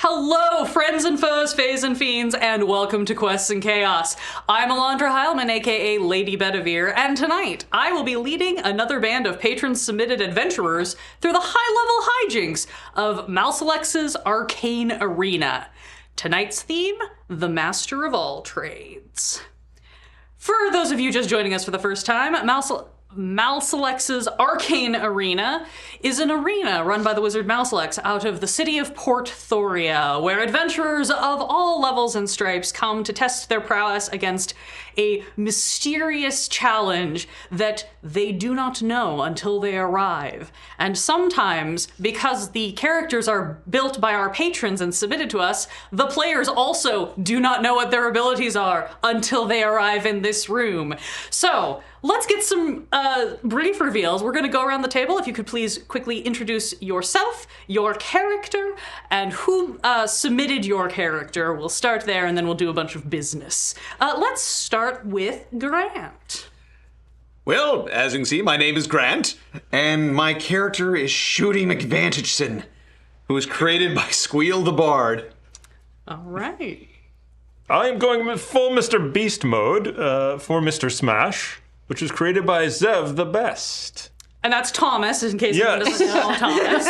Hello, friends and foes, fays and fiends, and welcome to Quests and Chaos. I'm Alandra Heilman, aka Lady Bedivere, and tonight I will be leading another band of patron-submitted adventurers through the high-level hijinks of Malcellex's Arcane Arena. Tonight's theme, the Master of All Trades. For those of you just joining us for the first time, Malcellex's Arcane Arena is an arena run by the wizard Malcellex out of the city of Port Thoria, where adventurers of all levels and stripes come to test their prowess against a mysterious challenge that they do not know until they arrive. And sometimes, because the characters are built by our patrons and submitted to us, the players also do not know what their abilities are until they arrive in this room. So, let's get some brief reveals. We're going to go around the table. If you could please quickly introduce yourself, your character, and who submitted your character. We'll start there, and then we'll do a bunch of business. Let's start with Grant. Well, as you can see, my name is Grant, and my character is Shooty McVantageson, who was created by Squeal the Bard. All right. I'm going with full Mr. Beast mode for Mr. Smash, which was created by Zev the Best. And that's Thomas, in case anyone doesn't know Thomas.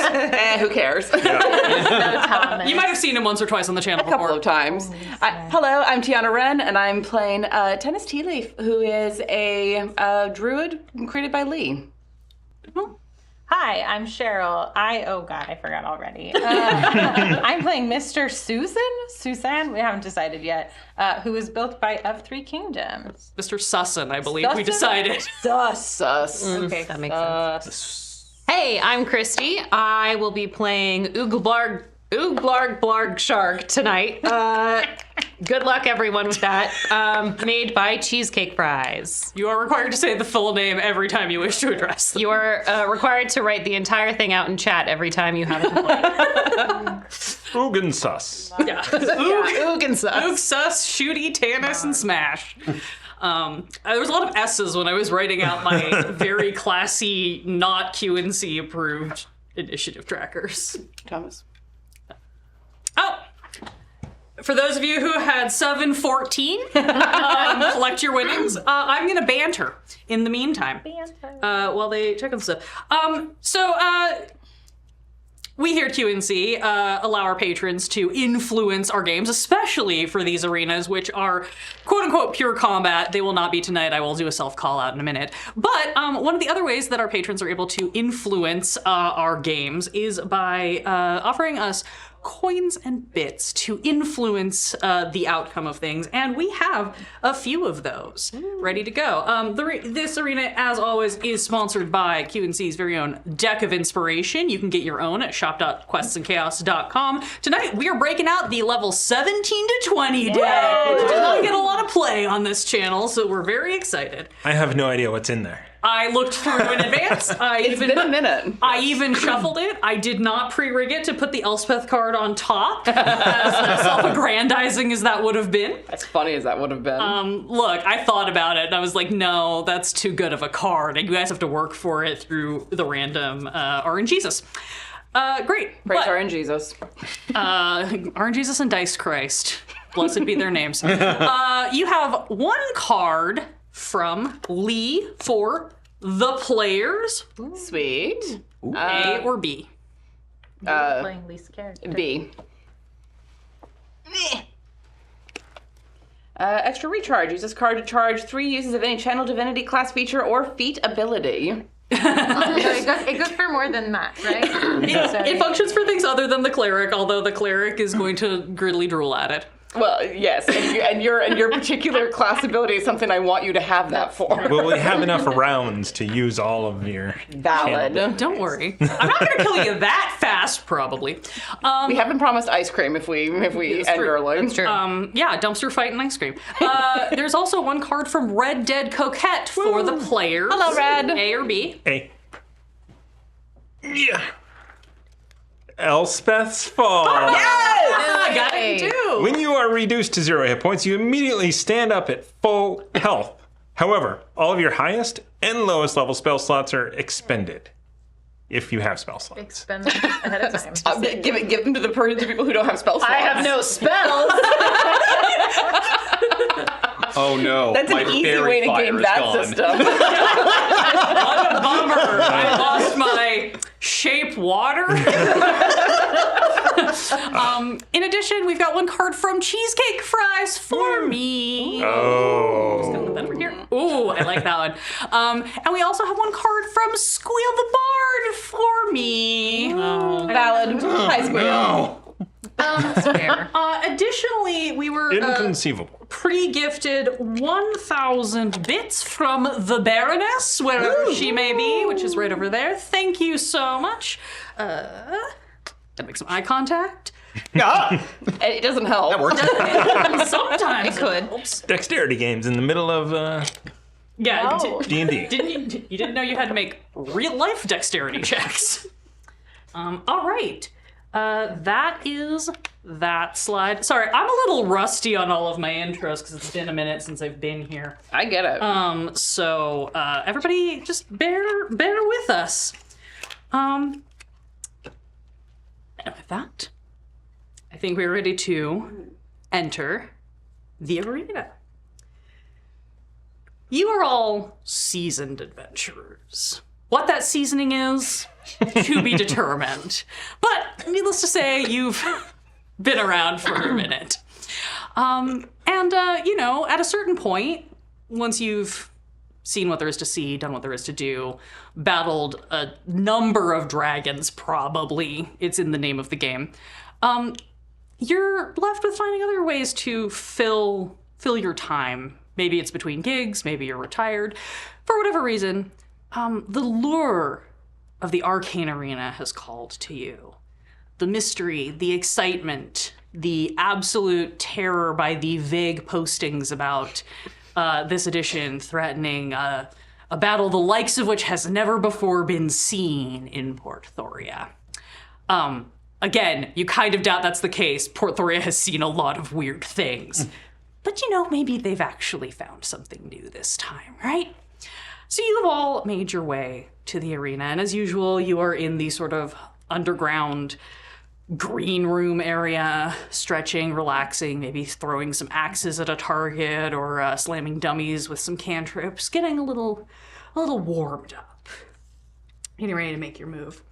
Who cares? Yeah. You might have seen him once or twice on the channel before. A couple of times. Hello, I'm Tiana Wren, and I'm playing Tennis Tea Leaf, who is a druid created by Lee. Hi, I'm Cheryl. Oh God, I forgot already. I'm playing Mr. Susan, we haven't decided yet, who was built by F3 Kingdoms. Mr. Sussin, I believe we decided. Sus. Okay, that makes sense. Hey, I'm Christy. I will be playing Oogblarg Shark tonight. Good luck, everyone, with that. Made by Cheesecake Fries. You are required to say the full name every time you wish to address them. You are required to write the entire thing out in chat every time you have a complaint. Oogansus. Yeah. Oogansus. Oogsus, Shooty, Tannis, and Smash. There was a lot of S's when I was writing out my very classy, not QNC approved initiative trackers. Thomas. Oh! For those of you who had 7-14, collect your winnings. I'm gonna banter in the meantime. While they check on stuff. We here at QNC allow our patrons to influence our games, especially for these arenas, which are quote-unquote pure combat. They will not be tonight. I will do a self-call out in a minute. But one of the other ways that our patrons are able to influence our games is by offering us coins and bits to influence the outcome of things, and we have a few of those ready to go. This arena, as always, is sponsored by QNC's very own Deck of Inspiration. You can get your own at shop.questsandchaos.com. Tonight, we are breaking out the level 17 to 20 deck, which does not get a lot of play on this channel, so we're very excited. I have no idea what's in there. I looked through in advance. It's been a minute. I even shuffled it. I did not pre-rig it to put the Elspeth card on top, as self-aggrandizing as that would have been. As funny as that would have been. Look, I thought about it, and I was like, no, that's too good of a card, and you guys have to work for it through the random RNGesus. Great. Praise RNGesus. RNGesus and Dice Christ. Blessed be their names. You have one card from Lee for the players. Sweet. A or B? Playing Lee's character. B. Extra recharge. Use this card to charge 3 uses of any channel divinity class feature or feat ability. It goes for more than that, right? It functions for things other than the cleric, although the cleric is going to griddly drool at it. Well, yes, and your particular class ability is something I want you to have that for. Will we have enough rounds to use all of your Valid. Don't worry. I'm not going to kill you that fast, probably. We haven't promised ice cream if we end early. That's true. Yeah, dumpster fight and ice cream. There's also one card from Red Dead Coquette for the players. Hello, Red. A or B? A. Yeah. Elspeth's Fall. I got it too. When you are reduced to 0 hit points, you immediately stand up at full health. However, all of your highest and lowest level spell slots are expended. if you have spell slots. Expend them ahead of time. Give them to the people who don't have spell slots. I have no spells. Oh no, That's my an easy fairy way to fire game is that gone. system. What a bummer! I lost my shape water. In addition, we've got one card from Cheesecake Fries for me. Oh. Put that over here. Ooh, I like that one. And we also have one card from Squeal the Bard for me. Valid. High Squeal. No. That's fair. Additionally, we were Inconceivable. pre-gifted 1,000 bits from the Baroness, wherever she may be, which is right over there. Thank you so much. Gotta make some eye contact. Ah, It doesn't help. that worked. Sometimes It could. helps. Dexterity games in the middle of Yeah. Oh. D&D. You didn't know you had to make real life dexterity checks. All right. That is that slide. Sorry, I'm a little rusty on all of my intros because it's been a minute since I've been here. I get it. So everybody just bear with us. And with that, I think we're ready to enter the arena. You are all seasoned adventurers. What that seasoning is, to be determined. But needless to say, you've been around for a minute. At a certain point, once you've seen what there is to see, done what there is to do, battled a number of dragons, probably, it's in the name of the game, you're left with finding other ways to fill your time. Maybe it's between gigs, maybe you're retired. For whatever reason, the lure of the Arcane arena has called to you. The mystery, the excitement, the absolute terror by the vague postings about this edition threatening a battle the likes of which has never before been seen in Port Thoria. Again, you kind of doubt that's the case. Port Thoria has seen a lot of weird things. But maybe they've actually found something new this time, right? So you have all made your way to the arena, and as usual, you are in the sort of underground green room area, stretching, relaxing, maybe throwing some axes at a target or slamming dummies with some cantrips, getting a little warmed up, getting ready to make your move.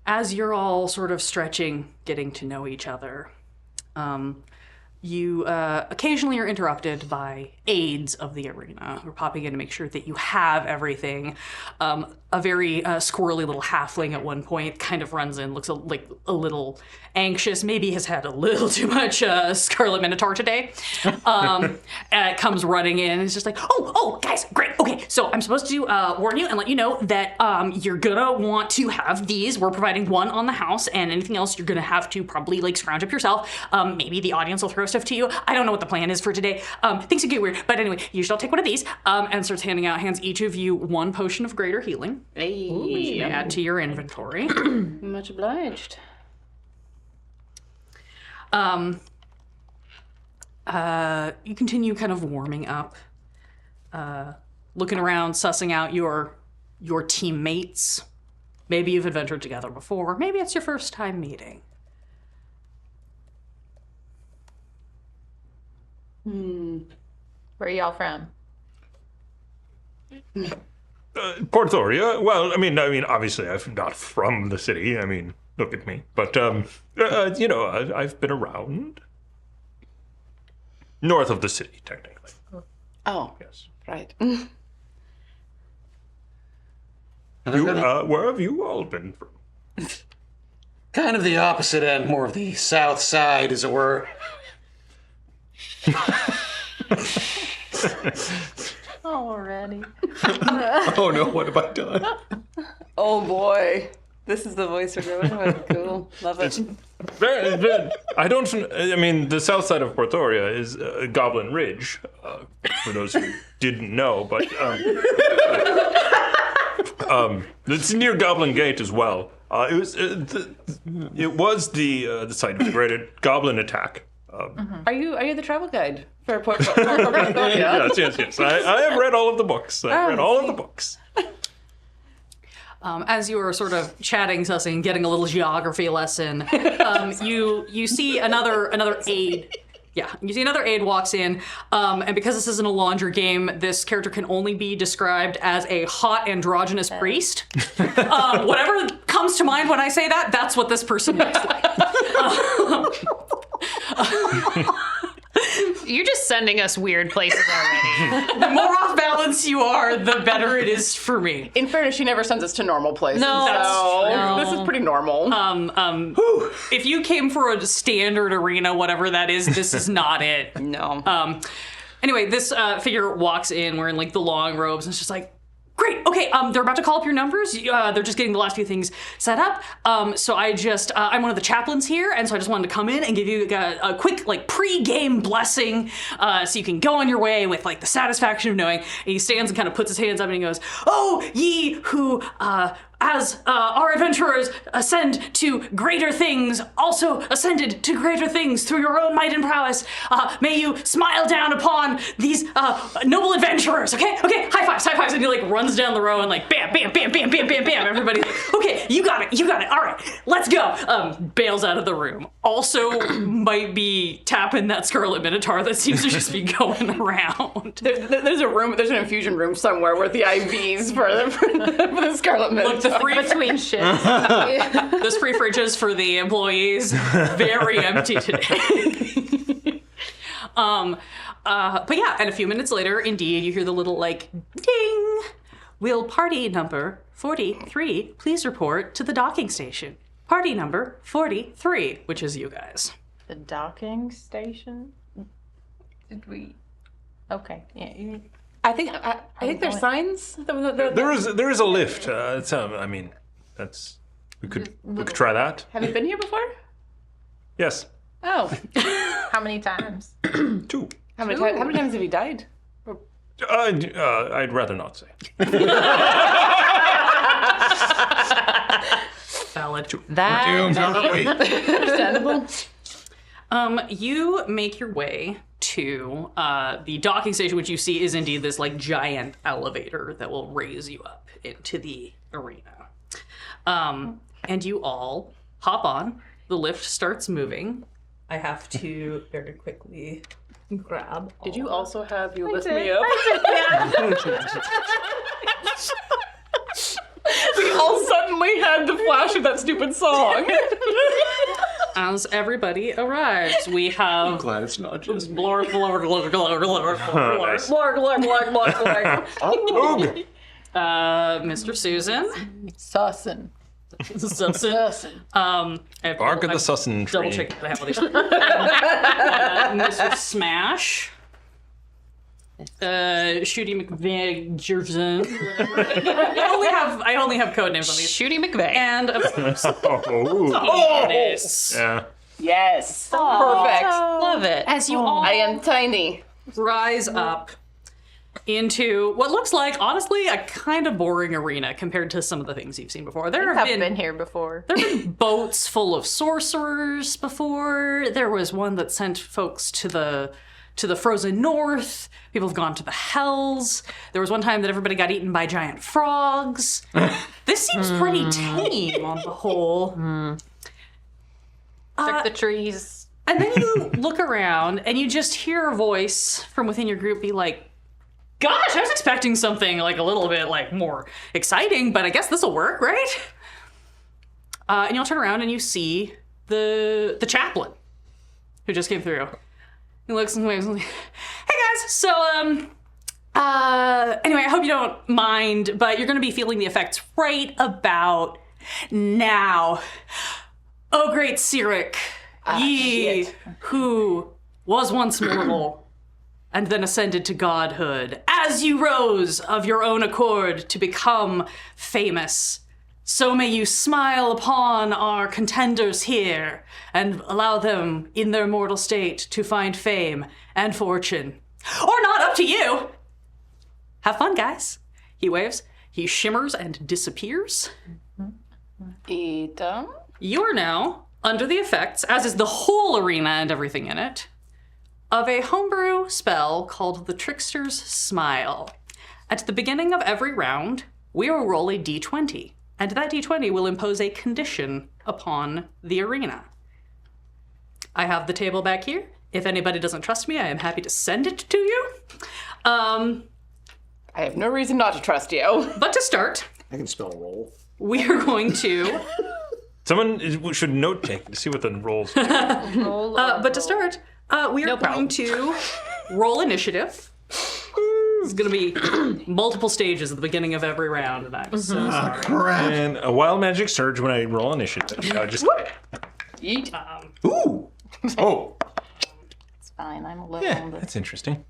As you're all sort of stretching, getting to know each other, you occasionally are interrupted by aides of the arena who are popping in to make sure that you have everything. A very squirrely little halfling at one point kind of runs in, looks like a little anxious, maybe has had a little too much Scarlet Minotaur today. Comes running in and is just like, oh, guys, great. Okay, so I'm supposed to warn you and let you know that you're gonna want to have these. We're providing one on the house, and anything else you're gonna have to probably scrounge up yourself. Maybe the audience will throw stuff to you. I don't know what the plan is for today. Things could get weird, but anyway, you should all take one of these, and starts hands each of you one potion of greater healing. Hey. Which you may add to your inventory. Much obliged. You continue kind of warming up, looking around, sussing out your teammates. Maybe you've adventured together before. Maybe it's your first time meeting. Where are y'all from? Port Thoria. Well, I mean, obviously, I'm not from the city. I mean, look at me. But I've been around. North of the city, technically. Oh, Yes. right. Where have you all been from? Kind of the opposite end, more of the south side, as it were. Already. Oh no, what have I done? Oh boy. This is the voice we're going with. Cool. Love it. The south side of Port Thoria is Goblin Ridge, for those who didn't know, but it's near Goblin Gate as well. It was the site of the great Goblin attack. Are you the travel guide for Port Thoria? Yes. I have read all of the books. I've read all of the books. As you are sort of chatting, sussing, getting a little geography lesson, you see another aide. Yeah, you see another aide walks in, and because this isn't a Alandra game, this character can only be described as a hot androgynous priest. Whatever comes to mind when I say that, that's what this person looks like. You're just sending us weird places already. The more off balance you are, the better it is for me. In fairness, she never sends us to normal places. No, so this is pretty normal. If you came for a standard arena, whatever that is, this is not it. No. Anyway, this figure walks in wearing like the long robes and it's just like, great, okay, they're about to call up your numbers. They're just getting the last few things set up. So I'm one of the chaplains here, and so I just wanted to come in and give you a quick like pre-game blessing so you can go on your way with like the satisfaction of knowing. And he stands and kind of puts his hands up and he goes, "Oh, ye who, as our adventurers ascend to greater things, also ascended to greater things through your own might and prowess, may you smile down upon these noble adventurers." Okay, high fives, and he like runs down the row and like bam, bam, bam, bam, bam, bam, bam. Everybody's like, okay, you got it, all right, let's go. Bails out of the room. Also might be tapping that Scarlet Minotaur that seems to just be going around. There's an infusion room somewhere with the IVs for the Scarlet Minotaur. Look, the free Between shifts. those free fridges for the employees, very empty today. But yeah, and a few minutes later, indeed, you hear the little like ding. Will party number 43 please report to the docking station? Party number 43, which is you guys. The docking station? Did we... Okay, yeah. I think there's signs. There is a lift. I mean, that's we could try that. Have you been here before? Yes. Oh. How many times? 2. How many times have you died? I'd rather not say. Valid. That Doomed, aren't we? Understandable. You make your way to the docking station, which you see is indeed this like giant elevator that will raise you up into the arena. And you all hop on. The lift starts moving. I have to very quickly grab. Did you also have you lift me up? We all suddenly had the flash of that stupid song. As everybody arrives, we have Glad it's not just blorg, blorg, blorg, blorg, blorg, blorg, Nice. blorg, blorg, blorg, blorg, blorg. Oog. Mr. Susan. Sussin. Susan. Bark of the Sussin tree. Double check that I have all these. Mr. Smash. Shooty McVegerson. I only have code names on these. Shooty McVeigh. And of course, Oh. Dennis. Yeah. Yes. Perfect. Love it. As you all I am tiny. rise up into what looks like, honestly, a kind of boring arena compared to some of the things you've seen before. There have Been here before. There have been boats full of sorcerers before. There was one that sent folks to the frozen north. People have gone to the hells. There was one time that everybody got eaten by giant frogs. This seems pretty tame on the whole. Check the trees. And then you look around and you just hear a voice from within your group be like, gosh, I was expecting something like a little bit like more exciting, but I guess this will work, right? And you'll turn around and you see the chaplain who just came through. He looks and waves and like, hey guys, so anyway, I hope you don't mind, but you're gonna be feeling the effects right about now. Oh great Cyric, ye who was once mortal and then ascended to godhood, as you rose of your own accord to become famous, so may you smile upon our contenders here and allow them in their mortal state to find fame and fortune. Or not, up to you. Have fun, guys. He waves, he shimmers and disappears. Eat them. You are now under the effects, as is the whole arena and everything in it, of a homebrew spell called the Trickster's Smile. At the beginning of every round, we will roll a d20. and that d20 will impose a condition upon the arena. I have the table back here. If anybody doesn't trust me, I am happy to send it to you. I have no reason not to trust you. But to start, I can spell roll. we are going to... Someone should note take to see what the rolls. but to start, we are going to roll initiative. It's going to be multiple stages at the beginning of every round, and I'm so sorry. Crap. And a wild magic surge when I roll initiative. Just Yeet. Ooh. Oh. It's fine. I'm a little yeah, on the that's interesting.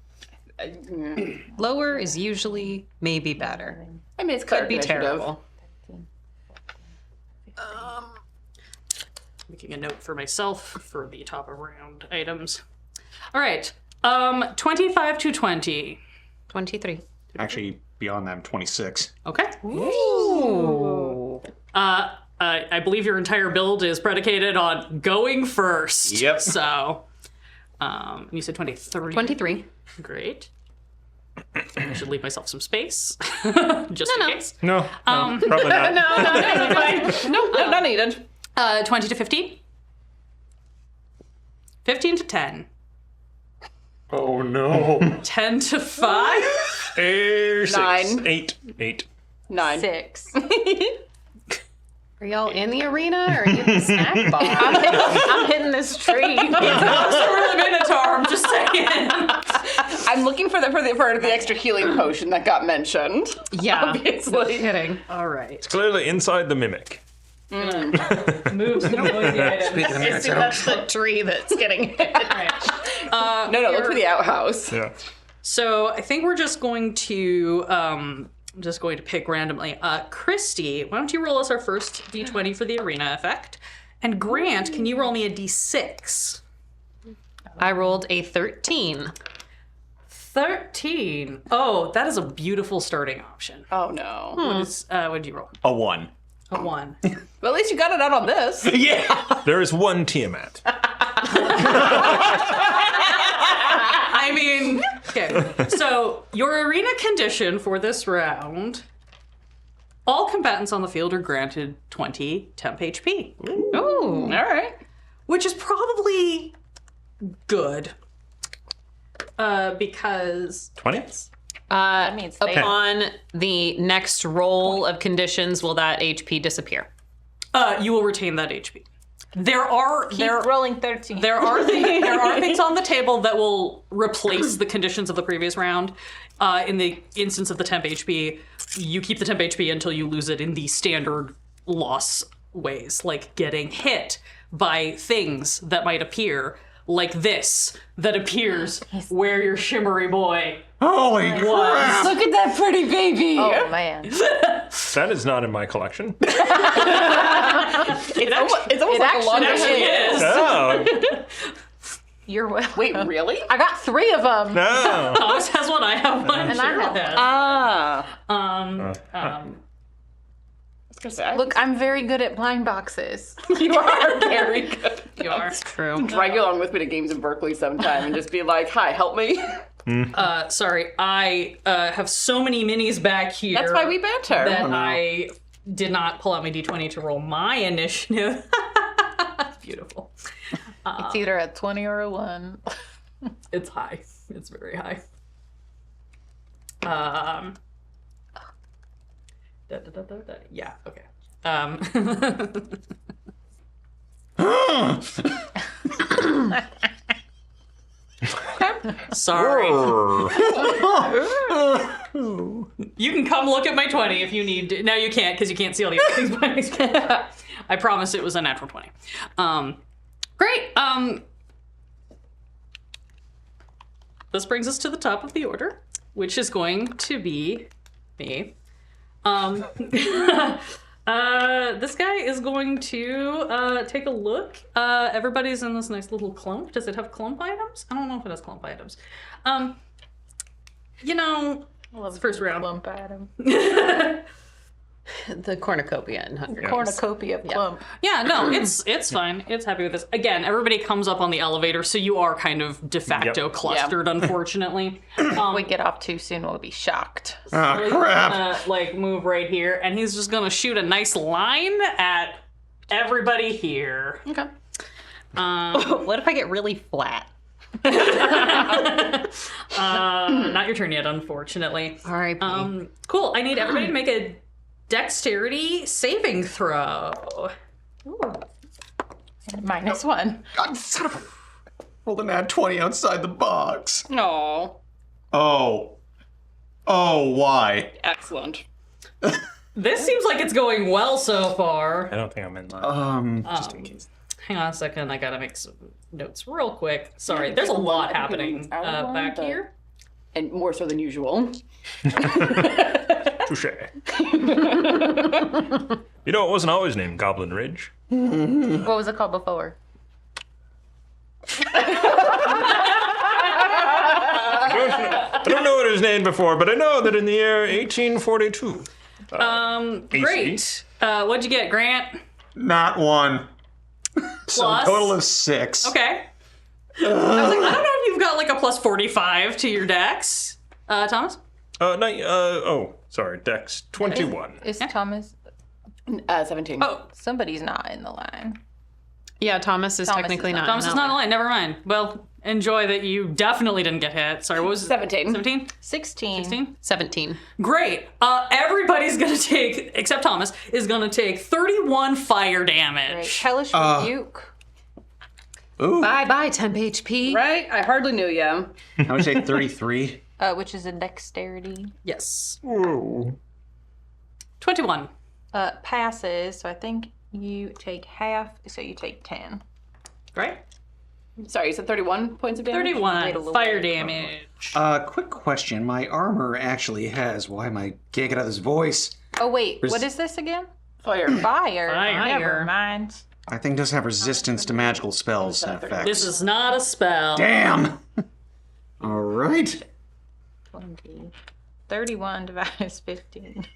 Lower is usually maybe better. I mean, it's Could be initiative. terrible. Making a note for myself for the top of round items. All right. 25 to 20. 23. Actually, beyond that, I'm 26. Okay. I believe your entire build is predicated on going first. Yep. So, you said 23. 23. Great. I should leave myself some space, just in case. No, probably not. No, not needed. 20 to 15. 15 to 10. Oh no. 10 to 5. 6. Nine. 8. 9. 6. Are y'all in the arena or are you in the snack bar? I'm hitting this tree. That's a really minotaur, I'm just saying. I'm looking for the extra healing potion that got mentioned. Yeah. Obviously. No kidding. All right. Clearly inside the mimic. Moves and noisy items. Speaking of minutes, I That's the tree that's getting hit. No, look for the outhouse. Yeah. So I think we're just going to pick randomly. Christy, why don't you roll us our first d20 for the arena effect? And Grant, can you roll me a d6? I rolled a 13. 13. Oh, that is a beautiful starting option. Oh no. What did you roll? A 1. A 1. Well, at least you got it out on this. Yeah. There is one Tiamat. I mean, okay. So your arena condition for this round, all combatants on the field are granted 20 temp HP. Oh. All right. Which is probably good. Because 20? means they- Upon the next roll of conditions, will that HP disappear? you will retain that HP. There are rolling 13. there are things on the table that will replace the conditions of the previous round. In the instance of the temp HP, you keep the temp HP until you lose it in the standard loss ways, like getting hit by things that might appear, like this that appears where your shimmery boy Holy crap. Look at that pretty baby. Oh man. That is not in my collection. It's almost like a laundry actually list. is. Oh, You're well. Wait, really? I got 3 of them. no. Thomas has one, I have one, And I Cheryl have has. Ah. Look, I'm very good at blind boxes. You are very good. You are. True. Drag you along with me to games in Berkeley sometime and just be like, hi, help me. Sorry, I have so many minis back here. That's why we banter. that I did not pull out my d20 to roll my initiative. Beautiful. It's either a 20 or a 1. It's high. It's very high. Yeah, okay. Sorry. You can come look at my 20 if you need to. No, you can't, because you can't see all the other things behind my screen. I promise it was a natural 20. Great. This brings us to the top of the order, which is going to be me. This guy is going to take a look. Everybody's in this nice little clump. Does it have clump items? I don't know if it has clump items. You know, it's first round. Lump at him. the cornucopia in hunger. Cornucopia plump. Yeah, no, it's fine. It's happy with this. Again, everybody comes up on the elevator, so you are kind of de facto clustered, unfortunately. If we get off too soon, we'll be shocked. Oh, crap. Like move right here, and he's just gonna shoot a nice line at everybody here. Okay. What if I get really flat? Not your turn yet, unfortunately. All right. Cool. I need everybody to make a dexterity saving throw. -1. God, son of a... Rolled an ad 20 outside the box. No. Oh. Oh, why? Excellent. This seems like it's going well so far. I don't think I'm in line. Just in case. Hang on a second. I gotta make some notes real quick. Sorry, there's a lot happening back here. And more so than usual. Touche. You know, it wasn't always named Goblin Ridge. What was it called before? I don't know what it was named before, but I know that in the year 1842. Great. What'd you get, Grant? Not one. So Plus? total of 6. Okay. I was like, I don't know if you've got like a plus 45 to your dex. Thomas? Sorry, Dex 21. Is Thomas... 17. Oh, Somebody's not in the line. Yeah, Thomas is Thomas technically is not. Thomas in is that not in one. line. Never mind. Well, enjoy that you definitely didn't get hit. Sorry, what was it? 17. 17? 16. 16? 17. Great. Everybody's gonna take, except Thomas, is gonna take 31 fire damage. Right. Hellish Rebuke. Ooh. Bye, temp HP. Right? I hardly knew you. I would say 33. Which is a dexterity. Yes. Whoa. 21. Passes, so I think you take half, so you take 10. Right? Sorry, you said 31 points of damage? 31 fire damage. Quick question. My armor actually has... Why am I can't get out of this voice? Oh, wait, what is this again? Fire. Fire. Fire. Never mind. I think it does have resistance to magical spells and effects. This is not a spell. Damn! All right. 20. 31 divided 15.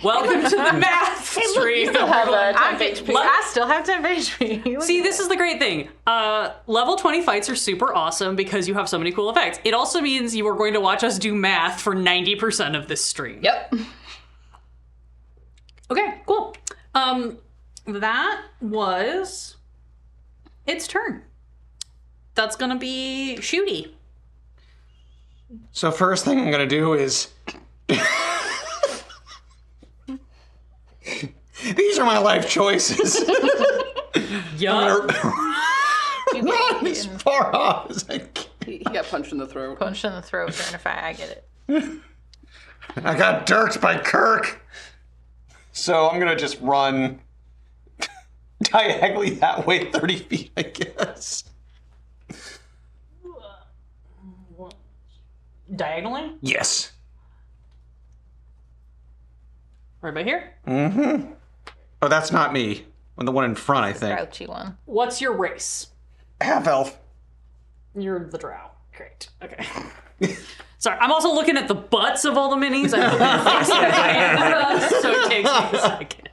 Welcome to the math stream. I still have 10 HP. See, this is the great thing. Level 20 fights are super awesome because you have so many cool effects. It also means you are going to watch us do math for 90% of this stream. Yep. Okay, cool. That was its turn. That's gonna be Shooty. So first thing I'm gonna do is... These are my life choices. Yup. Run as far off as I can. He got punched in the throat. Punched in the throat during a fight. I get it. I got dirked by Kirk. So I'm gonna just run diagonally that way 30 feet, I guess. Diagonally? Yes. Right about here? Mm-hmm. Oh, that's not me. I'm the one in front, I think. Grouchy one. What's your race? Half elf. You're the drow. Great. Okay. Sorry, I'm also looking at the butts of all the minis. I put them facing the camera, so it takes me a second.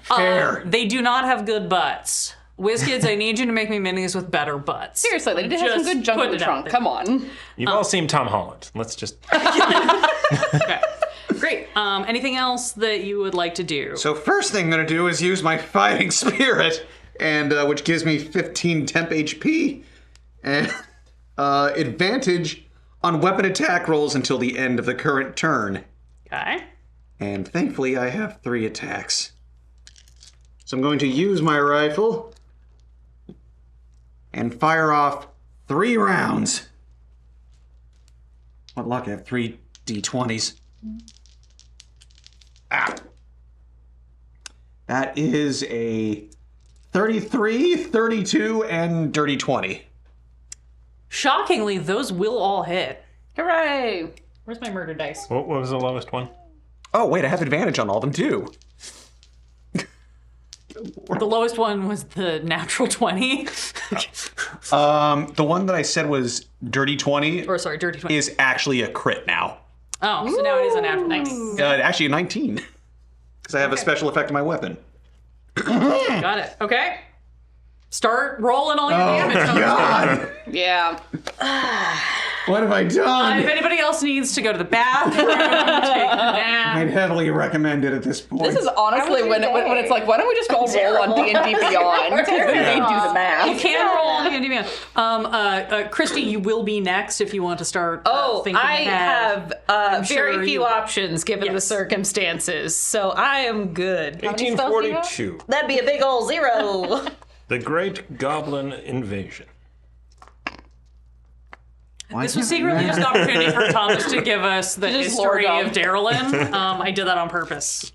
Fair. They do not have good butts. WizKids, I need you to make me minis with better butts. Seriously, they did have some Just good junk in put the it out trunk. there. Come on. You've all seen Tom Holland. Let's just... Okay. Great. Anything else that you would like to do? So first thing I'm gonna do is use my fighting spirit, and which gives me 15 temp HP, and advantage on weapon attack rolls until the end of the current turn. Okay. And thankfully, I have 3 attacks. So I'm going to use my rifle and fire off 3 rounds. What luck, I have 3 D20s. Ah. That is a 33, 32, and dirty 20. Shockingly, those will all hit. Hooray! Where's my murder dice? What was the lowest one? Oh, wait, I have advantage on all of them, too. The lowest one was the natural 20. The one that I said was dirty 20 Or sorry, dirty 20. is actually a crit now. Oh, so now it is a natural. Nice. Actually, a 19. Because I have a special effect on my weapon. Got it. Okay. Start rolling all your damage. God! Yeah. What have I done? If anybody else needs to go to the bathroom, take a nap. I'd heavily recommend it at this point. This is honestly when it's like, why don't we just all roll on D&D Beyond? Because then they do the math. You can roll on D&D Beyond. Christy, you will be next if you want to start thinking I ahead. have very sure few you- options given the circumstances, so I am good. 1842. That'd be a big ol' 0. The Great Goblin Invasion. This was secretly just an opportunity for Thomas to give us the history lore of Darylin. I did that on purpose.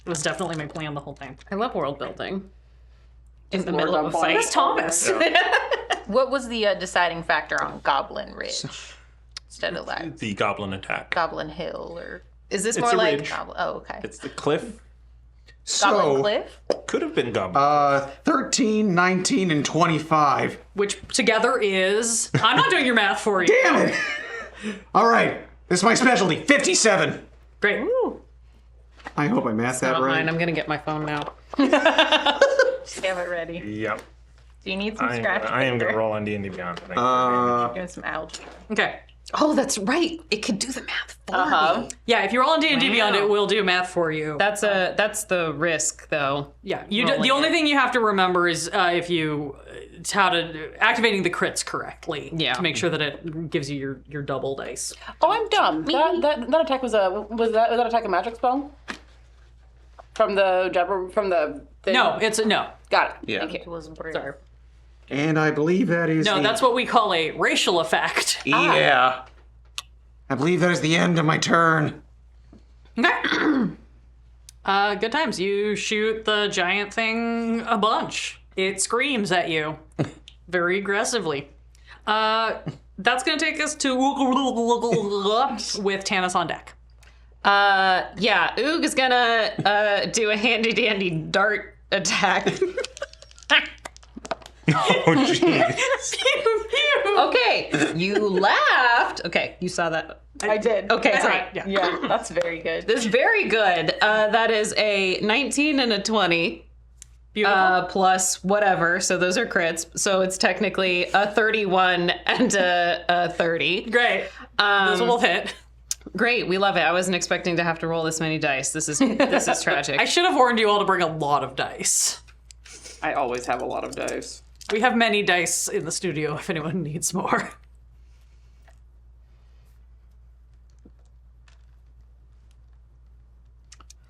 It was definitely my plan the whole time. I love world building. In the lore middle of a dump on fight. Where's Thomas? What was the deciding factor on Goblin Ridge instead of like The Goblin Attack. Goblin Hill or Is this It's more a like ridge. Goblin? Oh, okay. It's the cliff. Goblin So, Cliff. Could have been Goblin. 13, 19, and 25. Which together is... I'm not doing your math for you. Damn it! All right, this is my specialty. 57. Great. I hope I mathed that not right. mine? I'm gonna get my phone now. Just have it ready. Yep. Do you need some scratch? I am going to paper? roll on D&D Beyond. Give me some algebra. Okay. Oh, that's right. It could do the math for me. Yeah, if you roll on D&D Beyond, it will do math for you. That's the risk, though. Yeah, the only thing you have to remember is if you activating the crits correctly. Yeah. To make sure that it gives you your double dice. Oh, I'm dumb. That attack was that attack a magic spell? From the thing? No, it's no. Got it. Yeah. Thank you. It was brave. Sorry. And I believe that is No, the... that's what we call a racial effect. Yeah. I believe that is the end of my turn. Okay. Good times. You shoot the giant thing a bunch. It screams at you very aggressively. That's going to take us to with Tanis on deck. Yeah, Oog is gonna do a handy dandy dart attack. Oh, jeez. Okay, you laughed. Okay, you saw that. I did. Okay, great. Yeah. Yeah, that's very good. This is very good. That is a 19 and a 20. Beautiful. Plus whatever, so those are crits. So it's technically a 31 and a 30. Great. Those will hit. Great, we love it. I wasn't expecting to have to roll this many dice. This is tragic. I should have warned you all to bring a lot of dice. I always have a lot of dice. We have many dice in the studio if anyone needs more.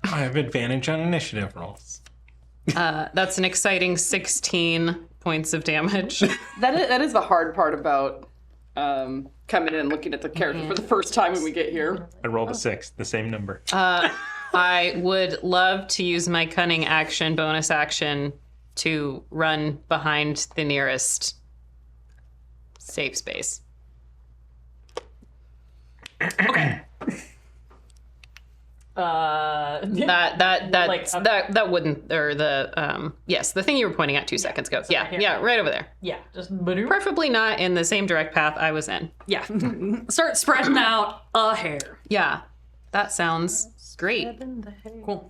I have advantage on initiative rolls. That's an exciting 16 points of damage. That is the hard part about coming in and looking at the character for the first time when we get here. I rolled a 6, the same number. I would love to use my cunning action, bonus action, to run behind the nearest safe space. Okay. That wouldn't, or the yes, the thing you were pointing at 2 seconds ago. Yeah, right over there. Yeah, just maneuver. Preferably not in the same direct path I was in. Yeah. Start spreading out a hair. Yeah, that sounds great. Cool.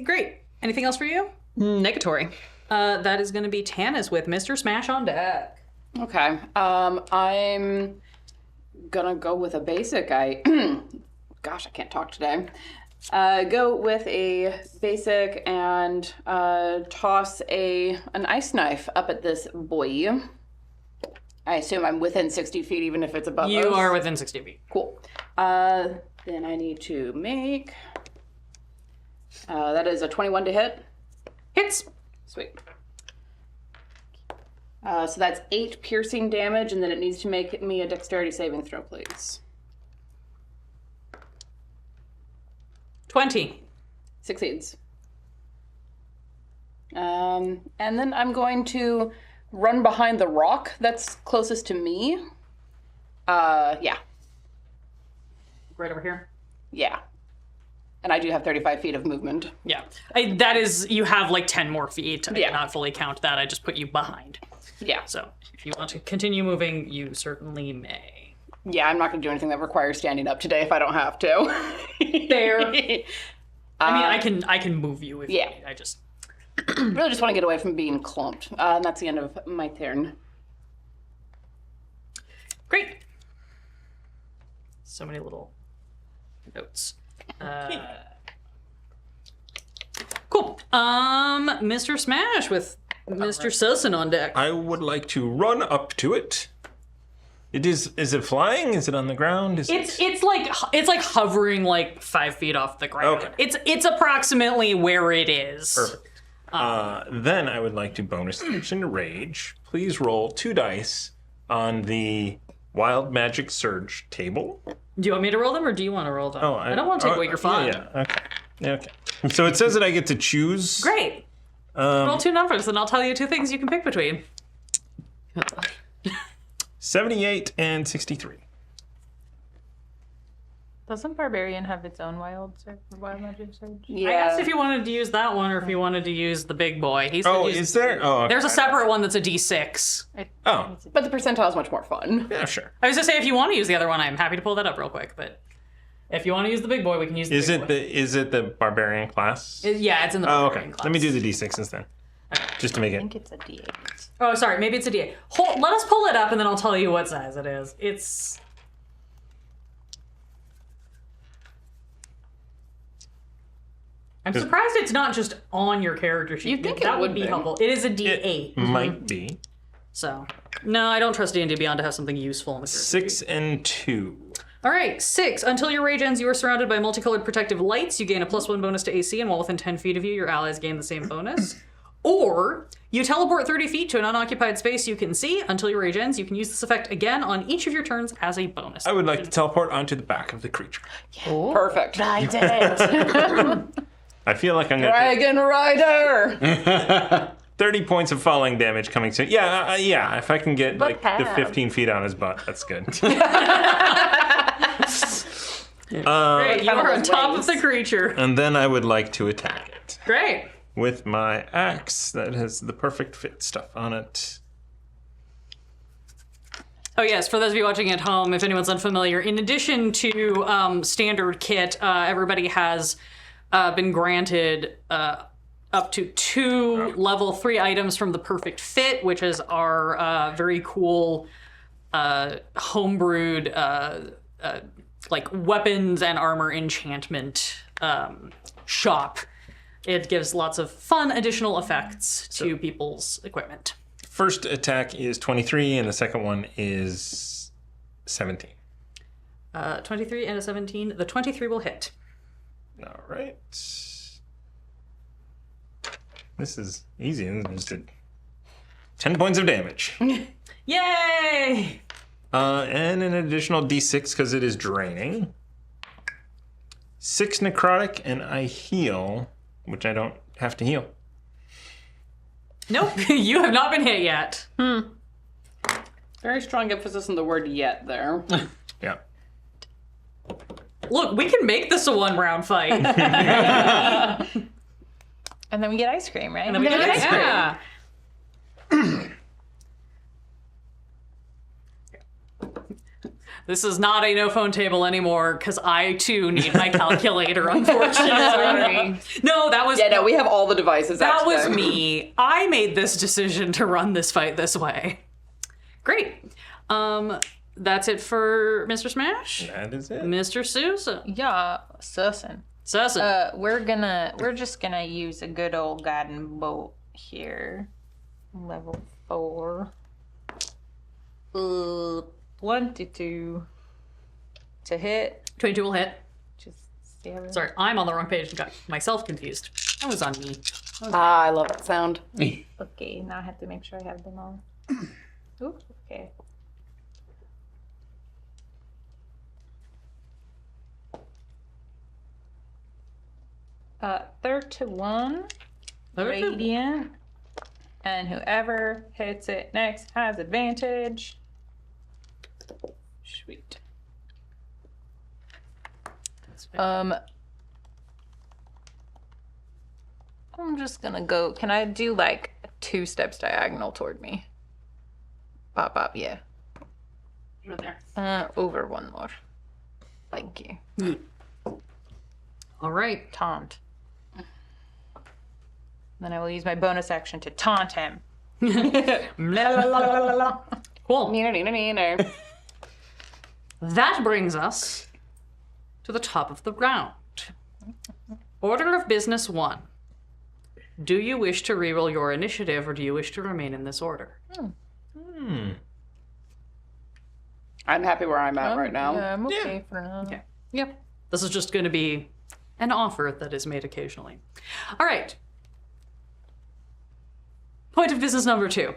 Great. Anything else for you? Negatory. That is going to be Tanis with Mr. Smash on deck. Okay. I'm gonna go with a basic. Gosh, I can't talk today. Go with a basic and toss an ice knife up at this boy. I assume I'm within 60 feet, even if it's above You us. are within 60 feet. Cool. Then I need to make. That is a 21 to hit. Hits. Sweet. So that's 8 piercing damage, and then it needs to make me a dexterity saving throw, please. 20. Succeeds. And then I'm going to run behind the rock that's closest to me. Yeah. Right over here. Yeah. And I do have 35 feet of movement. Yeah. That is, you have like 10 more feet. I did Yeah. not fully count that. I just put you behind. Yeah. So if you want to continue moving, you certainly may. Yeah, I'm not going to do anything that requires standing up today if I don't have to. Fair. I mean, I can move you if Yeah. you need. I just... Really just want to get away from being clumped. And that's the end of my turn. Great. So many little notes. Cool. Mr. Smash with Mr. Susan on deck. I would like to run up to it. Is it flying? Is it on the ground? It's like hovering like 5 feet off the ground. Okay. It's approximately where it is. Perfect. Then I would like to bonus action rage. Please roll 2 dice on the Wild Magic Surge table. Do you want me to roll them or do you want to roll them? Oh, I don't want to take away your fun. Yeah. Okay. Yeah, okay. So it says that I get to choose. Great. Roll 2 numbers and I'll tell you 2 things you can pick between. 78 and 63. Doesn't Barbarian have its own wild magic surge? Yeah. I asked if you wanted to use that one or if you wanted to use the big boy. He said Oh, use- is there? Oh, okay. There's a separate one that's a D6. Oh, But the percentile is much more fun. yeah, sure. I was gonna say if you want to use the other one, I'm happy to pull that up real quick. But if you want to use the big boy, we can use the Is big it boy. is it the barbarian class? Yeah, it's in the Oh, barbarian okay. class. Let me do the d6s then, just to make I it. think it's a D8. Oh, sorry, maybe it's a D8. Let us pull it up and then I'll tell you what size it is. It's... I'm surprised it's not just on your character sheet. You'd think that it would would be be. helpful. It is a D8. Might be So, no, I don't trust D&D Beyond to have something useful in the character 6 and 2. All right, 6. Until your rage ends, you are surrounded by multicolored protective lights. You gain a +1 bonus to AC, and while within 10 feet of you, your allies gain the same bonus. Or you teleport 30 feet to an unoccupied space you can see. Until your rage ends, you can use this effect again on each of your turns as a bonus. I would like to teleport onto the back of the creature. Perfect. I did it. I feel like I'm gonna Dragon Rider! 30 points of falling damage coming soon. Yeah, yeah. If I can get like the have. 15 feet on his butt, that's good. Great, you are on top of the creature. And then I would like to attack it Great. with my axe that has the perfect fit stuff on it. Oh yes, for those of you watching at home, if anyone's unfamiliar, in addition to standard kit, everybody has been granted up to 2 level 3 items from the Perfect Fit, which is our very cool homebrewed like weapons and armor enchantment shop. It gives lots of fun additional effects to people's equipment. First attack is 23, and the second one is 17. 23 and a 17. The 23 will hit. All right. This is easy. Just 10 points of damage. Yay! And an additional d6 because it is draining. 6 necrotic, and I heal, which I don't have to heal. Nope, you have not been hit yet. Very strong emphasis on the word yet there. Yeah. Look, we can make this a 1-round fight. And then we get ice cream, right? And then we get ice cream. Yeah. This is not a no phone table anymore because I too need my calculator, unfortunately. No, that was Yeah, no, we have all the devices that out was today. me. I made this decision to run this fight this way. Great. That's it for Mr. Smash. That is it. Mr. Susan. Yeah, Susan. Susan. We're just gonna use a good old guiding bolt here. Level 4. 22 to hit. 22 will hit. Just see how Sorry, I'm on the wrong page and got myself confused. That was on me. Ah, I love that sound. Okay, now I have to make sure I have them all. Ooh, okay. Third to 1, radiant, and whoever hits it next has advantage. Sweet. I'm just gonna go. Can I do like 2 steps diagonal toward me? Bop, bop, yeah. Over one more. Thank you. All right. Taunt. Then I will use my bonus action to taunt him. Cool. Neener. That brings us to the top of the round. Order of business 1. Do you wish to reroll your initiative, or do you wish to remain in this order? I'm happy where I'm at right now. Yeah, I'm okay for now. Okay. Yep. This is just going to be an offer that is made occasionally. All right. Point of business number 2.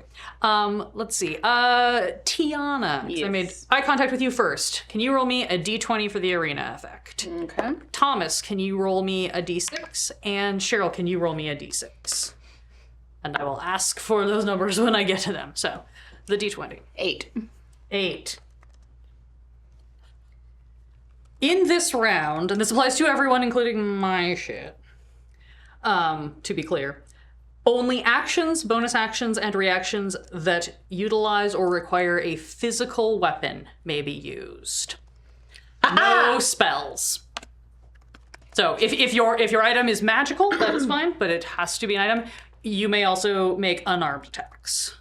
Let's see. Tiana. Yes. I made eye contact with you first. Can you roll me a d20 for the arena effect? Okay. Thomas, can you roll me a d6? And Cheryl, can you roll me a d6? And I will ask for those numbers when I get to them. So, the d20. 8. 8. In this round, and this applies to everyone, including my shit, to be clear, only actions, bonus actions, and reactions that utilize or require a physical weapon may be used. No spells. So if your item is magical, that is fine, but it has to be an item. You may also make unarmed attacks,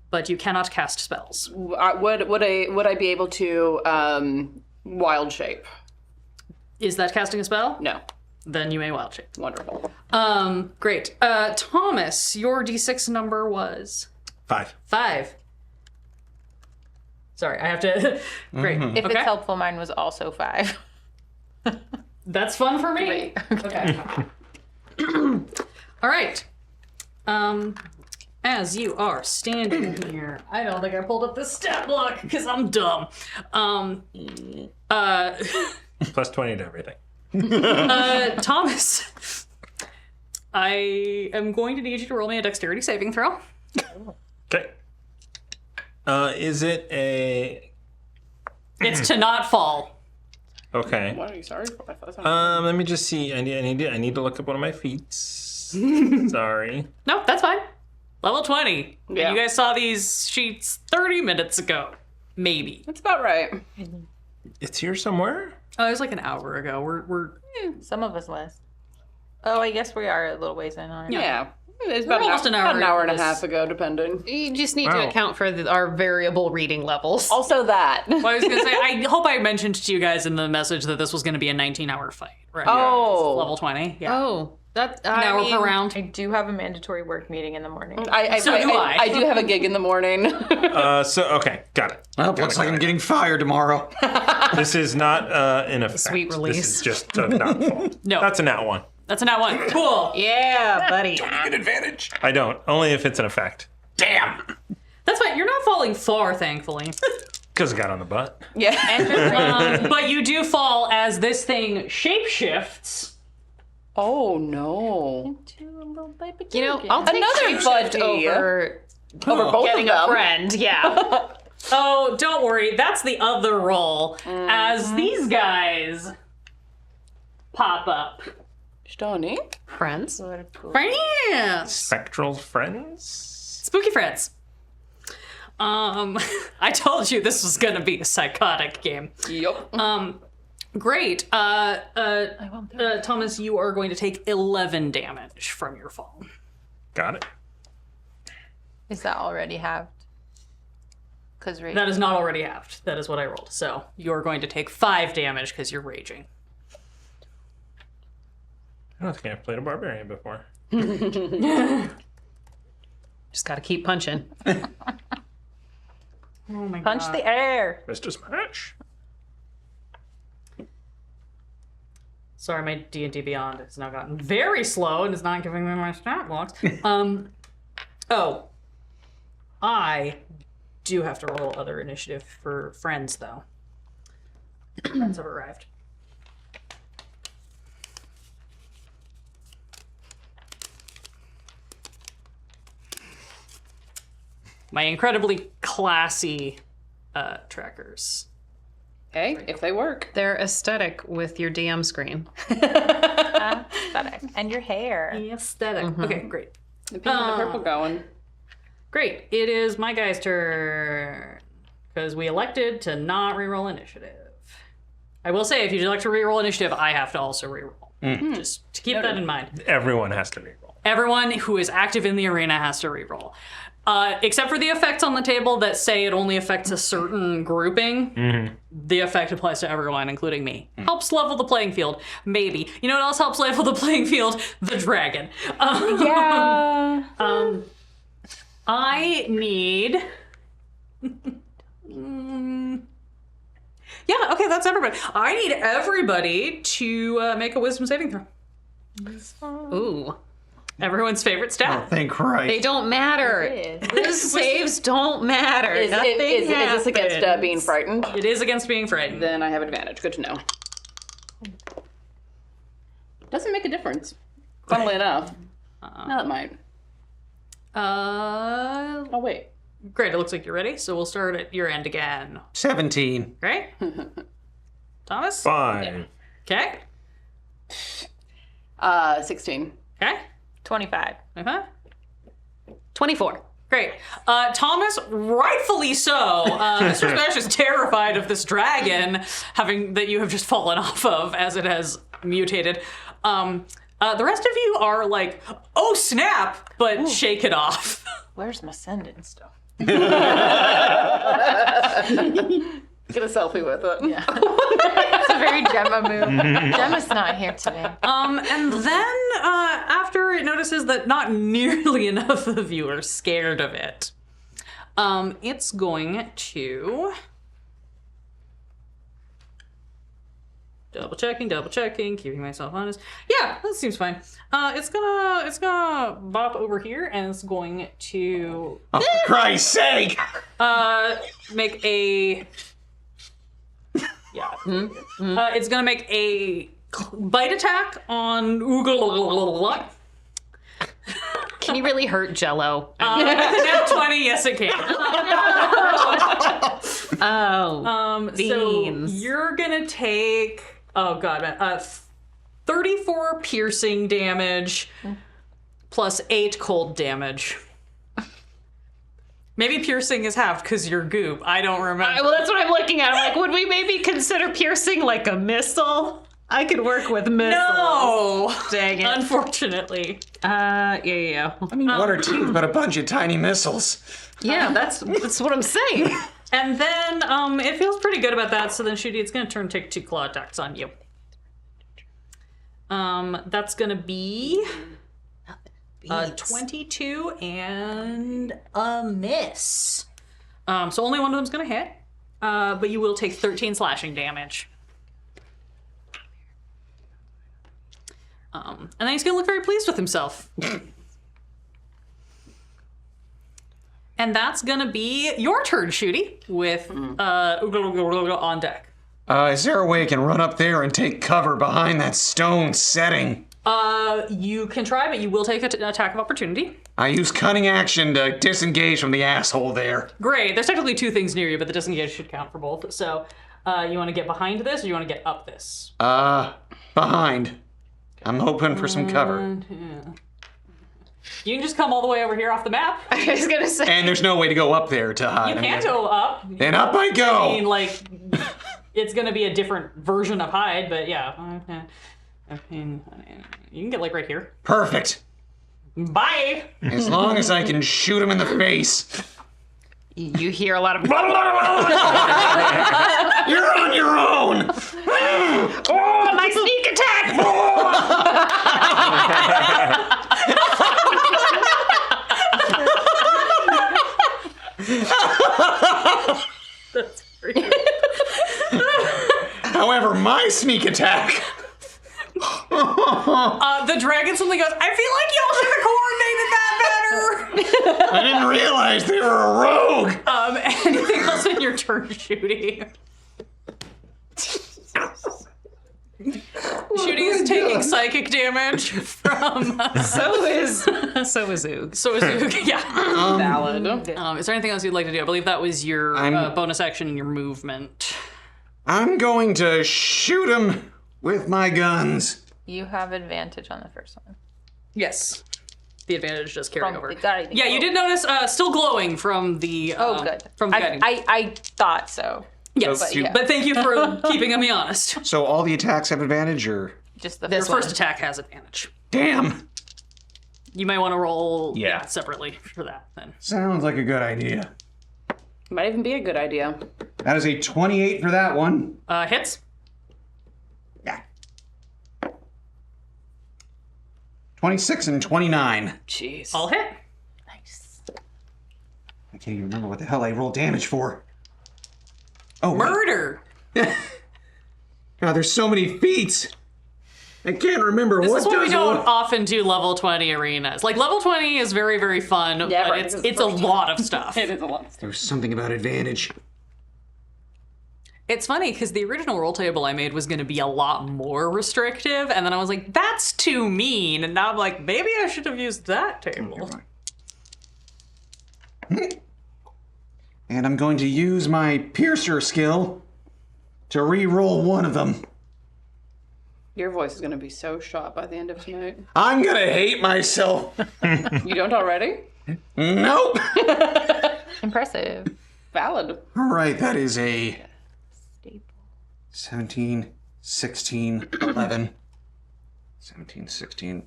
but you cannot cast spells. Would I be able to wild shape? Is that casting a spell? No. Then you may wild shape. Wonderful. Great. Thomas, your d6 number was 5. 5. Sorry, I have to. Great. If Okay. it's helpful, mine was also 5. That's fun for me. Okay. All right. As you are standing here, I don't think I pulled up the stat block because I'm dumb. Plus 20 to everything. Thomas, I am going to need you to roll me a dexterity saving throw. Okay. Is it a... It's to not fall. Okay. What are you sorry for? Let me just see. I need to look up one of my feats. Sorry. No, that's fine. Level 20. Yeah. And you guys saw these sheets 30 minutes ago. Maybe. That's about right. It's here somewhere? Oh, it was like an hour ago. We're Some of us less. Oh, I guess we are a little ways in, aren't we? Yeah. It's about almost an hour about an hour and a into half this. ago, depending. You just need Wow. to account for our variable reading levels. Also that. Well, I was gonna say, I hope I mentioned to you guys in the message that this was gonna be a 19-hour fight, right? Oh. Level 20. Yeah. Oh, that An hour per round. I do have a mandatory work meeting in the morning. I do have a gig in the morning. Okay, got it. Well, looks like I'm getting fired tomorrow. This is not an effect. sweet release. This is just a nat one. No. That's a nat one. That's a nat 1. Cool. Yeah, buddy. An advantage. I don't. Only if it's an effect. Damn. That's fine. You're not falling far, thankfully. Because it got on the butt. Yeah. But you do fall as this thing shapeshifts. Oh no. You know, I'll take Another shapeshift buddy. over Over both getting of a them. friend. Yeah. Oh, don't worry. That's the other roll. As these guys pop up. Stony. Friends. Friends. Spectral friends? Spooky friends. I told you this was gonna be a psychotic game. Yup. Great. Thomas, you are going to take 11 damage from your fall. Got it. Is that already halved? Because That is not already halved. That is what I rolled. So you're going to take 5 damage because you're raging. I don't think I've played a barbarian before. Just got to keep punching. Oh my punch god. the air. Mr. Smash. Sorry, my D&D Beyond has now gotten very slow and is not giving me my stat blocks. I do have to roll other initiative for friends, though. Friends have arrived. My incredibly classy trackers. Hey, if they work. They're aesthetic with your DM screen. Aesthetic. And your hair. Aesthetic. Okay, great. The pink and the purple going. Great. It is my guy's turn. because we elected to not reroll initiative. I will say, if you elect to reroll initiative, I have to also reroll. Just to keep that in mind. Everyone has to reroll. Everyone who is active in the arena has to reroll. Except for the effects on the table that say it only affects a certain grouping, the effect applies to everyone, including me. Helps level the playing field. Maybe. You know what else helps level the playing field? The dragon. Yeah. I need... Yeah, okay, that's everybody. I need everybody to make a wisdom saving throw. Ooh. Everyone's favorite stat. Oh, thank Christ. They don't matter. Those saves don't matter. Is this against being frightened? It is against being frightened. Then I have advantage. Good to know. Doesn't make a difference. Funnily enough. No, it might. Oh, wait. Great, it looks like you're ready, so we'll start at your end again. 17. Right? Thomas? Fine. Okay. 16. Okay. 25. 24. Great. Thomas, rightfully so. Mr. Smash is terrified of this dragon that you have just fallen off of as it has mutated. The rest of you are like, oh snap, but shake it off. Where's my sending stuff? Get a selfie with it. Yeah. It's a very Gemma move. Gemma's not here today. And then after it notices that not nearly enough of you are scared of it, it's going to double checking, keeping myself honest. Yeah, that seems fine. It's gonna bop over here and it's going to Oh, for Christ's sake! make a it's gonna make a bite attack on Oogle. Can you really hurt Jello? With a nat 20, yes it can. Beans. So you're gonna take 34 piercing damage plus 8 cold damage. Maybe piercing is halved because you're goop. I don't remember. Well, that's what I'm looking at. I'm like, would we maybe consider piercing like a missile? I could work with missiles. No! Dang it. Unfortunately. Yeah. I mean, what are teeth but a bunch of tiny missiles? Yeah, that's what I'm saying. And then it feels pretty good about that, so then Shooty, it's gonna take 2 claw attacks on you. That's gonna be 22 and a miss. So only one of them's gonna hit, but you will take 13 slashing damage. And then he's gonna look very pleased with himself. And that's gonna be your turn, Shooty, with on deck. Is there a way I can run up there and take cover behind that stone setting? You can try, but you will take an attack of opportunity. I use cunning action to disengage from the asshole there. Great. There's technically 2 things near you, but the disengage should count for both. So, you want to get behind this, or you want to get up this? Behind. I'm hoping for some cover. You can just come all the way over here off the map. I was gonna say. And there's no way to go up there to hide. You can't go up. Then up I go! I mean, like, it's going to be a different version of hide, but yeah. You can get, like, right here. Perfect. Bye! As long as I can shoot him in the face. You hear a lot of. You're on your own! Oh, my sneak attack! That's pretty good. However, my sneak attack. The dragon suddenly goes, I feel like y'all should have coordinated that better! I didn't realize they were a rogue. Anything else in your turn, Shooty? Shooty is taking psychic damage from... So is Oog. So is Oog, yeah. Valid. Is there anything else you'd like to do? I believe that was your bonus action and your movement. I'm going to shoot him with my guns. You have advantage on the first one. Yes. the advantage does carry over. Good. Yeah, you did notice still glowing from the Good. from the guiding. I thought so. Yes, So you- but thank you for keeping me honest. So all the attacks have advantage, or Just the Your first first attack has advantage. damn? You might want to roll Yeah. separately for that then. Sounds like a good idea. Might even be a good idea. That is a 28 for that one. Hits. Yeah. 26 and 29. Jeez. All hit. Nice. I can't even remember what the hell I rolled damage for. Oh, wait. Murder. God, there's so many feats. I can't remember This what is why we does don't what. often do level 20 arenas. Like, level 20 is very, very fun, Yeah, but right, it's because it's a lot of stuff. It is a lot. There was something about advantage. It's funny, because the original roll table I made was going to be a lot more restrictive, and then I was like, that's too mean, and now I'm like, maybe I should have used that table. And I'm going to use my piercer skill to re-roll one of them. Your voice is going to be so shot by the end of tonight. I'm gonna hate myself. You don't already? Nope. Impressive. Valid. All right, that is a 17, 16, 11, 17, 16,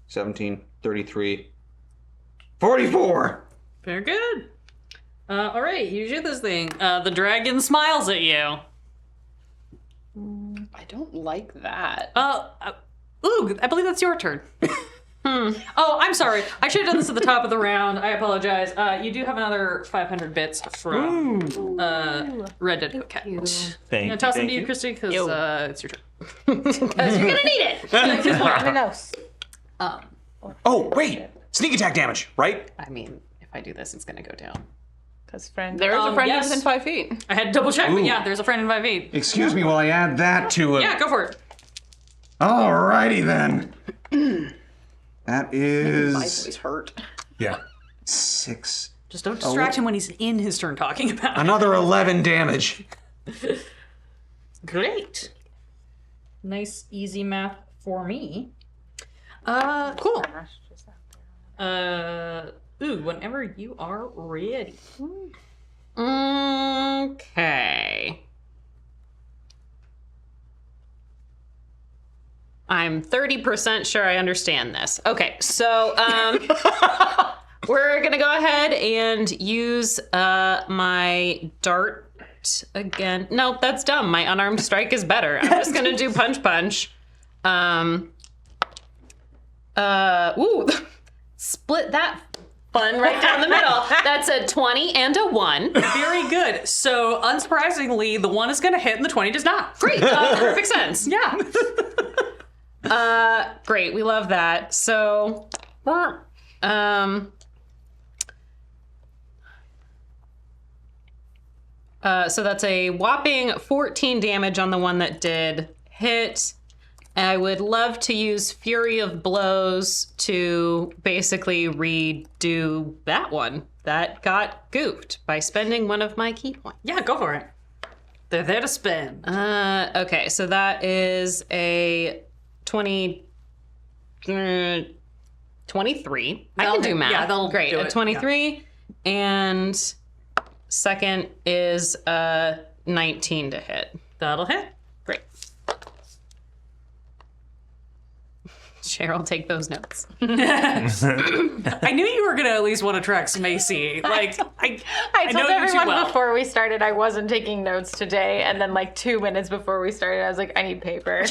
17, 33, 44. Very good. All right, you shoot this thing. The dragon smiles at you. I don't like that. Ooh, I believe that's your turn. Oh, I'm sorry. I should have done this at the top of the round. I apologize. You do have another 500 bits from Red Dead Coquette. I'm Thank gonna toss them to you, you. Christy, because it's your turn. Because you're gonna need it. Who knows? Oh, wait. Sneak attack damage, right? I mean, if I do this, it's gonna go down. Because friend. There is a friend yes. within 5 feet. I had to double check, but Ooh. yeah, there's a friend in 5 feet. Excuse me while I add that to it. Yeah, go for it. Alrighty then. That My is voice hurt. Yeah. 6. Just don't distract him when he's in his turn talking about it. Another 11 damage. Great. Nice, easy math for me. Cool. Whenever you are ready. Okay. I'm 30% sure I understand this. Okay, so we're gonna go ahead and use my dart again. No, that's dumb. My unarmed strike is better. I'm just gonna do punch punch. Split that fun right down the middle. That's a 20 and a 1. Very good. So, unsurprisingly, the 1 is going to hit and the 20 does not. Great, perfect sense. Yeah. Great, we love that. So, so that's a whopping 14 damage on the one that did hit. I would love to use Fury of Blows to basically redo that one. That got goofed by spending one of my key points. Yeah, go for it. They're there to spend. Okay, so that is a 23. I can do math. Yeah, they'll Great, do a it. 23. And second is a 19 to hit. That'll hit. Great. Cheryl, take those notes. I knew you were going to at least want to track some AC. Like, I I know told you too everyone well. before we started I wasn't taking notes today, and then like 2 minutes before we started, I was like, I need paper.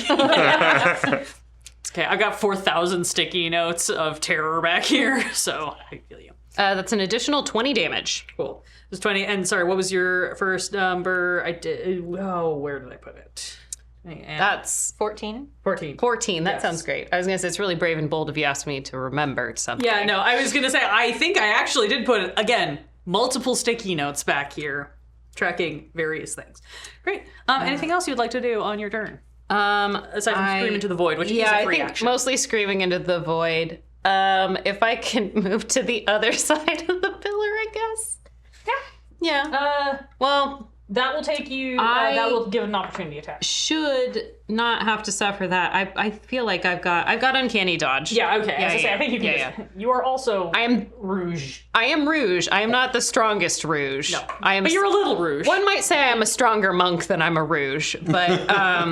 Okay, I got 4,000 sticky notes of terror back here, so I feel you. That's an additional 20 damage. Cool. It was 20. And sorry, what was your first number? I did. Oh, where did I put it? That's 14. 14. 14. That Yes. sounds great. I was going to say it's really brave and bold if you asked me to remember something. Yeah, no, I was going to say, I think I actually did put, again, multiple sticky notes back here, tracking various things. Great. Anything else you'd like to do on your turn? Aside from scream into the void, which is a free I think action. mostly screaming into the void. If I can move to the other side of the pillar, I guess. Yeah. Yeah. Well, That will take you. That will give an opportunity attack. Should not have to suffer that. I feel like I've got uncanny dodge. Yeah. Okay. As I say, I think you can. Yeah. You are also. I am Rouge. I am Rouge. I am not the strongest Rouge. No. I am. But you're a little Rouge. One might say I am a stronger monk than I'm a Rouge, but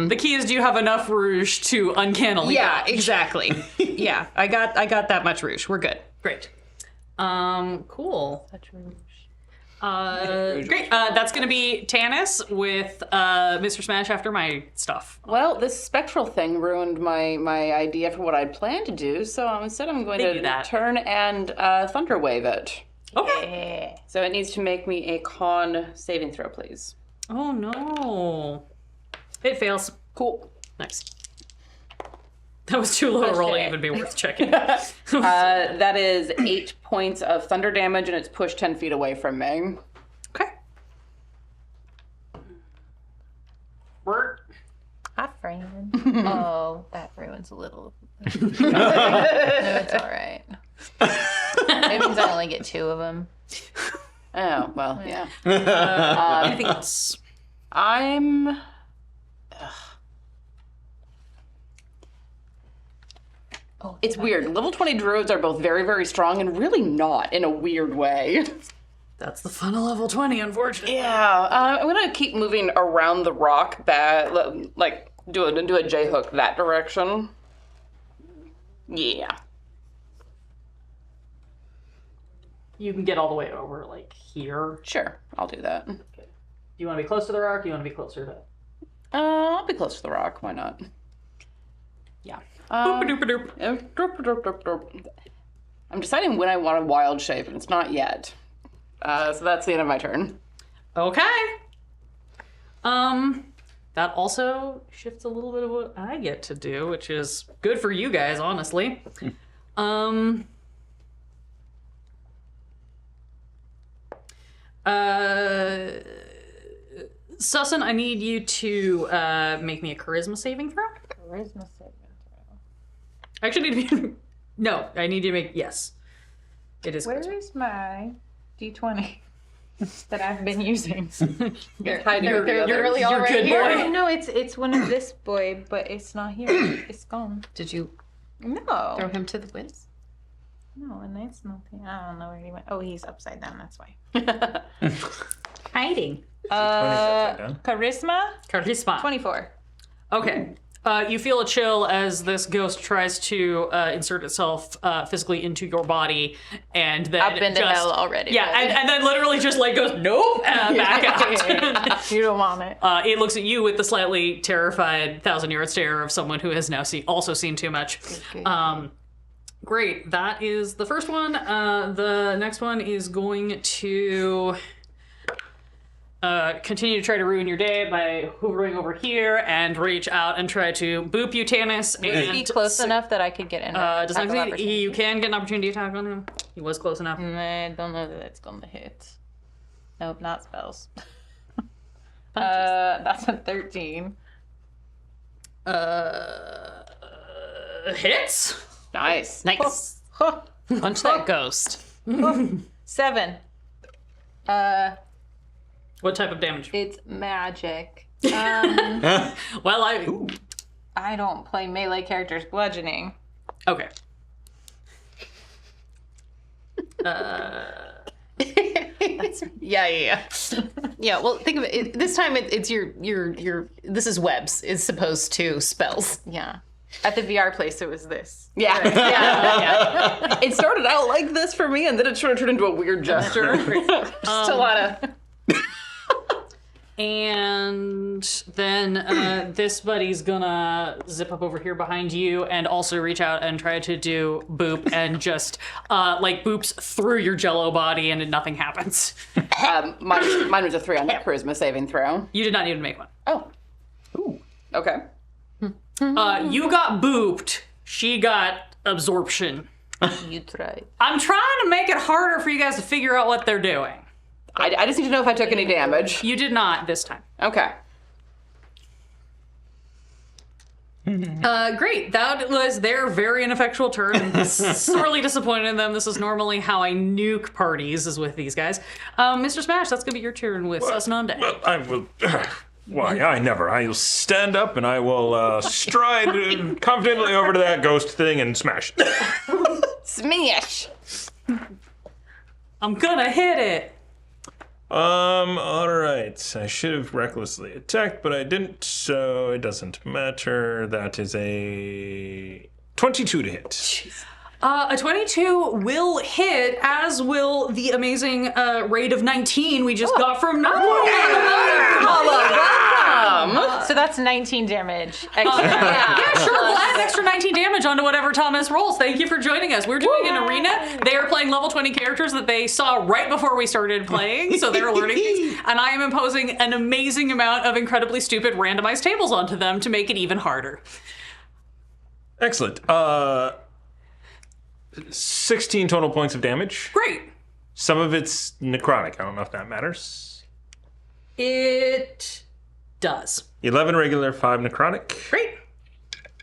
The key is, do you have enough Rouge to uncannily? yeah, dodge? exactly. Yeah, I got that much Rouge. We're good. Great. Cool. Great. That's gonna be Tanis with Mr. Smash after my stuff. Well, this spectral thing ruined my idea for what I'd planned to do, so instead I'm going They do to that. turn and thunder wave it. Okay. So it needs to make me a con saving throw, please. Oh no. It fails. Cool. Nice. That was too low a roll to even be worth checking. That is 8 points of thunder damage, and it's pushed 10 feet away from me. Okay. Work. Hi, friend. Oh, that ruins a little. No, it's all right. It means I only get 2 of them. Oh, well, yeah. Anything else? I'm... Oh, It's weird. Level 20 druids are both very, very strong and really not in a weird way. That's the fun of level 20, unfortunately. Yeah, I'm gonna keep moving around the rock, like do a J hook that direction. Yeah. You can get all the way over, like, here. Sure, I'll do that. Do you want to be close to the rock? Or do you want to be closer to... I'll be close to the rock. Why not? Yeah. Doop-a-doop-a-doop. I'm deciding when I want a wild shape, and it's not yet. So that's the end of my turn. Okay. That also shifts a little bit of what I get to do, which is good for you guys, honestly. Susan, I need you to make me a charisma saving throw. Charisma saving throw. I actually need to be... No, I need you to make... Yes. It is Where charisma. is my D20 that I've been using? You're hiding with the They're others. literally all You're right good here. boy. No, it's one of this boy, but it's not here. It's gone. Did you No. throw him to the winds? No, and it's nothing. I don't know where he went. Oh, he's upside down. That's why. Hiding. Charisma? Charisma. 24. Okay. You feel a chill as this ghost tries to insert itself physically into your body, and then I've been to just- hell already. Yeah, but- and then literally just like goes nope, back out. You don't want it. It looks at you with the slightly terrified 1,000-yard stare of someone who has now also seen too much. Great, that is the first one. The next one is going to continue to try to ruin your day by hovering over here and reach out and try to boop you, Tanis. And Be close enough that I could get in. does not succeed. You can get an opportunity attack on him. He was close enough. I don't know that it's gonna hit. Nope, not spells. Punches. That's a 13. Hits. Nice. Nice. Punch that ghost. 7. What type of damage? It's magic. Well, I don't play melee characters bludgeoning. okay. Yeah. Yeah, well, think of it. This time it's your. This is webs. It's supposed to spells. Yeah. At the VR place, it was this. Yeah. Yeah. It started out like this for me, and then it sort of turned into a weird gesture. Just a lot of. And then this buddy's gonna zip up over here behind you and also reach out and try to do boop and just like boops through your jello body and nothing happens. Mine was a 3 on that charisma saving throw. You did not need to make one. Oh. Ooh. Okay. You got booped. She got absorption. You tried. I'm trying to make it harder for you guys to figure out what they're doing. I just need to know if I took any damage. You did not this time. Okay. Great. That was their very ineffectual turn. I'm sorely disappointed in them. This is normally how I nuke parties, is with these guys. Mr. Smash, that's going to be your turn with Sus and Undead. Well, I will. Why, I never. I will stand up and I will stride confidently over to that ghost thing and smash it. Smash! I'm gonna hit it. Alright. I should have recklessly attacked, but I didn't, so it doesn't matter. That is a 22 to hit. A 22 will hit, as will the amazing rate of 19 we just got from So that's 19 damage extra. Yeah, sure. We'll add an extra 19 damage onto whatever Thomas rolls. Thank you for joining us. We're doing an arena. They are playing level 20 characters that they saw right before we started playing, so they're learning things. And I am imposing an amazing amount of incredibly stupid randomized tables onto them to make it even harder. Excellent. 16 total points of damage. Great. Some of it's necrotic. I don't know if that matters. It does. 11 regular, 5 necrotic. Great.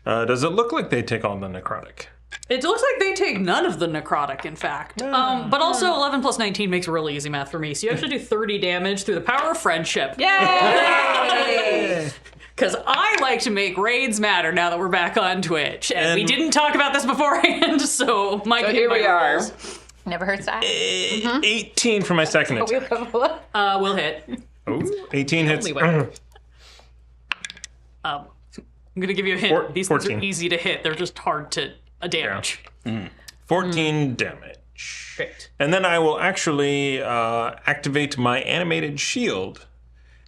Does it look like they take all the necrotic? It looks like they take none of the necrotic, in fact. But also 11 plus 19 makes really easy math for me. So you actually do 30 damage through the power of friendship. Yay! Because I like to make raids matter now that we're back on Twitch. And we didn't talk about this beforehand, so Mike, here we are. Never hurts to ask. 18 for my second attack. We'll hit. Oh, 18 hits. I'm going to give you a hint. These things 14. are easy to hit. They're just hard to damage. 14 damage. Great. And then I will actually activate my animated shield,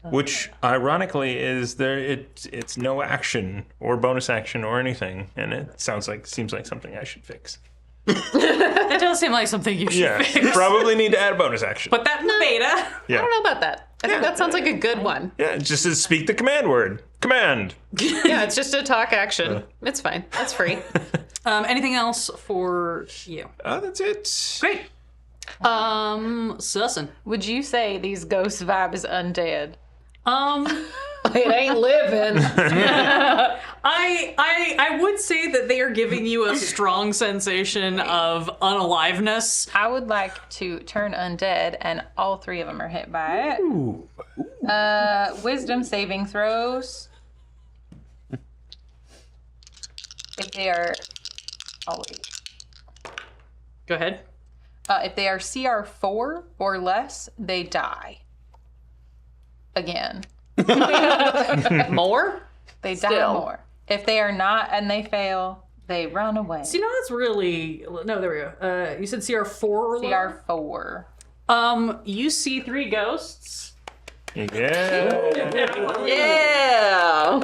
which ironically is there. It's no action or bonus action or anything, and it seems like something I should fix. That does seem like something you should Yeah, fix. probably need to add a bonus action. Put that in the beta. Yeah. I don't know about that. I think that sounds like a good one. Yeah, it just says speak the command word. Command. Yeah, it's just a talk action. It's fine. It's free. Anything else for you? That's it. Great. Sussin. Would you say these ghost vibes undead? It ain't living. I would say that they are giving you a strong sensation of unaliveness. I would like to turn undead, and all three of them are hit by it. Ooh. Wisdom saving throws. If they are... Oh, wait. Go ahead. If they are CR4 or less, they die. Again. More? They die more. If they are not and they fail, they run away. See, no, that's really... No, there we go. You said CR4 or lower? CR4. You see 3 ghosts. Yeah. Yeah.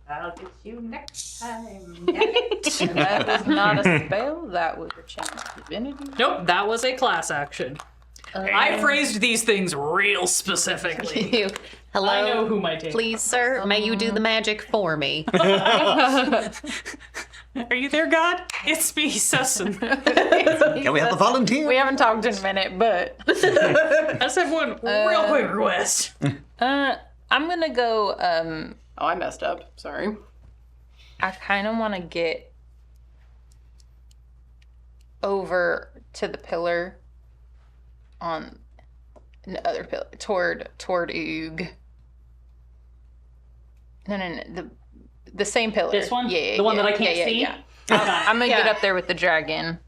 I'll get you next time. That was not a spell. That was a chance divinity. Nope, that was a class action. I phrased these things real specifically. Hello. I know who my take. Please, sir, may you do the magic for me? Are you there, God? It's me, Sussin. Can we have a volunteer? We haven't talked in a minute, but I just have one real quick request. I'm gonna go. Oh, I messed up. Sorry. I kind of want to get over to the pillar on the other pillar toward Oog. No, the same pillar. This one? Yeah, The one that I can't see? Yeah. I'm gonna get up there with the dragon.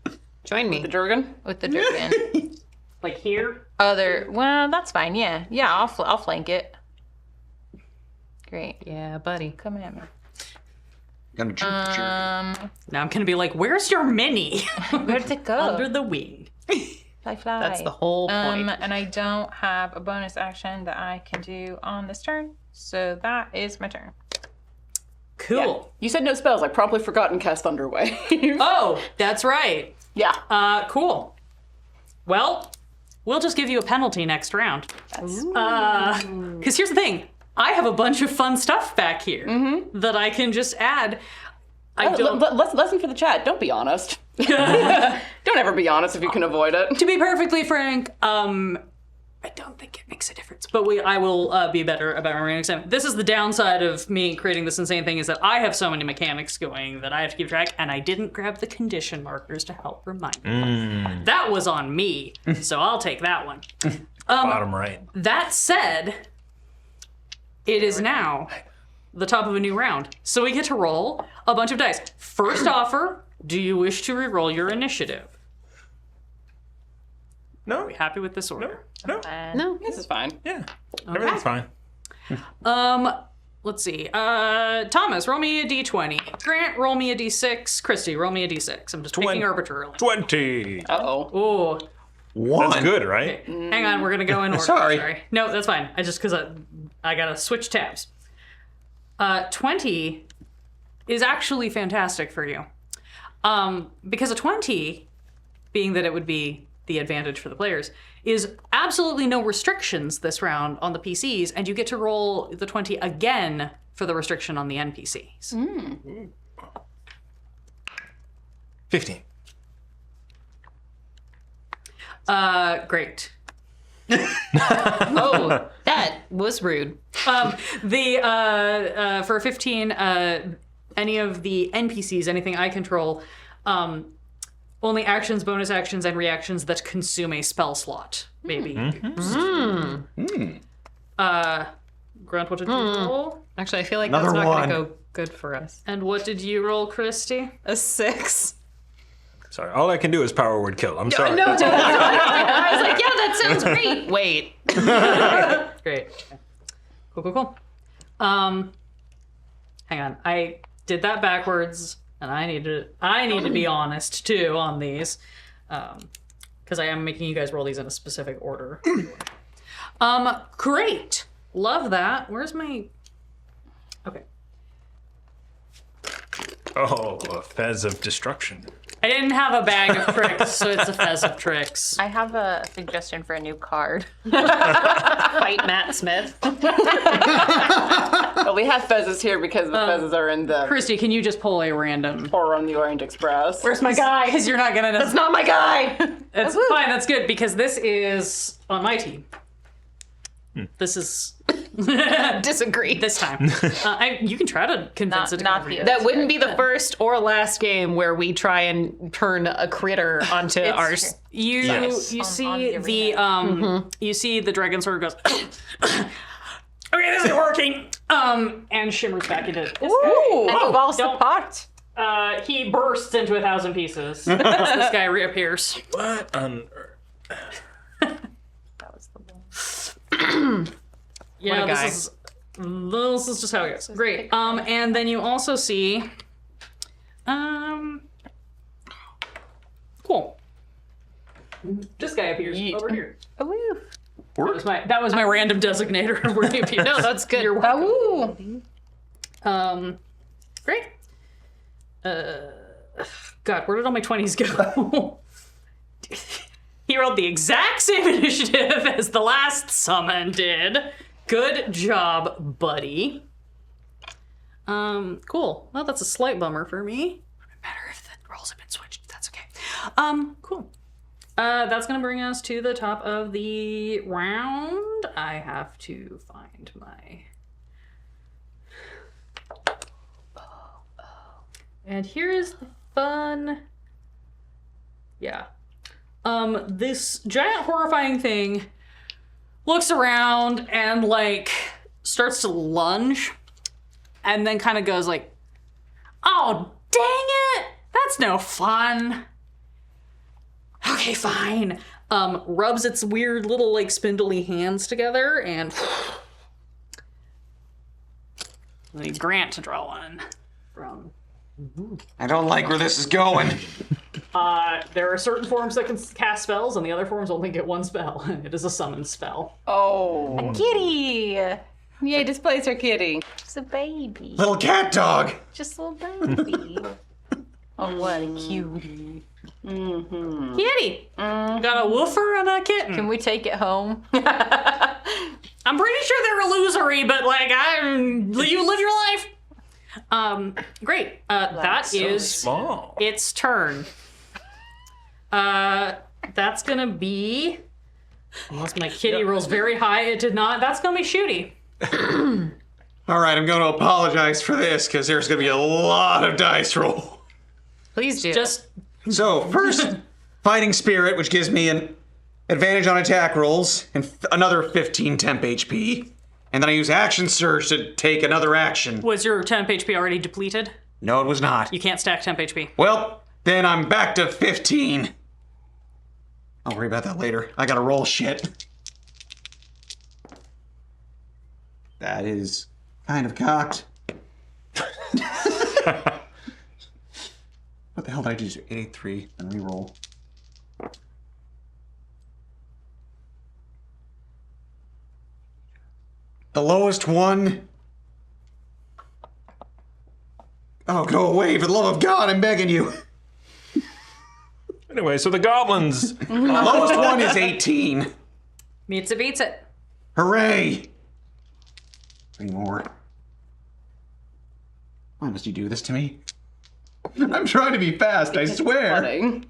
Join me. The Durgan? With the dragon. Like here? Well, that's fine. Yeah, I'll flank it. Great. Yeah, buddy. Come at me. Gonna jerk. Now I'm gonna be like, where's your mini? Where'd it go? Under the wing. Fly. That's the whole point. And I don't have a bonus action that I can do on this turn, so that is my turn. Cool. You said no spells. I promptly forgot and cast Thunder Wave. Oh, that's right. Yeah. Cool. Well, we'll just give you a penalty next round. Because here's the thing. I have a bunch of fun stuff back here that I can just add. Lesson for the chat. Don't be honest. Don't ever be honest if you can avoid it. To be perfectly frank, I don't think it makes a difference, but I will be better about remembering next time. This is the downside of me creating this insane thing, is that I have so many mechanics going that I have to keep track, and I didn't grab the condition markers to help remind me. That was on me, so I'll take that one. Bottom right. That said, it is now the top of a new round, so we get to roll a bunch of dice. First offer, do you wish to re-roll your initiative? No. Are we happy with this order? No. No. This is fine. Yeah. Everything's fine. Let's see. Thomas, roll me a d20. Grant, roll me a d6. Christy, roll me a d6. I'm just picking arbitrarily. 20. Oh, 1. That's good, right? hang on. We're gonna go in order. Sorry. No, that's fine. Because I gotta switch tabs. 20 is actually fantastic for you. Because a 20, being that it would be the advantage for the players, is absolutely no restrictions this round on the PCs, and you get to roll the 20 again for the restriction on the NPCs. 15. Great. Oh, that was rude. For 15, any of the NPCs, anything I control, only actions, bonus actions, and reactions that consume a spell slot. Maybe. Grant, what did you roll? Actually, I feel like Another that's not one. going to go good for us. And what did you roll, Christy? A 6. Sorry. All I can do is power word kill. I'm sorry. No, That's all. I was like, yeah, that sounds great. Wait. Great. Cool. Hang on. I did that backwards, and I need to be honest too on these, because I am making you guys roll these in a specific order. Great. Love that. Where's my? Okay. Oh, a fez of destruction. I didn't have a bag of tricks, so it's a fez of tricks. I have a suggestion for a new card. Fight Matt Smith. But we have fezzes here because the fezzes are in the Christy, can you just pull a random? or on the Orient Express. Where's my guy? Because you're not gonna. That's not my guy. That's fine. That's good because this is on my team. This is Disagree. this time. You can try to convince it to Not come over you. here. That wouldn't be the first or last game where we try and turn a critter onto our. You Yes. you On see the the you see the dragon sort of goes. Okay, this isn't working. And shimmers back into this guy. And he falls don't- apart. He bursts into 1,000 pieces as this guy reappears. What on earth? That was the one. Yeah, guy. this is just how it goes. Great. And then you also see, cool. This guy appears over here. Ooh. That was my random designator where he appears. No, that's good. You're welcome. Great. God, where did all my 20s go? He rolled the exact same initiative as the last summon did. Good job, buddy. Cool. Well, that's a slight bummer for me. It wouldn't matter if the roles have been switched. That's okay. Cool. That's gonna bring us to the top of the round. I have to find my... And here's the fun... Yeah. This giant horrifying thing looks around and like starts to lunge and then kind of goes like, oh, dang it. That's no fun. Okay, fine. Rubs its weird little like spindly hands together and I need Grant to draw one from. I don't like where this is going. There are certain forms that can cast spells, and the other forms only get one spell. It is a summon spell. Oh. Kitty. Yay, displace our kitty. Just a baby. Little cat dog. Just a little baby. Oh, what a cutie. Kitty! Got a woofer and a kitten. Can we take it home? I'm pretty sure they're illusory, but like, you live your life. Great. That is Unless my kitty rolls very high, it did not. That's gonna be shooty. All right, I'm going to apologize for this because there's going to be a lot of dice roll. Please do. So first, fighting spirit, which gives me an advantage on attack rolls and another 15 temp HP. And then I use action surge to take another action. Was your temp HP already depleted? No, it was not. You can't stack temp HP. Well, then I'm back to 15. I'll worry about that later. I gotta roll shit. That is kind of cocked. What the hell did I do? 83, and re-roll. The lowest one. Oh, go away, for the love of God, I'm begging you. Anyway, so the goblins. The lowest one is 18. Meets it, beats it. Hooray! 3 more. Why must you do this to me? I'm trying to be fast, I swear. Funny.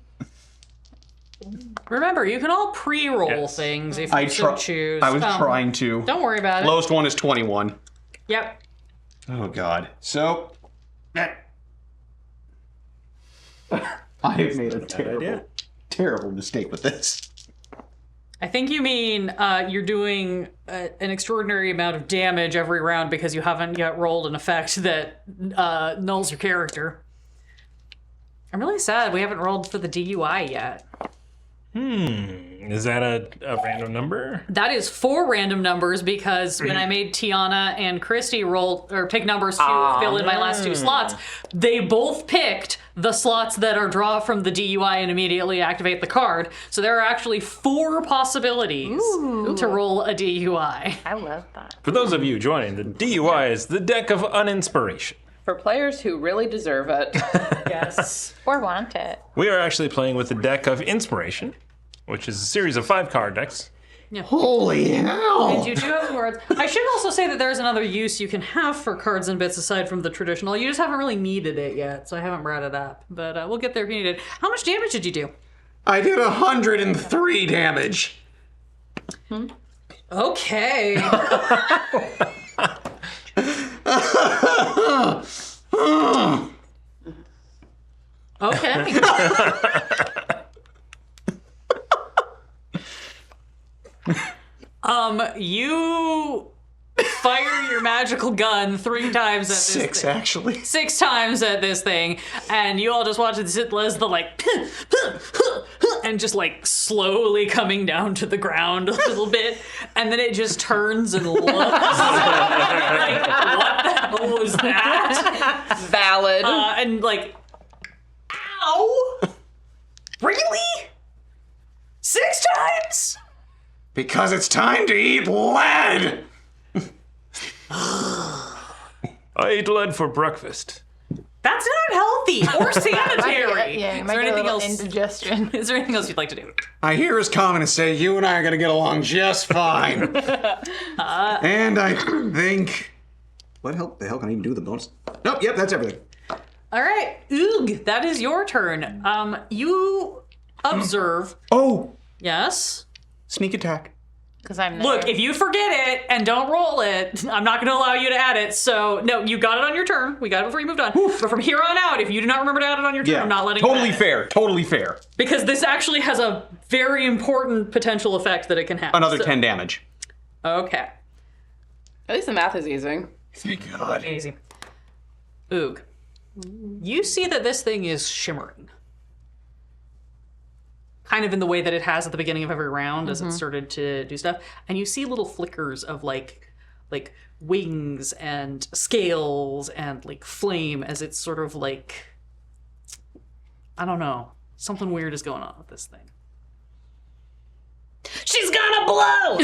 Remember, you can all pre-roll Yes. things if you so choose. I was trying to. Don't worry about it. Lowest one is 21. Yep. Oh, God. So, I have made a idea. terrible mistake with this. I think you mean you're doing an extraordinary amount of damage every round because you haven't yet rolled an effect that nulls your character. I'm really sad we haven't rolled for the DUI yet. Is that a random number? That is 4 random numbers because when I made Tiana and Christy roll or pick numbers to fill in my last 2 slots, they both picked the slots that are draw from the DUI and immediately activate the card. So there are actually 4 possibilities to roll a DUI. I love that. For those of you joining, the DUI is the deck of uninspiration. For players who really deserve it. Yes. Or want it. We are actually playing with the deck of inspiration, which is a series of 5 card decks. Holy hell! And you do have words. I should also say that there's another use you can have for cards and bits aside from the traditional. You just haven't really needed it yet, so I haven't brought it up. But we'll get there if you need it. How much damage did you do? I did 103 damage. Okay. Okay. You fire your magical gun 3 times at this 6, thing. actually. 6 times at this thing, and you all just watch it sit as the like and just like slowly coming down to the ground a little bit, and then it just turns and looks like, what the hell was that? Valid. And like, ow! Really? 6 times? Because it's time to eat lead! I ate lead for breakfast. That's not healthy or sanitary. Yeah, Is there anything else? Indigestion. Is there anything else you'd like to do? I hear his comment and say, you and I are going to get along just fine. And I think... What the hell can I even do with the bonus? Nope, yep, that's everything. All right, Oog, that is your turn. You observe. Oh, Yes. sneak attack. Because I'm there. Look, if you forget it and don't roll it, I'm not going to allow you to add it. So, no, you got it on your turn. We got it before you moved on. But from here on out, if you do not remember to add it on your turn, I'm not letting you totally add it. fair, totally fair. Because this actually has a very important potential effect that it can have. Another 10 damage. Okay. At least the math is easy. Thank God. Easy. Oog. You see that this thing is shimmering. Kind of in the way that it has at the beginning of every round as it started to do stuff. And you see little flickers of like wings and scales and like flame as it's sort of like, I don't know, something weird is going on with this thing. She's gonna blow!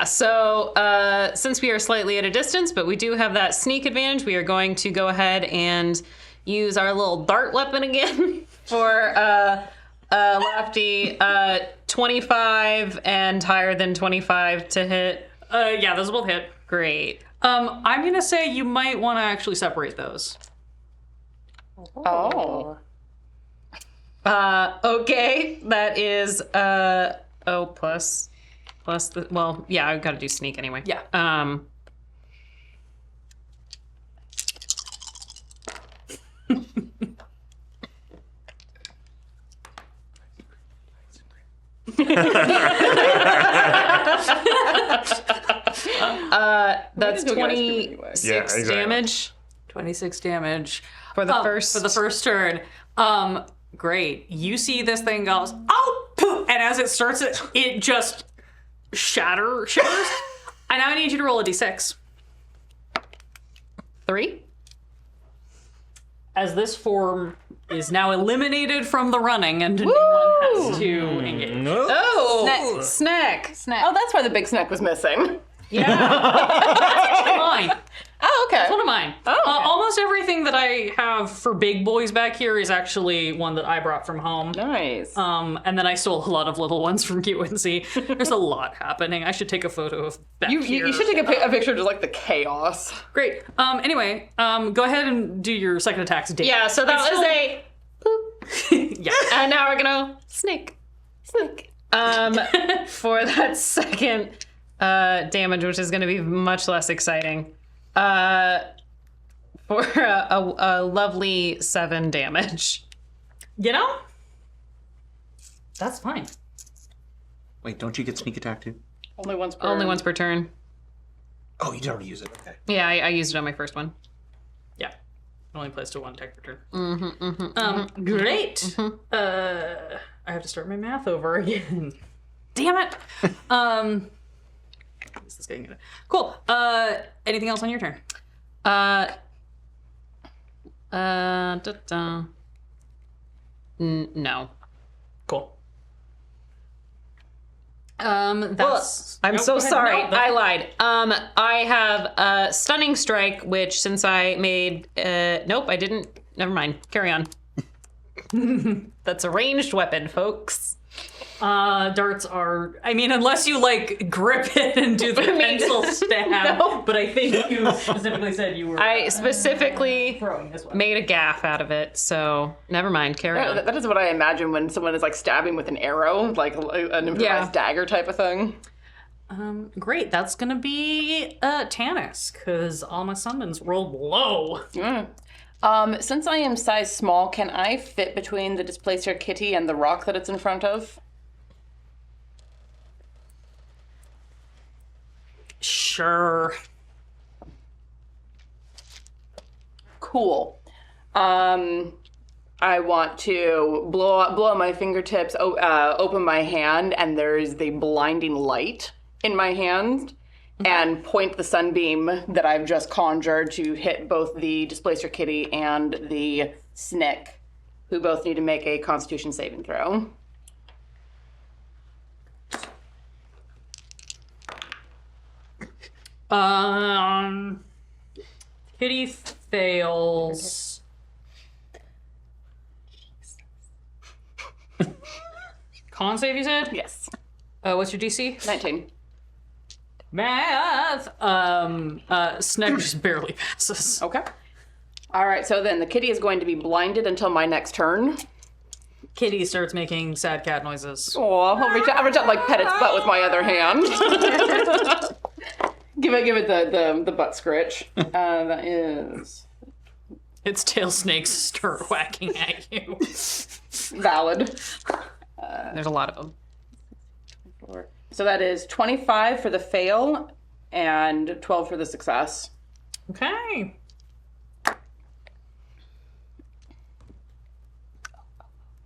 So since we are slightly at a distance, but we do have that sneak advantage, we are going to go ahead and use our little dart weapon again for Lofty. 25 and higher than 25 to hit. Yeah, those both hit. Great. I'm gonna say you might want to actually separate those. Oh. Okay, that is plus the, well, yeah, I've got to do sneak anyway. Yeah. That's go, guys, 26 Yeah, exactly. damage 26 damage for the first. for the first turn. Great. You see this thing goes, oh, poof, and as it starts, it just shivers. And now I need you to roll a d6. 3. As this form is now eliminated from the running, and a new one has to engage. No. Oh, snack. Oh, that's why the big snack was missing. Mine. Oh, okay. One of mine. Oh, okay. Almost everything that I have for big boys back here is actually one that I brought from home. Nice. And then I stole a lot of little ones from QNC. There's a lot happening. I should take a photo of back here. You should take a picture of just like the chaos. Great. Anyway, go ahead and do your second attack's date. Yeah, so that was a. Yeah. And now we're gonna snake. For that second damage, which is gonna be much less exciting. For a lovely 7 damage. You know? That's fine. Wait, don't you get sneak attack too? Only once per Only once per turn. Oh, you already use it. Okay. Yeah, I used it on my first one. Yeah. It only plays to 1 tech per turn. Great. I have to start my math over again. Damn it. This is getting good. Cool. Anything else on your turn? No. Cool. That's. I'm Nope, so go ahead. sorry. No, that's- I lied. I have stunning strike, which since I made nope, I didn't. Never mind. Carry on. That's a ranged weapon, folks. Darts are. I mean, unless you like grip it and do the pencil stab. No. But I think you specifically said you were. I specifically throwing this one. made a gaff out of it, so never mind. Carry on. That is what I imagine when someone is like stabbing with an arrow, like an improvised dagger type of thing. Great. That's gonna be Tanis, because all my summons rolled low. Since I am size small, can I fit between the Displacer Kitty and the rock that it's in front of? Sure. Cool. I want to blow my fingertips, open my hand, and there's the blinding light in my hand, and point the sunbeam that I've just conjured to hit both the Displacer Kitty and the Snick, who both need to make a Constitution saving throw. Kitty fails. Con save, you said? Yes. What's your DC? 19. Math. Snick just barely passes. Okay. All right, so then the kitty is going to be blinded until my next turn. Kitty starts making sad cat noises. Oh, I'll reach out like pet its butt with my other hand. give it the butt scritch. That is Its tail snakes start whacking at you. valid. There's a lot of them. So that is 25 for the fail and 12 for the success. Okay.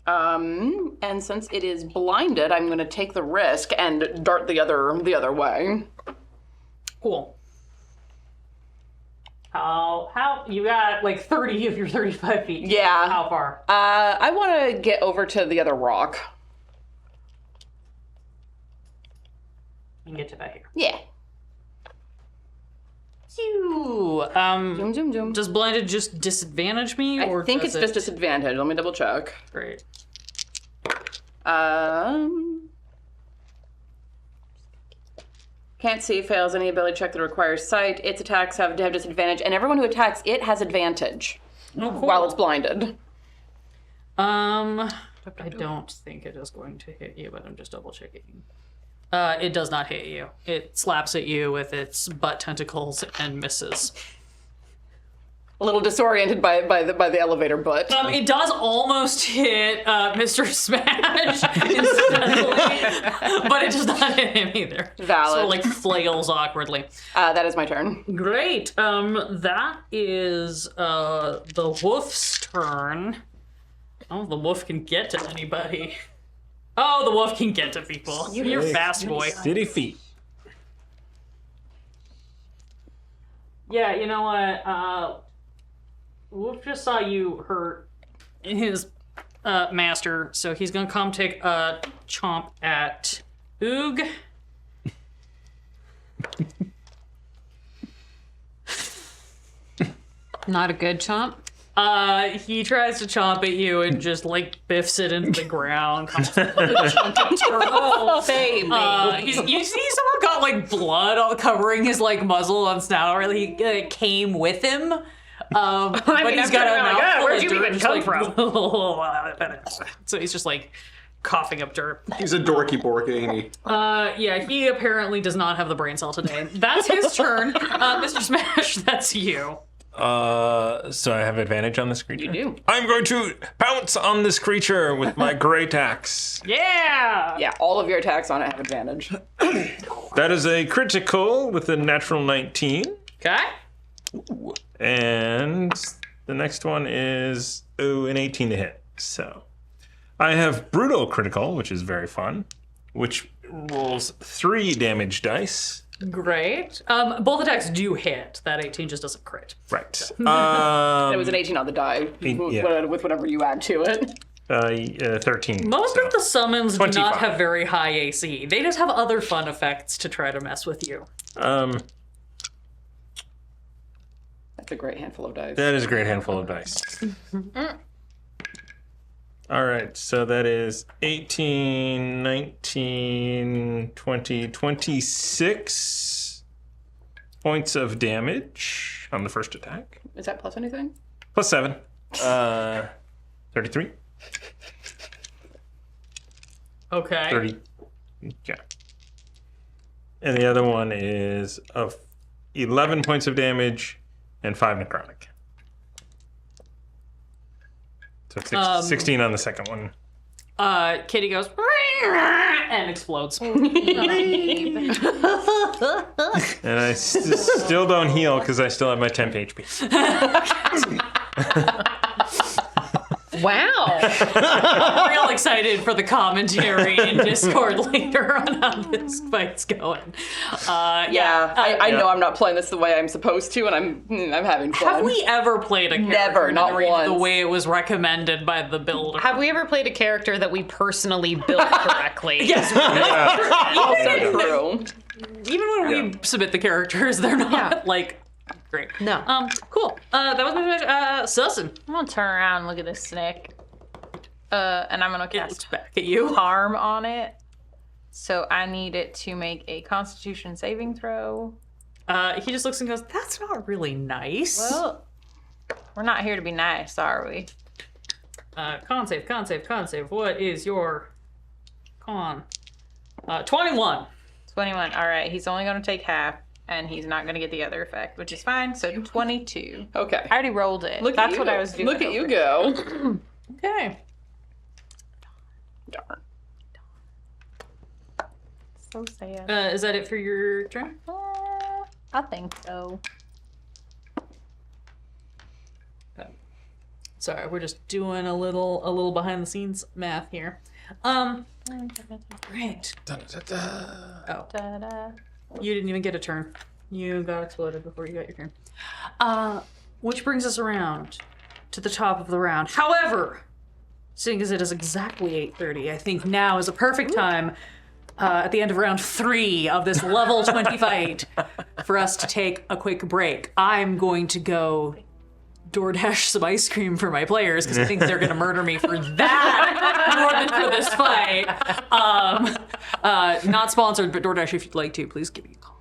And since it is blinded, I'm going to take the risk and dart the other way. Cool. How you got like 30 of your 35 feet? Yeah. How far? I want to get over to the other rock. You can get to that here. Yeah. Phew. Zoom, zoom, zoom. Does blinded just disadvantage me, I or think does it's just disadvantage. Let me double check. Great. Can't see, fails any ability check that requires sight. Its attacks have disadvantage, and everyone who attacks it has advantage Oh, cool. while it's blinded. I don't think it is going to hit you, but I'm just double checking. It does not hit you. It slaps at you with its butt tentacles and misses. A little disoriented by the elevator butt. It does almost hit Mr. Smash incidentally, but it does not hit him either. Valid. So like flails awkwardly. That is my turn. Great. That is the wolf's turn. Oh, the wolf can get to anybody. Oh, the wolf can get to people. You're fast, boy. City feet. Yeah, you know what? Wolf just saw you hurt his master, so he's gonna come take a chomp at Oog. Not a good chomp. He tries to chomp at you and just like biffs it into the ground. Oh, baby. You see someone got like blood all covering his like muzzle and snout. Really, he came with him. But he's got a mouthful where'd of you dirt, even just, come like, from? So he's just like coughing up dirt. He's a dorky bork, ain't he? Yeah, he apparently does not have the brain cell today. That's his turn. Mr. Smash, that's you. So I have advantage on this creature? You do. I'm going to pounce on this creature with my great axe. Yeah! Yeah, all of your attacks on it have advantage. That is a critical with a natural 19. Okay. And the next one is an 18 to hit. So I have brutal critical, which is very fun, which rolls 3 damage dice. Great. Both attacks do hit. That 18 just doesn't crit. Right. It was an 18 on the die, yeah. with whatever you add to it. 13. Most of the summons do 25. not have very high AC. They just have other fun effects to try to mess with you. That's a great handful of dice. That is a great handful of dice. All right, so that is 18, 19, 20, 26 points of damage on the first attack. Is that plus anything? Plus 7. 33. Okay. 30. Yeah. And the other one is of 11 points of damage and 5 necrotic. So 16 on the second one. Kitty goes and explodes. And I still don't heal because I still have my temp HP. Wow. I'm real excited for the commentary in Discord later on how this fight's going. I know I'm not playing this the way I'm supposed to, and I'm having fun. Have we ever played a character Never, not once. the way it was recommended by the builder? Have we ever played a character that we personally built correctly? Yes. Also true. Even when we submit the characters, they're not like great. No. Cool. That was my Susan. I'm gonna turn around and look at this snake. And I'm gonna It looks cast back at you. harm on it. So I need it to make a Constitution saving throw. He just looks and goes, "That's not really nice." Well, we're not here to be nice, are we? Con save. What is your con? 21. 21. All right, he's only gonna take half, and he's not gonna get the other effect, which is fine. So 22. Okay. I already rolled it. Look That's at what you. I was doing. Look at you go. Okay. Darn. So sad. Is that it for your turn? I think so. Sorry, we're just doing a little behind the scenes math here. Great. Ta-da. You didn't even get a turn. You got exploded before you got your turn. Which brings us around to the top of the round. However, seeing as it is exactly 8:30, I think now is a perfect time at the end of round 3 of this level 20 fight for us to take a quick break. I'm going to go DoorDash some ice cream for my players because I think they're going to murder me for that more than for this fight. Not sponsored, but DoorDash, if you'd like to, please give me a call.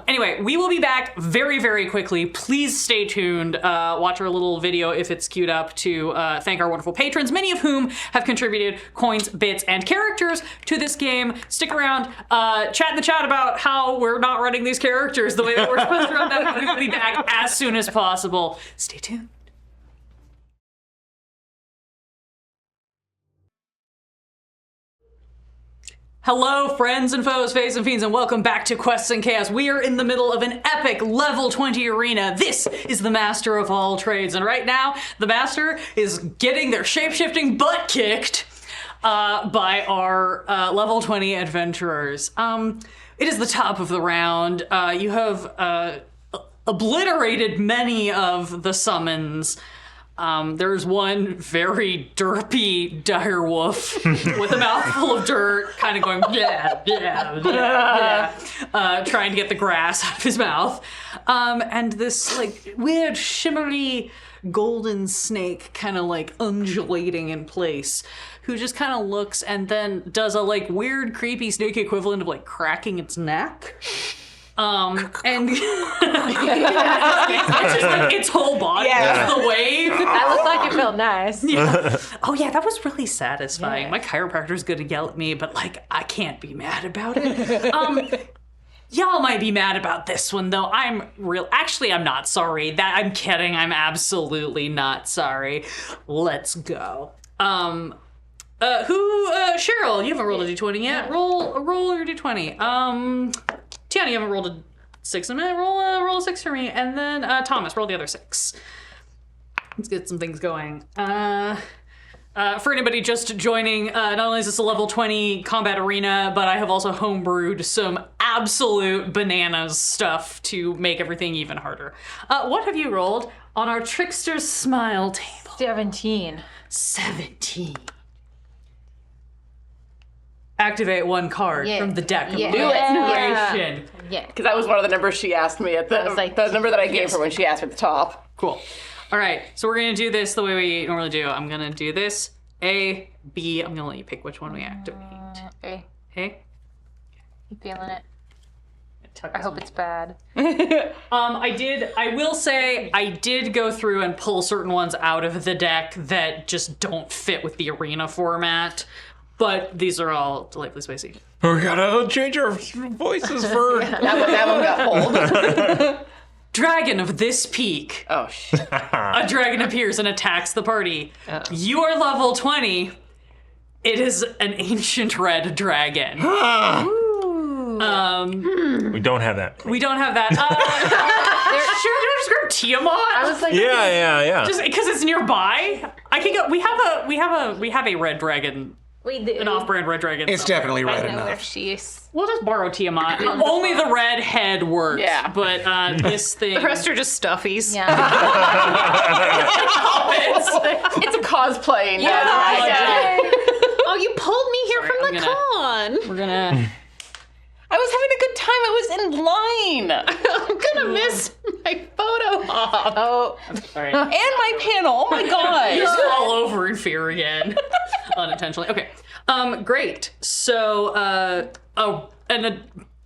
Anyway, we will be back very, very quickly. Please stay tuned. Watch our little video if it's queued up to thank our wonderful patrons, many of whom have contributed coins, bits, and characters to this game. Stick around, chat in the chat about how we're not running these characters the way that we're supposed to run them. We will be back as soon as possible. Stay tuned. Hello, friends and foes, fays and fiends, and welcome back to Quests and Chaos. We are in the middle of an epic level 20 arena. This is the Master of all trades, and right now, the Master is getting their shape-shifting butt kicked by our level 20 adventurers. It is the top of the round. You have obliterated many of the summons. There's one very derpy direwolf with a mouthful of dirt, kind of going trying to get the grass out of his mouth. And this like weird shimmery golden snake kind of like undulating in place, who just kind of looks and then does a like weird creepy snake equivalent of like cracking its neck. And it's just like its whole body is the wave. That looked like it felt nice. Yeah. Oh yeah, that was really satisfying. Yeah. My chiropractor's gonna yell at me, but like I can't be mad about it. Y'all might be mad about this one though. Actually I'm not sorry. I'm kidding. I'm absolutely not sorry. Let's go. Cheryl, you haven't rolled a d20 yet. Roll your d20. Tiana, you haven't rolled a 6 in a minute. Roll a 6 for me. And then Thomas, roll the other 6. Let's get some things going. For anybody just joining, not only is this a level 20 combat arena, but I have also homebrewed some absolute bananas stuff to make everything even harder. What have you rolled on our Trickster's Smile table? 17. 17. Activate one card from the deck of Inspiration. Yeah. Because that was one of the numbers she asked me at the number that I gave her when she asked me at the top. Cool. All right, so we're gonna do this the way we normally do. I'm gonna do this A, B. I'm gonna let you pick which one we activate. A. A. You feeling it? I hope it's bad. I will say I did go through and pull certain ones out of the deck that just don't fit with the arena format. But these are all delightfully spicy. We gotta change our voices for... That one got pulled. Dragon of this peak. Oh, shit. A dragon appears and attacks the party. You are level 20. It is an ancient red dragon. We don't have that. We don't have that. Sure, do you want to just grab Tiamat? I was like, Yeah. Just because it's nearby. I can go. We have a red dragon. we do. An off-brand red dragon. It's definitely I red know where enough. she is. We'll just borrow Tiamat. Only the red head works. Yeah. But this thing. The rest are just stuffies. Yeah. It's a cosplay. Yeah. Oh, you pulled me here Sorry, from I'm the gonna- con. We're gonna. I was having a good time. I was in line. I'm gonna miss my photo op. Oh, Sorry. And my panel. Oh my god. Just fall over in fear again, unintentionally. Okay. Great. So,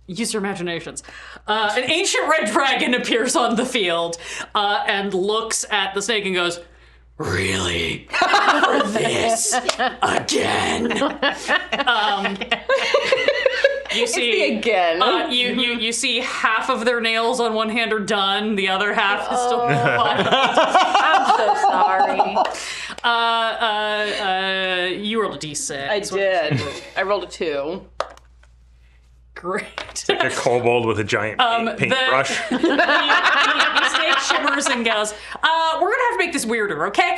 use your imaginations. An ancient red dragon appears on the field and looks at the snake and goes, "Really? For this again?" You see again. You see half of their nails on one hand are done, the other half is still I'm so sorry. you rolled a d6. I did. I rolled a 2. Great. Like a kobold with a giant paintbrush. The snake shimmers and goes, we're gonna have to make this weirder, okay?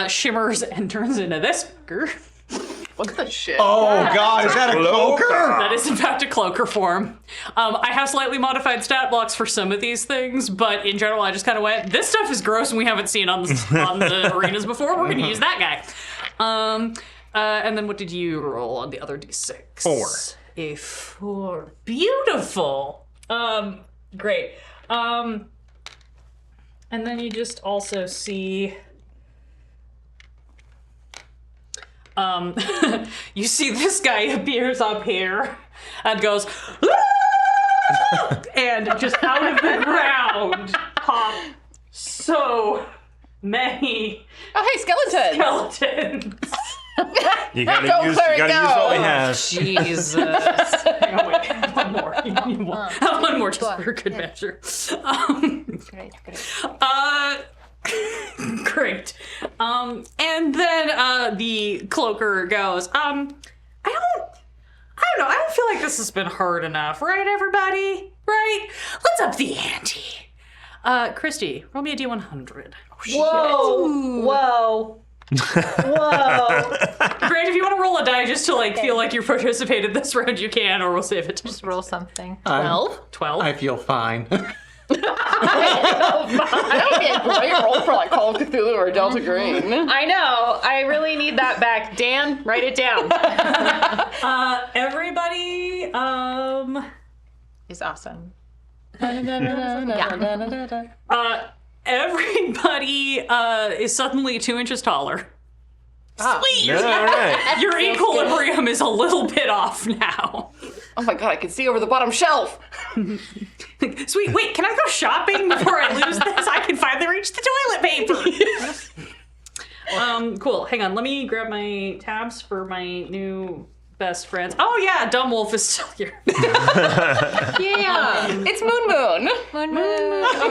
Shimmers and turns into this. What the shit? Oh god, is that a cloaker? That is in fact a cloaker form. I have slightly modified stat blocks for some of these things, but in general I just kind of went, this stuff is gross and we haven't seen on the arenas before, we're gonna use that guy. And then what did you roll on the other d6? 4. A 4. Beautiful. Great. And then you just also see you see this guy appears up here and goes, "Ah!" And just out of the ground pop so many Oh, hey, skeleton! skeletons. You gotta Go, use Clary, go. what we have. Jesus. Hang on, wait. One more. Have one more just for good measure. Great. Great. And then the cloaker goes, I don't know. I don't feel like this has been hard enough, right, everybody? Right? Let's up the ante. Christy, roll me a D100. Whoa. Grant, if you want to roll a die just to feel like you participated this round, you can, or we'll save it. Just roll something. 12. I feel fine. I don't get a great roll for like Call of Cthulhu or Delta Green. I know. I really need that back. Dan, write it down. Everybody, Is awesome. everybody is suddenly 2 inches taller. Sweet! Yeah, all right. Your equilibrium is a little bit off now. Oh my god, I can see over the bottom shelf. Sweet. Wait, can I go shopping before I lose this? I can finally reach the toilet paper. Cool. Hang on. Let me grab my tabs for my new best friends. Oh yeah, Dumb Wolf is still here. Yeah. It's Moon.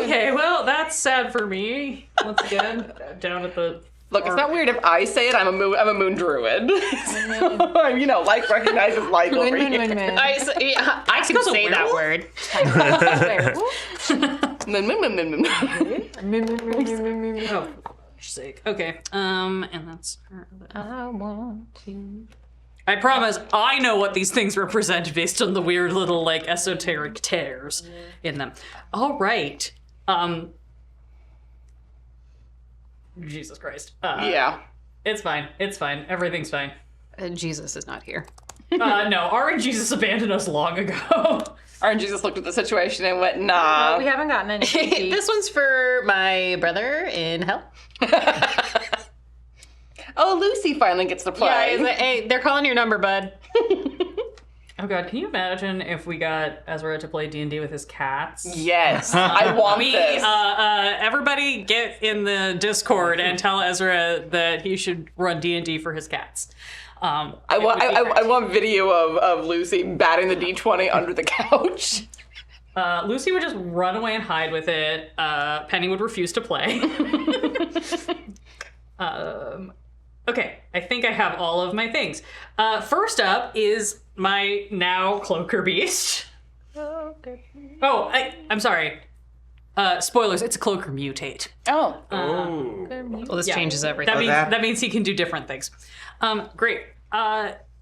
Okay, well that's sad for me. Once again, down at the. Look, it's not weird if I say it. I'm a moon druid. So, like recognizes like over here. I can goes a say that werewolf? word. Oh, for gosh sake. Okay. And that's. I want to. I promise I know what these things represent based on the weird little esoteric tears in them. All right. Jesus Christ. Yeah. It's fine. It's fine. Everything's fine. Jesus is not here. No, our Jesus abandoned us long ago. And Jesus looked at the situation and went, nah. We haven't gotten any. This one's for my brother in hell. Oh, Lucy finally gets to Yeah, play. he's like, hey, they're calling your number, bud. Oh god, can you imagine if we got Ezra to play D&D with his cats? Yes, I want this. Everybody get in the Discord and tell Ezra that he should run D&D for his cats. I want video of Lucy batting the D20 under the couch. Lucy would just run away and hide with it. Penny would refuse to play. Okay, I think I have all of my things. First up is my now cloaker beast. Oh, I'm sorry. Spoilers, it's a cloaker mutate. Oh. Well, this changes everything. That means he can do different things. Great.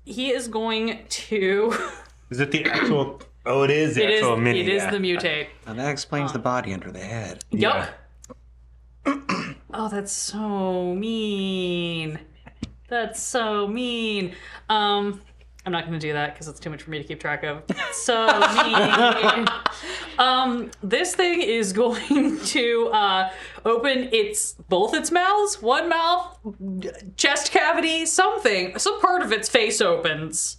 He is going to... Is it the actual... Oh, it is the actual mini. It is the mutate. And that explains the body under the head. Yup. Oh, that's so mean. That's so mean. I'm not going to do that because it's too much for me to keep track of. So mean. This thing is going to open both its mouths, one mouth, chest cavity, some part of its face opens,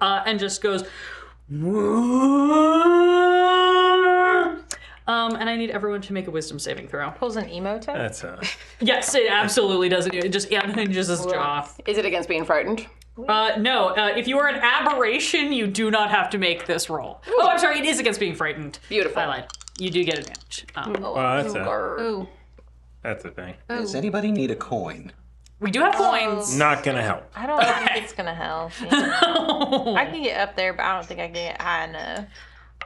and just goes. And I need everyone to make a wisdom saving throw. Pulls an emo type. That's Yes, it absolutely does. It just unhinges his jaw. Is it against being frightened? No, if you are an aberration, you do not have to make this roll. Oh, I'm sorry, it is against being frightened. Beautiful. I lied. You do get advantage. Ooh. that's the thing. Does anybody need a coin? We do have coins. Not gonna help. I don't think it's gonna help. I can get up there, but I don't think I can get high enough.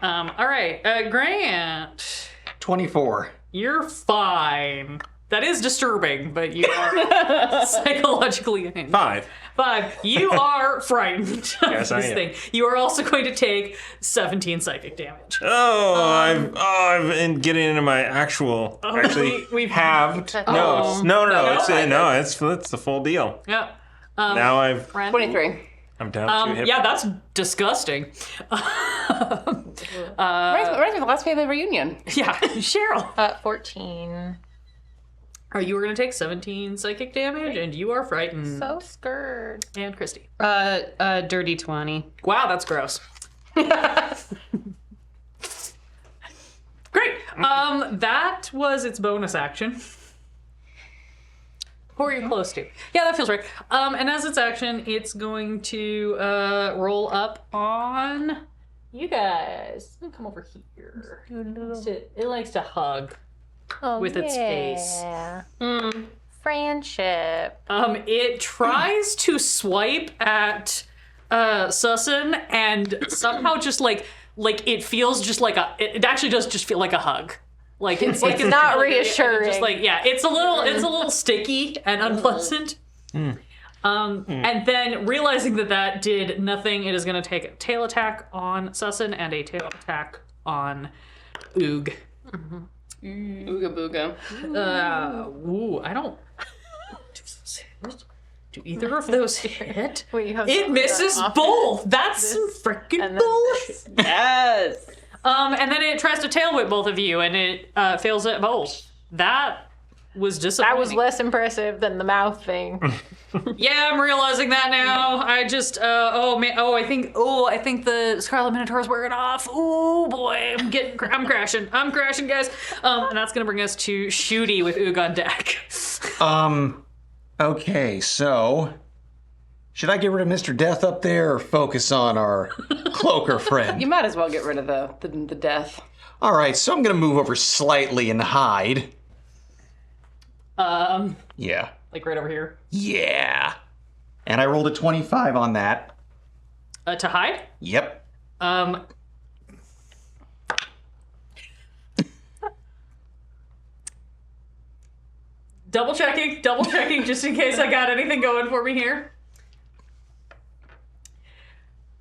All right, Grant. 24. You're fine. That is disturbing, but you are psychologically in. 5. 5. You are frightened of Yes, I this am. thing. You are also going to take 17 psychic damage. I've been getting into my actual. Actually, we've halved. Oh. No. It's the full deal. Yeah. Now I'm 23. down to hit. Yeah, that's disgusting. Reminds me of the last day of the reunion. Yeah, Cheryl. 14. You were going to take 17 psychic damage, and you are frightened. So scared. And Christy. Dirty 20. Wow, that's gross. Great. That was its bonus action. Who are you close to? Yeah, that feels right. And as its action, it's going to roll up on you guys. It's gonna come over here. It likes to hug with its face. Friendship. It tries to swipe at Susan, and somehow just like it feels just like it actually does just feel like a hug. Like it's like It's not reassuring. Just like it's a little sticky and unpleasant. And then realizing that did nothing, it is going to take a tail attack on Susan and a tail attack on Oog. Ooga booga. I don't. Do either of those hit? Wait, you have It misses both. That's some freaking bullshit. Yes. And then it tries to tail whip both of you, and it fails at both. That was disappointing. That was less impressive than the mouth thing. Yeah, I'm realizing that now. I just I think the Scarlet Minotaur is wearing off. Oh boy, I'm crashing, guys. And that's gonna bring us to Shooty with Oog on deck. Okay, so should I get rid of Mr. Death up there or focus on our cloaker friend? You might as well get rid of the death. All right, so I'm gonna move over slightly and hide. Yeah. Like right over here. Yeah. And I rolled a 25 on that. To hide? Yep. Double checking, just in case I got anything going for me here.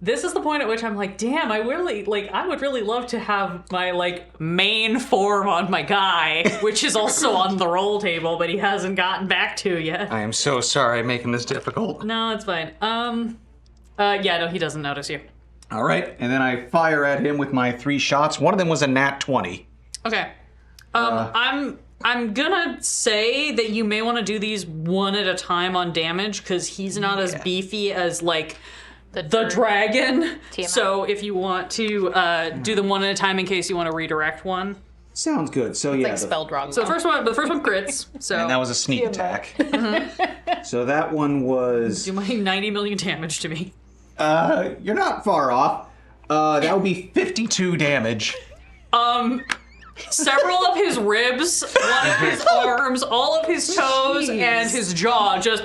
This is the point at which I'm like, damn, I would really love to have my main form on my guy, which is also on the roll table, but he hasn't gotten back to yet. I am so sorry I'm making this difficult. No, it's fine. No, he doesn't notice you. All right, and then I fire at him with my 3 shots. One of them was a nat 20. Okay. I'm gonna say that you may want to do these one at a time on damage, because he's not as beefy as the dragon. TMI. So if you want to do them one at a time in case you want to redirect one. Sounds good. So yeah. Like spelled wrong. So the first one crits. So And that was a sneak attack. So that one was... do my 90 million damage to me. You're not far off. That would be 52 damage. Several of his ribs, one of his arms, all of his toes, and his jaw just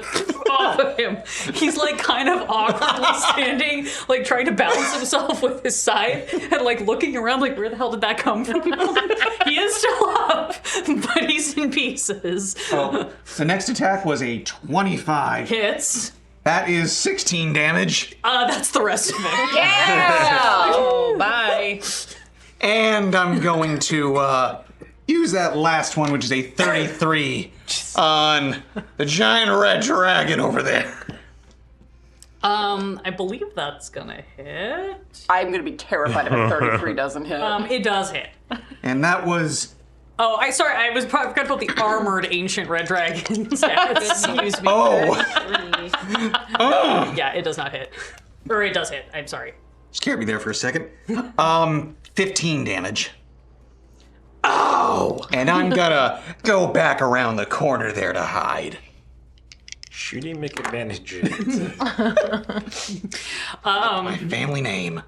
off of him. He's kind of awkwardly standing, trying to balance himself with his scythe, and looking around where the hell did that come from? He is still up, but he's in pieces. Oh, the next attack was a 25. Hits. That is 16 damage. That's the rest of it. Yeah! Oh, bye. And I'm going to use that last one, which is a 33, on the giant red dragon over there. I believe that's gonna hit. I'm gonna be terrified if a 33 doesn't hit. It does hit. And that was... Oh, I was probably forgot about the armored ancient red dragons. Yeah, excuse me. Oh! Yeah, it does not hit. Or it does hit, I'm sorry. Scared me there for a second. 15 damage. Oh! And I'm gonna go back around the corner there to hide. Shooty McAdvantage. My family name.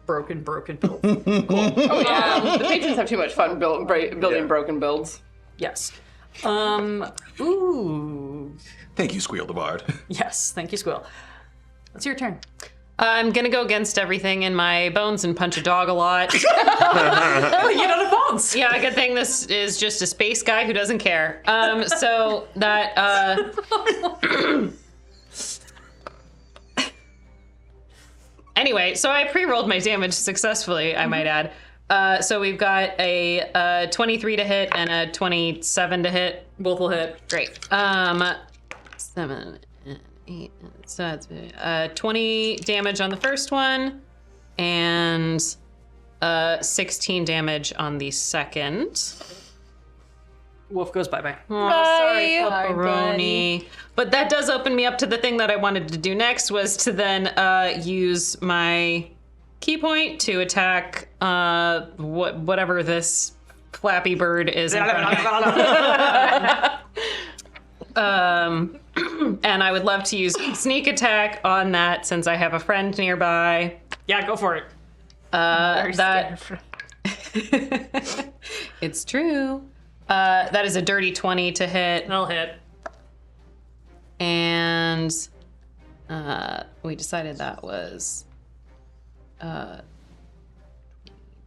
Broken build. The patrons have too much fun building broken builds. Yes. Ooh. Thank you, Squeal the Bard. Yes, thank you, Squill. It's your turn. I'm gonna go against everything in my bones and punch a dog a lot. Oh, you don't have bones. Yeah, good thing this is just a space guy who doesn't care. So that, Anyway, so I pre-rolled my damage successfully, I might add. So we've got a 23 to hit and a 27 to hit. Both will hit. Great. 7, 8, so that's 20 damage on the first one, and 16 damage on the second. Wolf goes bye-bye. Oh, sorry, pepperoni. But that does open me up to the thing that I wanted to do next, was to then use my key point to attack whatever this flappy bird is in front of me. And I would love to use sneak attack on that since I have a friend nearby. Yeah, go for it. It's true. That is a dirty 20 to hit. I'll hit. And we decided that was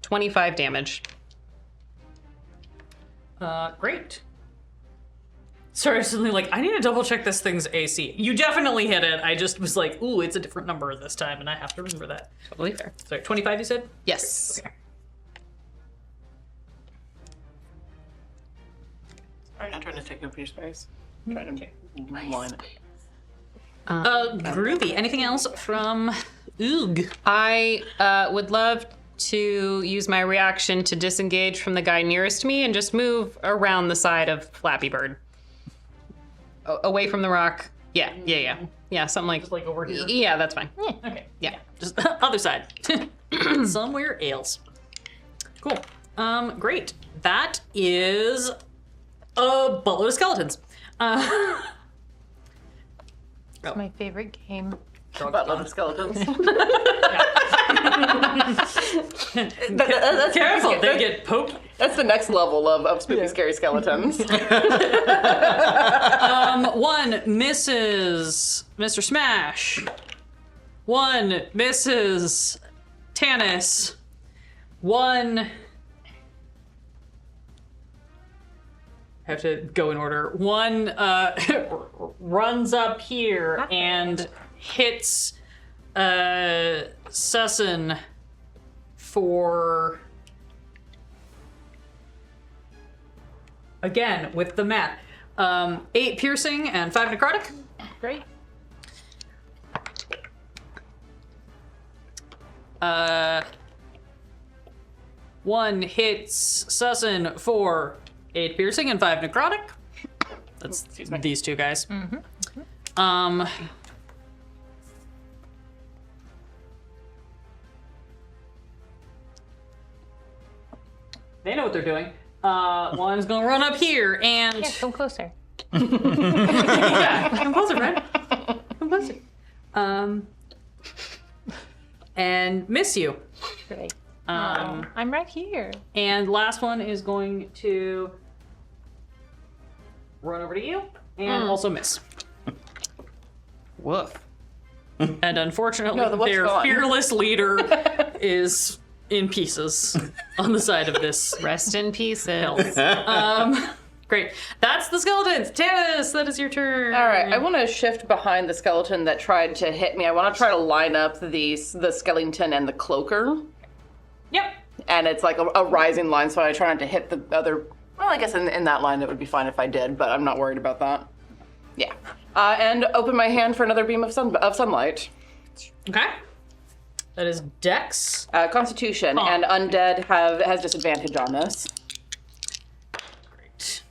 25 damage. Great. Sorry, suddenly like, I need to double check this thing's AC. You definitely hit it. I just was like, ooh, it's a different number this time, and I have to remember that. Totally fair. Sorry, 25 you said? Yes. Okay. I'm not trying to take up your space. I'm trying to line it. Groovy. Anything else from Oog? I would love to use my reaction to disengage from the guy nearest me and just move around the side of Flappy Bird. Away from the rock. Yeah, something like... Just like over here? Yeah, that's fine. Okay. Yeah. Just other side. Somewhere else. Cool. Great. That is a buttload of skeletons. It's my favorite game. Buttload of skeletons. Careful, they get poked. That's the next level of spooky, scary skeletons. One misses Mr. Smash. One misses Tannis. One... have to go in order. One runs up here and hits Sussin for... Again, with the math. 8 piercing and 5 necrotic. Great. One hits Sussin for 8 piercing and 5 necrotic. That's these two guys. They know what they're doing. One's gonna run up here and... Yeah, come closer. Yeah, come closer, friend. Come closer. And miss you. Great. I'm right here. And last one is going to run over to you and also miss. Woof. And unfortunately, No, the what's their gone. fearless leader is in pieces on the side of this. Rest in pieces. Great. That's the skeletons. Tannis, that is your turn. All right, I want to shift behind the skeleton that tried to hit me. I want to try to line up the skeleton and the cloaker. Yep. And it's like a rising line, so I try not to hit the other... Well, I guess in that line it would be fine if I did, but I'm not worried about that. Yeah. And open my hand for another beam of sunlight. Okay. That is Dex. Constitution, and undead has disadvantage on this. Great.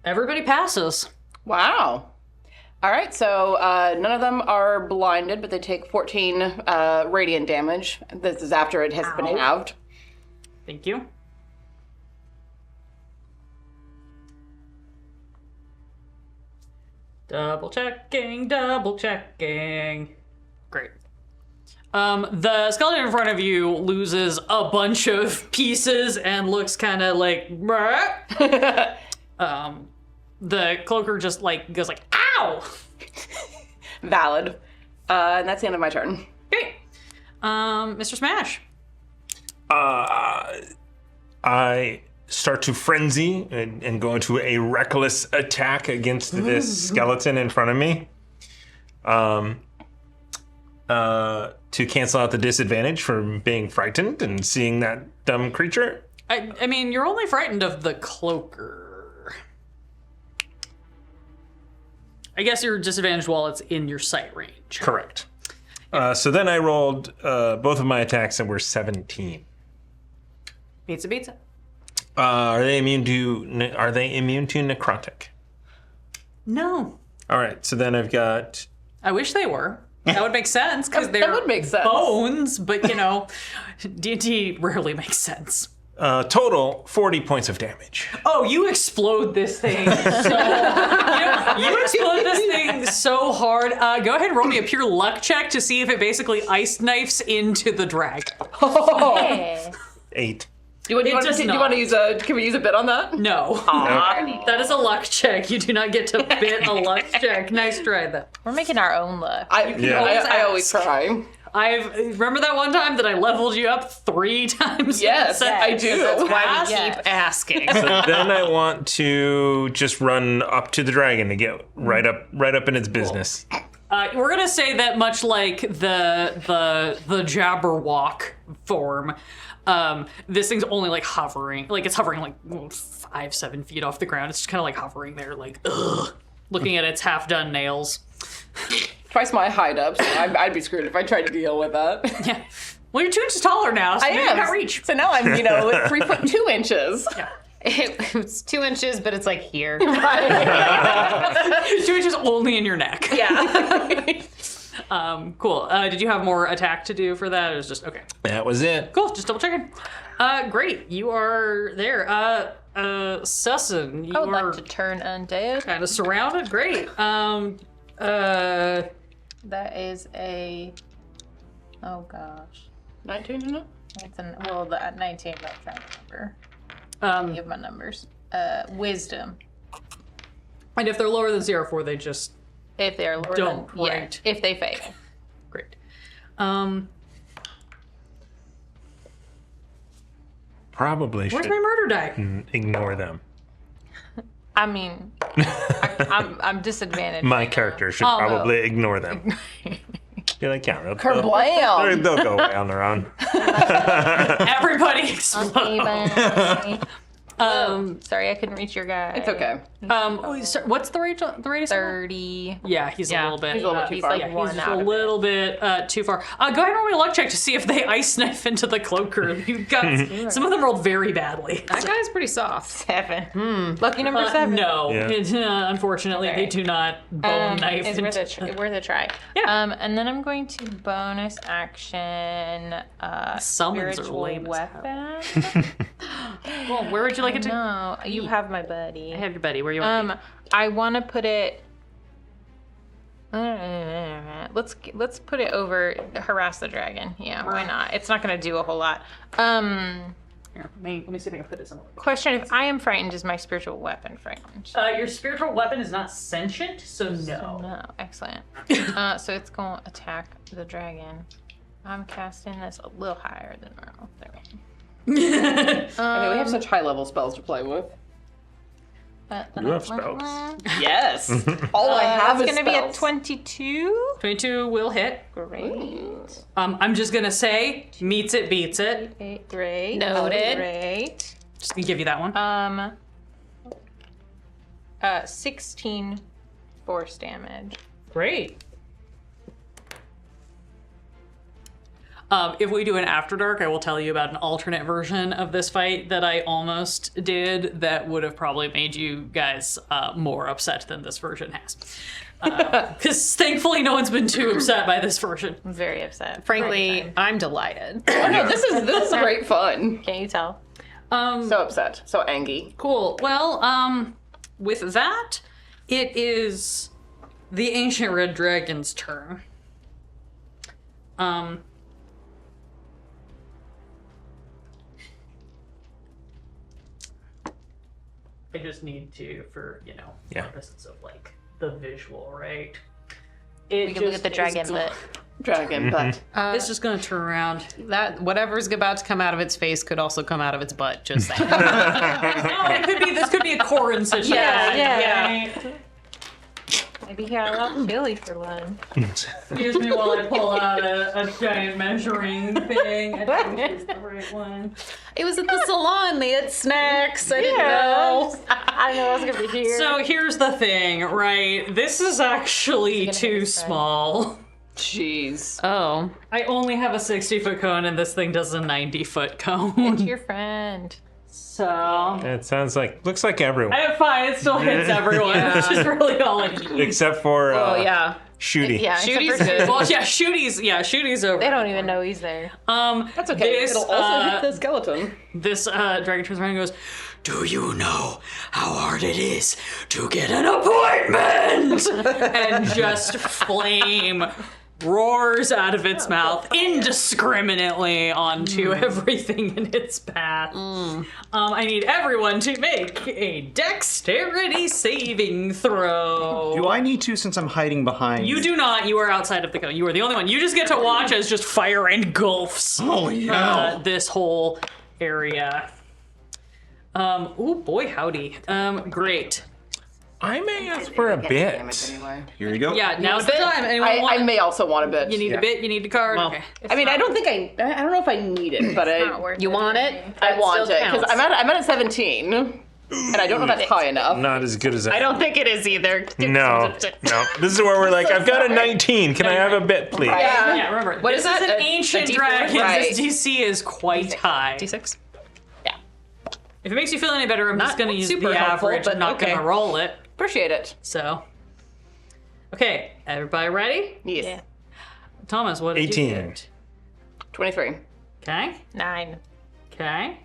Everybody passes. Wow. All right, so none of them are blinded, but they take 14 radiant damage. This is after it has been halved. Thank you. Double checking, double checking. Great. The skeleton in front of you loses a bunch of pieces and looks kind of like, the cloaker just like goes like, ow! Valid. And that's the end of my turn. Great. Mr. Smash. I start to frenzy and go into a reckless attack against this skeleton in front of me. To cancel out the disadvantage from being frightened and seeing that dumb creature. I mean, you're only frightened of the cloaker. I guess you're disadvantaged while it's in your sight range. Correct. So then I rolled both of my attacks and were 17. Pizza. Are they immune to necrotic? No. All right, so then I've got I wish they were. That would make sense because they're would make sense. bones, but you know, D&D rarely makes sense. total 40 points of damage. Oh, you explode this thing. You explode this thing so hard. Go ahead and roll me a pure luck check to see if it basically ice knifes into the dragon. Hey. 8. Do you want to use a? Can we use a bit on that? No. That is a luck check. You do not get to bid a luck check. Nice try, though. We're making our own luck. I always try. Remember that one time that I leveled you up 3 times? Yes, I do. That's why we Yes. keep asking. So then I want to just run up to the dragon to get right up in its business. We're gonna say that much like the Jabberwock form, this thing's only like hovering, like it's hovering like 5-7 feet off the ground. It's just kind of like hovering there, like looking at its half-done nails. Twice my height up, so I'd be screwed if I tried to deal with that. Yeah. Well, you're 2 inches taller now, so I maybe am. you got reach. So now I'm, 3'2" inches. Yeah. It's 2 inches, but it's like here. 2 inches only in your neck. Yeah. Cool. Did you have more attack to do for that? Or was just okay? That was it. Cool. Just double checking. Great. You are there. Sussin, you I would are like to turn undead. kind of surrounded. Great. That is a. Oh gosh. 19, isn't it? The 19. I'm trying to remember. Any of my numbers. Wisdom. And if they're lower than 04, they just If they are lower Don't, than right. if they fail. great. Probably Where's should my murder die? ignore them. I mean, I'm disadvantaged. My right now. character should probably ignore them. Be like, yeah, Kerblam! they'll go away on their own. Everybody explodes. Sorry, I couldn't reach your guy. It's okay. What's the radius? 30. Yeah, he's a little bit. He's a little bit too He's far. like Yeah, one he's just out a of little bit too far. Go ahead and roll me a luck check to see if they ice knife into the cloaker. You've got some of them rolled very badly. That guy's pretty soft. 7. Lucky number 7. No, Yeah. unfortunately, they do not bone knife. It's worth a try. Yeah. And then I'm going to bonus action Summons are spiritual lame as hell. weapon. Well, where would you like it to? No, you have my buddy. I have your buddy. Where you want? I want to put it. Let's put it over harass the dragon. Yeah, why not? It's not going to do a whole lot. Here, let me see if I can put it somewhere. Question: if I am frightened, is my spiritual weapon frightened? Your spiritual weapon is not sentient, so no. No, excellent. So it's going to attack the dragon. I'm casting this a little higher than normal. There we go. I mean, we have such high-level spells to play with. You have spells. Yes. All I have It's is going to be a spells. 22. 22 will hit. Great. I'm just gonna say, meets it, beats it. Great. Noted. Great. Just gonna give you that one. 16 force damage. Great. If we do an After Dark, I will tell you about an alternate version of this fight that I almost did that would have probably made you guys more upset than this version has. Because thankfully no one's been too upset by this version. I'm very upset. Frankly, I'm delighted. Oh, no, this is great fun. Can you tell? So upset. So angry. Cool. Well, with that, it is the Ancient Red Dragon's turn. I just need to, for, purposes of, like, the visual, right? We can look at the dragon, but Dragon, but It's just gonna turn around. That whatever's about to come out of its face could also come out of its butt. Just saying. This could be a Corin situation. Yeah. maybe he had a lot of chili for lunch. Excuse me while I pull out a giant measuring thing. I think it's the right one. It was at the salon. They had snacks. I didn't know. I know I was gonna be here. So here's the thing, right? This is actually too small. Jeez. Oh. I only have a 60-foot cone, and this thing does a 90-foot It's cone. your friend. So It sounds looks like everyone. fine. It still hits everyone. That's just really all I need. Except for Oh, yeah. Shooty. Yeah, except Shooty's for- good. Well, yeah, Shooty's over. They don't even know he's there. That's okay. This, It'll also hit the skeleton. This dragon turns around and goes, "Do you know how hard it is to get an appointment?" And just flame roars out of its mouth indiscriminately onto everything in its path. I need everyone to make a dexterity saving throw. Do I need to, since I'm hiding behind? You do not. You are outside of the cone. You are the only one. You just get to watch as just fire engulfs Holy hell. this whole area. Oh boy, howdy. Great. I may ask for a bit. Anyway. Here you go. Yeah, now's the time. Anyone I want? may also want a bit. You need a bit. You need a card. Well, Okay. I mean, I don't think I don't know if I need it, but You want it? I want still it because counts. I'm at a 17, and I don't know if that's high enough. Not as good as I don't think it is either. No. This is where we're like, I've got a 19. Can I have a bit, please? Right. Yeah, remember. What this is that? an A ancient D4? dragon. Right. This DC is quite high. D6? If it makes you feel any better, I'm just Not going to use super the helpful, average. but I'm not okay. going to roll it. Appreciate it. So, okay, everybody ready? Yes. Yeah. Thomas, what did 18. you get? 23. Okay. 9. Okay.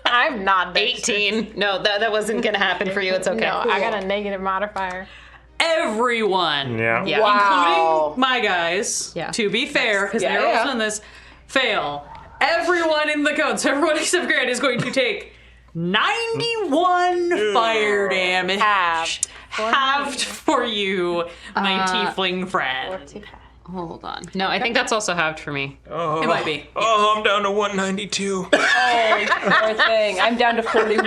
I'm not 18. No, that wasn't going to happen for you. It's okay. No, I got a negative modifier. Everyone, Yeah. Yeah. Wow. including my guys, Yeah. to be fair, because Yeah, they're yeah. also in this, fail. Everyone in the cone, so everyone except Grant is going to take 91 fire damage. Halved. Halved for you, my tiefling friend. Hold on. No, I think that's also halved for me. Oh, It might be. Oh, I'm down to 192. Poor thing. I'm down to 41.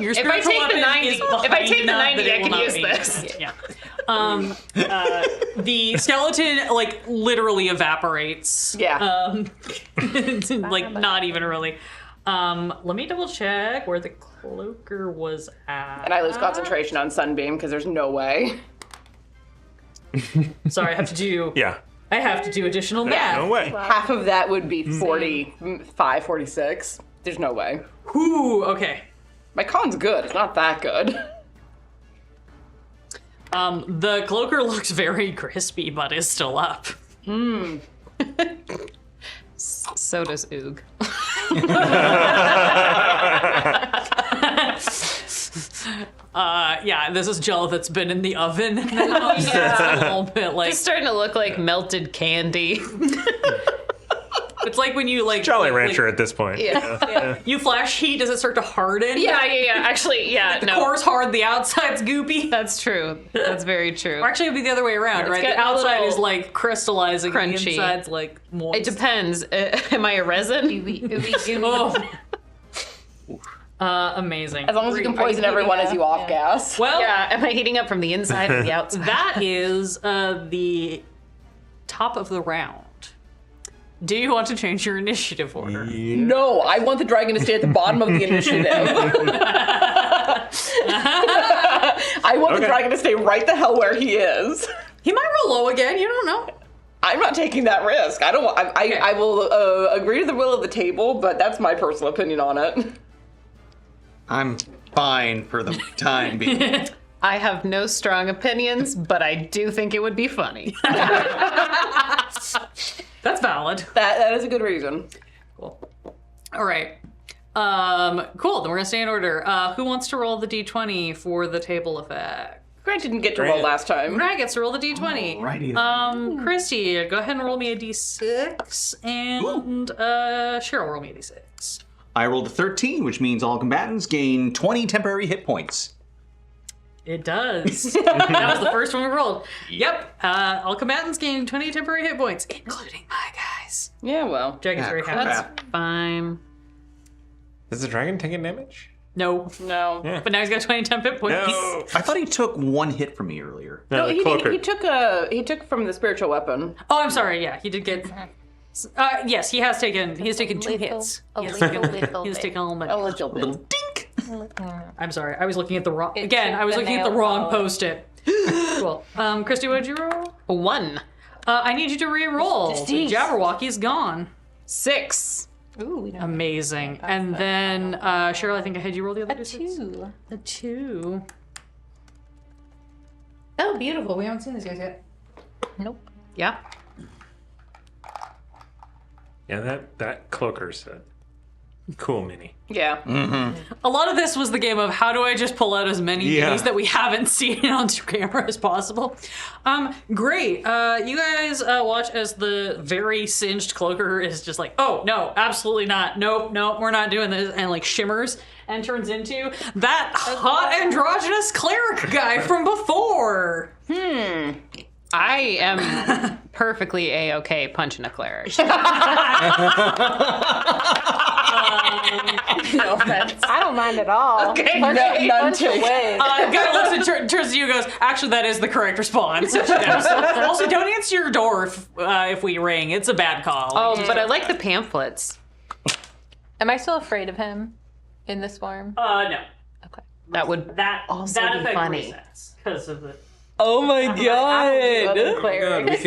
Your If I spiritual take the weapon 90, is if I behind take the enough 90, that it I will can not use be- this. Yeah. The skeleton like literally evaporates. Yeah. Like not even really. Let me double check where the cloaker was at. And I lose concentration on Sunbeam because there's no way. Sorry, I have to do. Yeah. I have to do additional math. No way. Half of that would be 45, 46. There's no way. Ooh, okay. My con's good. It's not that good. The cloaker looks very crispy, but is still up. So does Oog. Yeah, this is gel that's been in the oven now. It's a little bit like It's starting to look like melted candy. it's like when you like Jolly like- Rancher at this point. Yeah. you flash heat, does it start to harden? Yeah. Actually, yeah. The No. core's hard, the outside's goopy. That's true. That's very true. Or actually, it'd be the other way around, right? got The a outside little is like crystallizing, the crunchy. inside's like moist. It depends. Am I a resin? Oh. Amazing. As long as you can poison everyone as you off gas. Well, Yeah. Am I heating up from the inside or the outside? that is the top of the round. Do you want to change your initiative order? No, I want the dragon to stay at the bottom of the initiative. I want the Okay. dragon to stay right the hell where he is. He might roll low again. You don't know. I'm not taking that risk. I don't. I will agree to the will of the table, but that's my personal opinion on it. I'm fine for the time being. I have no strong opinions, but I do think it would be funny. That's valid. That is a good reason. Cool. All right. Cool. Then we're gonna stay in order. Who wants to roll the d20 for the table effect? Grant didn't get to roll last time. Grant gets to roll the d20. Alrighty. Christy, go ahead and roll me a d6, and Cheryl, roll me a d6. I rolled a 13, which means all combatants gain 20 temporary hit points. It does. That was the first one we rolled. Yep. All combatants gain 20 temporary hit points, including my guys. Yeah, well. Dragon's very happy. That's fine. Does the dragon take a damage? No. No. Yeah. But now he's got 20 temp hit points. No. I thought he took one hit from me earlier. No, the cloaker. He took from the spiritual weapon. Oh, I'm sorry. Yeah, he did get. Yes, he has taken 2 hits. A He has little taken, bit. he has taken a little bit. A little bit. Dink! I'm sorry. I was looking at the wrong. It Again, took I was the looking at the nail wrong polish. post-it. Cool. Christy, what did you roll? A 1. I need you to re-roll. The Jabberwocky's gone. 6. Ooh, we don't Amazing. And then, Cheryl, I think I had you roll the other two. A 2. Oh, beautiful. We haven't seen these guys yet. Nope. Yeah. Yeah, that cloaker's a cool mini. Yeah. A lot of this was the game of how do I just pull out as many minis that we haven't seen on camera as possible. Great. You guys watch as the very singed cloaker is just like, oh, no, absolutely not. Nope, we're not doing this. And like shimmers and turns into that hot androgynous cleric guy from before. I am perfectly A-okay punching a cleric. No offense. I don't mind at all. Okay, None taken. Guy looks and turns to you and goes, actually, that is the correct response. Also, don't answer your door if we ring. It's a bad call. Oh, but I like the pamphlets. Am I still afraid of him in this form? No. Okay. That would That also that be effect funny. resets because of the... Oh my I don't do other clerics.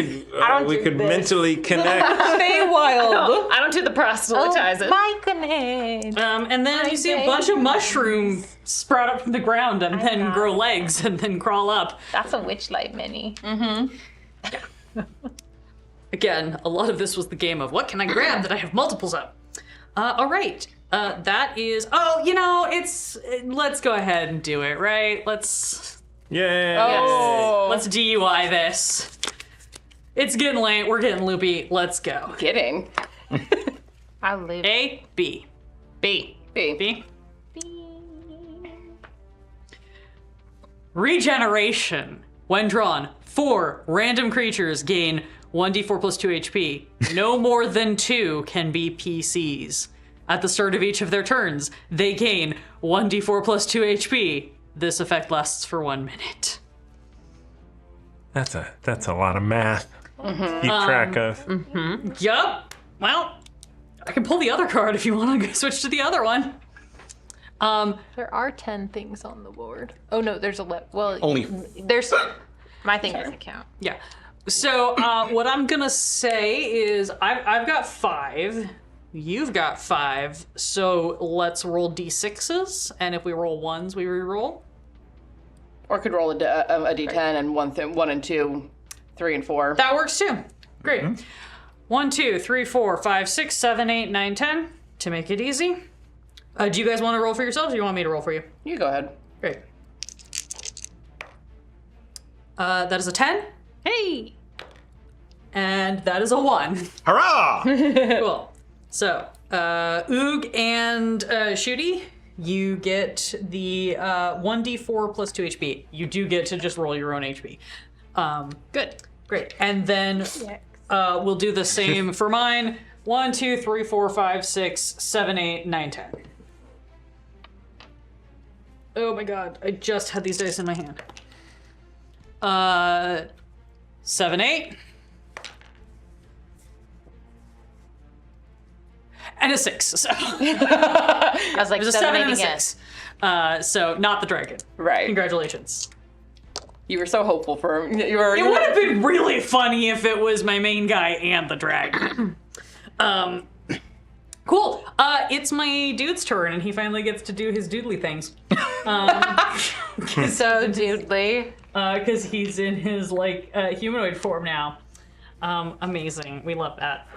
We could mentally connect. Feywild. I don't do the proselytizing. My goodness. And then you see a bunch of mushrooms sprout up from the ground and then grow legs and then crawl up. That's a Witchlight mini. Again, a lot of this was the game of what can I grab that I have multiples of? All right. That is... Oh, it's... Let's go ahead and do it, right? Let's DUI this. It's getting late. We're getting loopy. Let's go. Kidding. I'll leave. A, B. B. B. Regeneration. When drawn, 4 random creatures gain 1d4 plus 2 HP. No more than 2 can be PCs. At the start of each of their turns, they gain 1d4 plus 2 HP. This effect lasts for 1 minute. That's a lot of math. Keep track of. Yup. Well, I can pull the other card if you want to switch to the other one. There are 10 things on the board. Oh no, there's 11. Well, Only- there's. My thing doesn't count. Yeah. So what I'm gonna say is I've got 5. You've got 5. So let's roll d6s, and if we roll 1s, we re-roll. Or could roll a d10 and 1 and 2, 3 and 4. That works too. Great. 1, 2, 3, 4, 5, 6, 7, 8, 9, 10. To make it easy. Do you guys want to roll for yourselves, or do you want me to roll for you? You go ahead. Great. That is a 10. Hey. And that is a 1. Hurrah! Cool. So, Oog and Shooty, you get the 1d4 plus 2 HP. You do get to just roll your own HP. Good. Great. And then we'll do the same for mine. 1, 2, 3, 4, 5, 6, 7, 8, 9, 10. Oh my god, I just had these dice in my hand. 7, 8. And a 6. So I was like, there's a 7 and a 6. So not the dragon. Right. Congratulations. You were so hopeful for him. It would have been really funny if it was my main guy and the dragon. Cool. It's my dude's turn, and he finally gets to do his doodly things. So doodly. Because he's in his humanoid form now. Amazing. We love that.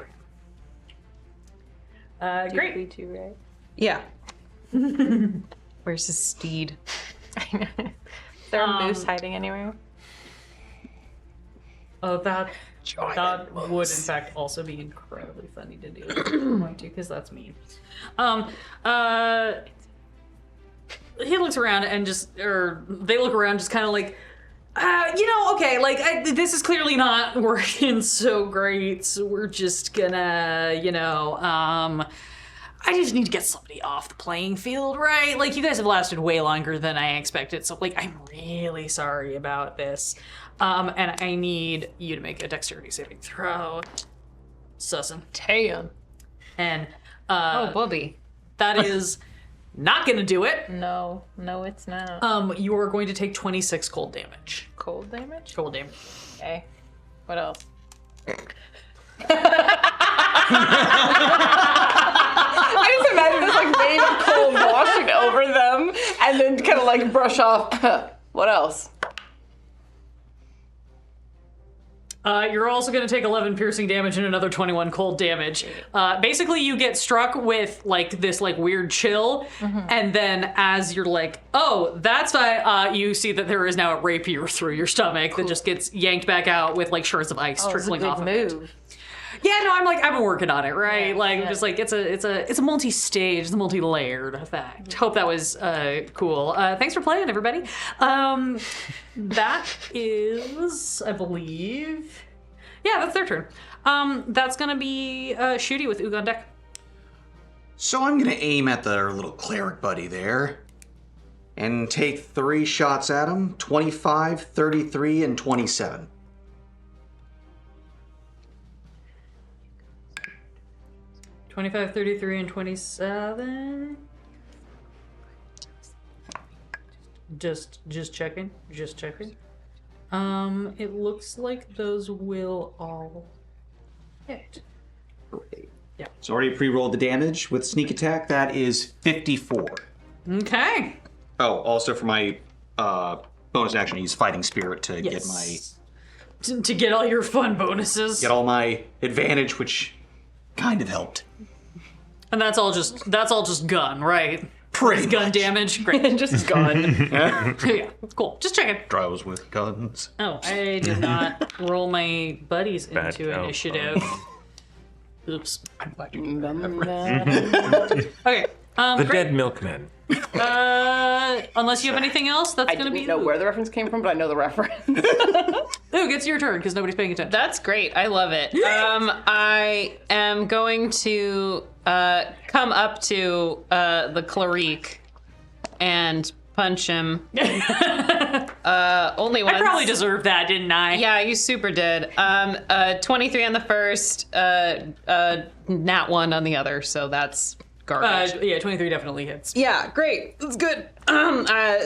Great. Me too, right? Yeah. Where's his steed? Is there a moose hiding anywhere? Oh, that would in fact also be incredibly funny to do. Because that's mean. He looks around and they look around just kind of like, okay, this is clearly not working so great, so we're just gonna, I just need to get somebody off the playing field, right? Like, you guys have lasted way longer than I expected, so, I'm really sorry about this. And I need you to make a dexterity saving throw. Sussin. 10. And, Bobby. that is not gonna do it. No, it's not. You are going to take 26 cold damage. Cold damage? Cold damage. Okay. What else? I just imagine this like wave of cold washing over them, and then kind of like brush off. What else? You're also going to take 11 piercing damage and another 21 cold damage. Basically, you get struck with like this like weird chill, and then as you're like, oh, that's why you see that there is now a rapier through your stomach that just gets yanked back out with like shards of ice trickling off of it. Yeah, no, I've been working on it, right? Just like it's a multi-stage, it's a multi-layered effect. Hope that was cool. Thanks for playing, everybody. That is, I believe, yeah, that's their turn. That's gonna be Shooty with Ug on deck. So I'm gonna aim at their little cleric buddy there and take 3 shots at him, 25, 33, and 27. 25, 33, and 27. Just checking. It looks like those will all hit. Yeah. So already pre-rolled the damage with sneak attack. That is 54. Okay. Oh, also for my bonus action, I use Fighting Spirit to get my... To get all your fun bonuses. Get all my advantage, which kind of helped. And that's all just gun, right? Pretty gun much. damage. Great. Just gun. Yeah, cool. Just checking. Draws with guns. Oh, I did not roll my buddies Bad into elf. initiative. Oops. I'm glad you did that. Okay. The Great. dead milkmen. Unless you have anything else, that's I gonna didn't be know Ooh. where the reference came from, but I know the reference. Ooh, gets your turn because nobody's paying attention. That's great. I love it. I am going to come up to the cleric and punch him. Only once. I probably deserved that, didn't I? Yeah, you super did. 23 on the first, nat 1 on the other, so that's garbage. Yeah, 23 definitely hits. Yeah, great. That's good.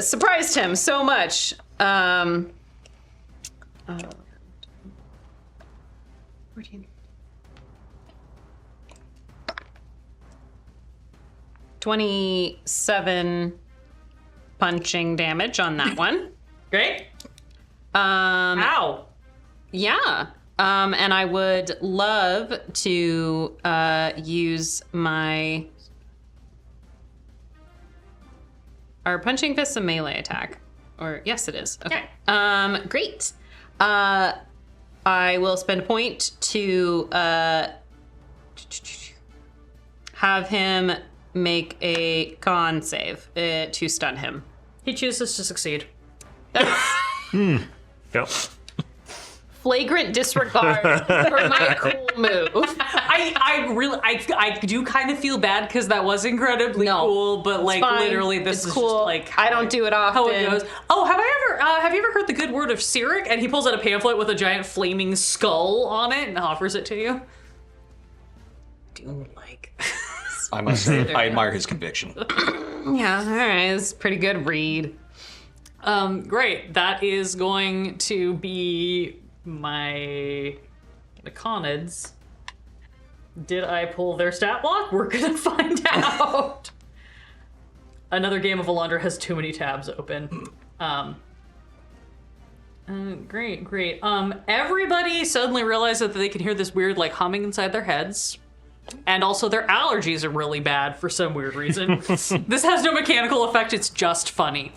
Surprised him so much. 14. 27 punching damage on that one. Great. Um, Ow. Yeah. And I would love to use my... Are punching fists a melee attack? Or yes, it is. Okay. Great. I will spend a point to have him make a con save to stun him. He chooses to succeed. Yep. Flagrant disregard for my cool move. I do kind of feel bad because that was incredibly cool, but like fine. literally this It's is cool. just like I don't do it often. how it goes. Oh, have you ever heard the good word of Cyric? And he pulls out a pamphlet with a giant flaming skull on it and offers it to you. Do like I must say, I admire his conviction. yeah, all right, it's a pretty good read. Great. That is going to be my Conids. Did I pull their stat block? We're gonna find out. Another game of Alandra has too many tabs open. Great. Everybody suddenly realized that they can hear this weird like humming inside their heads. And also their allergies are really bad for some weird reason. This has no mechanical effect, it's just funny.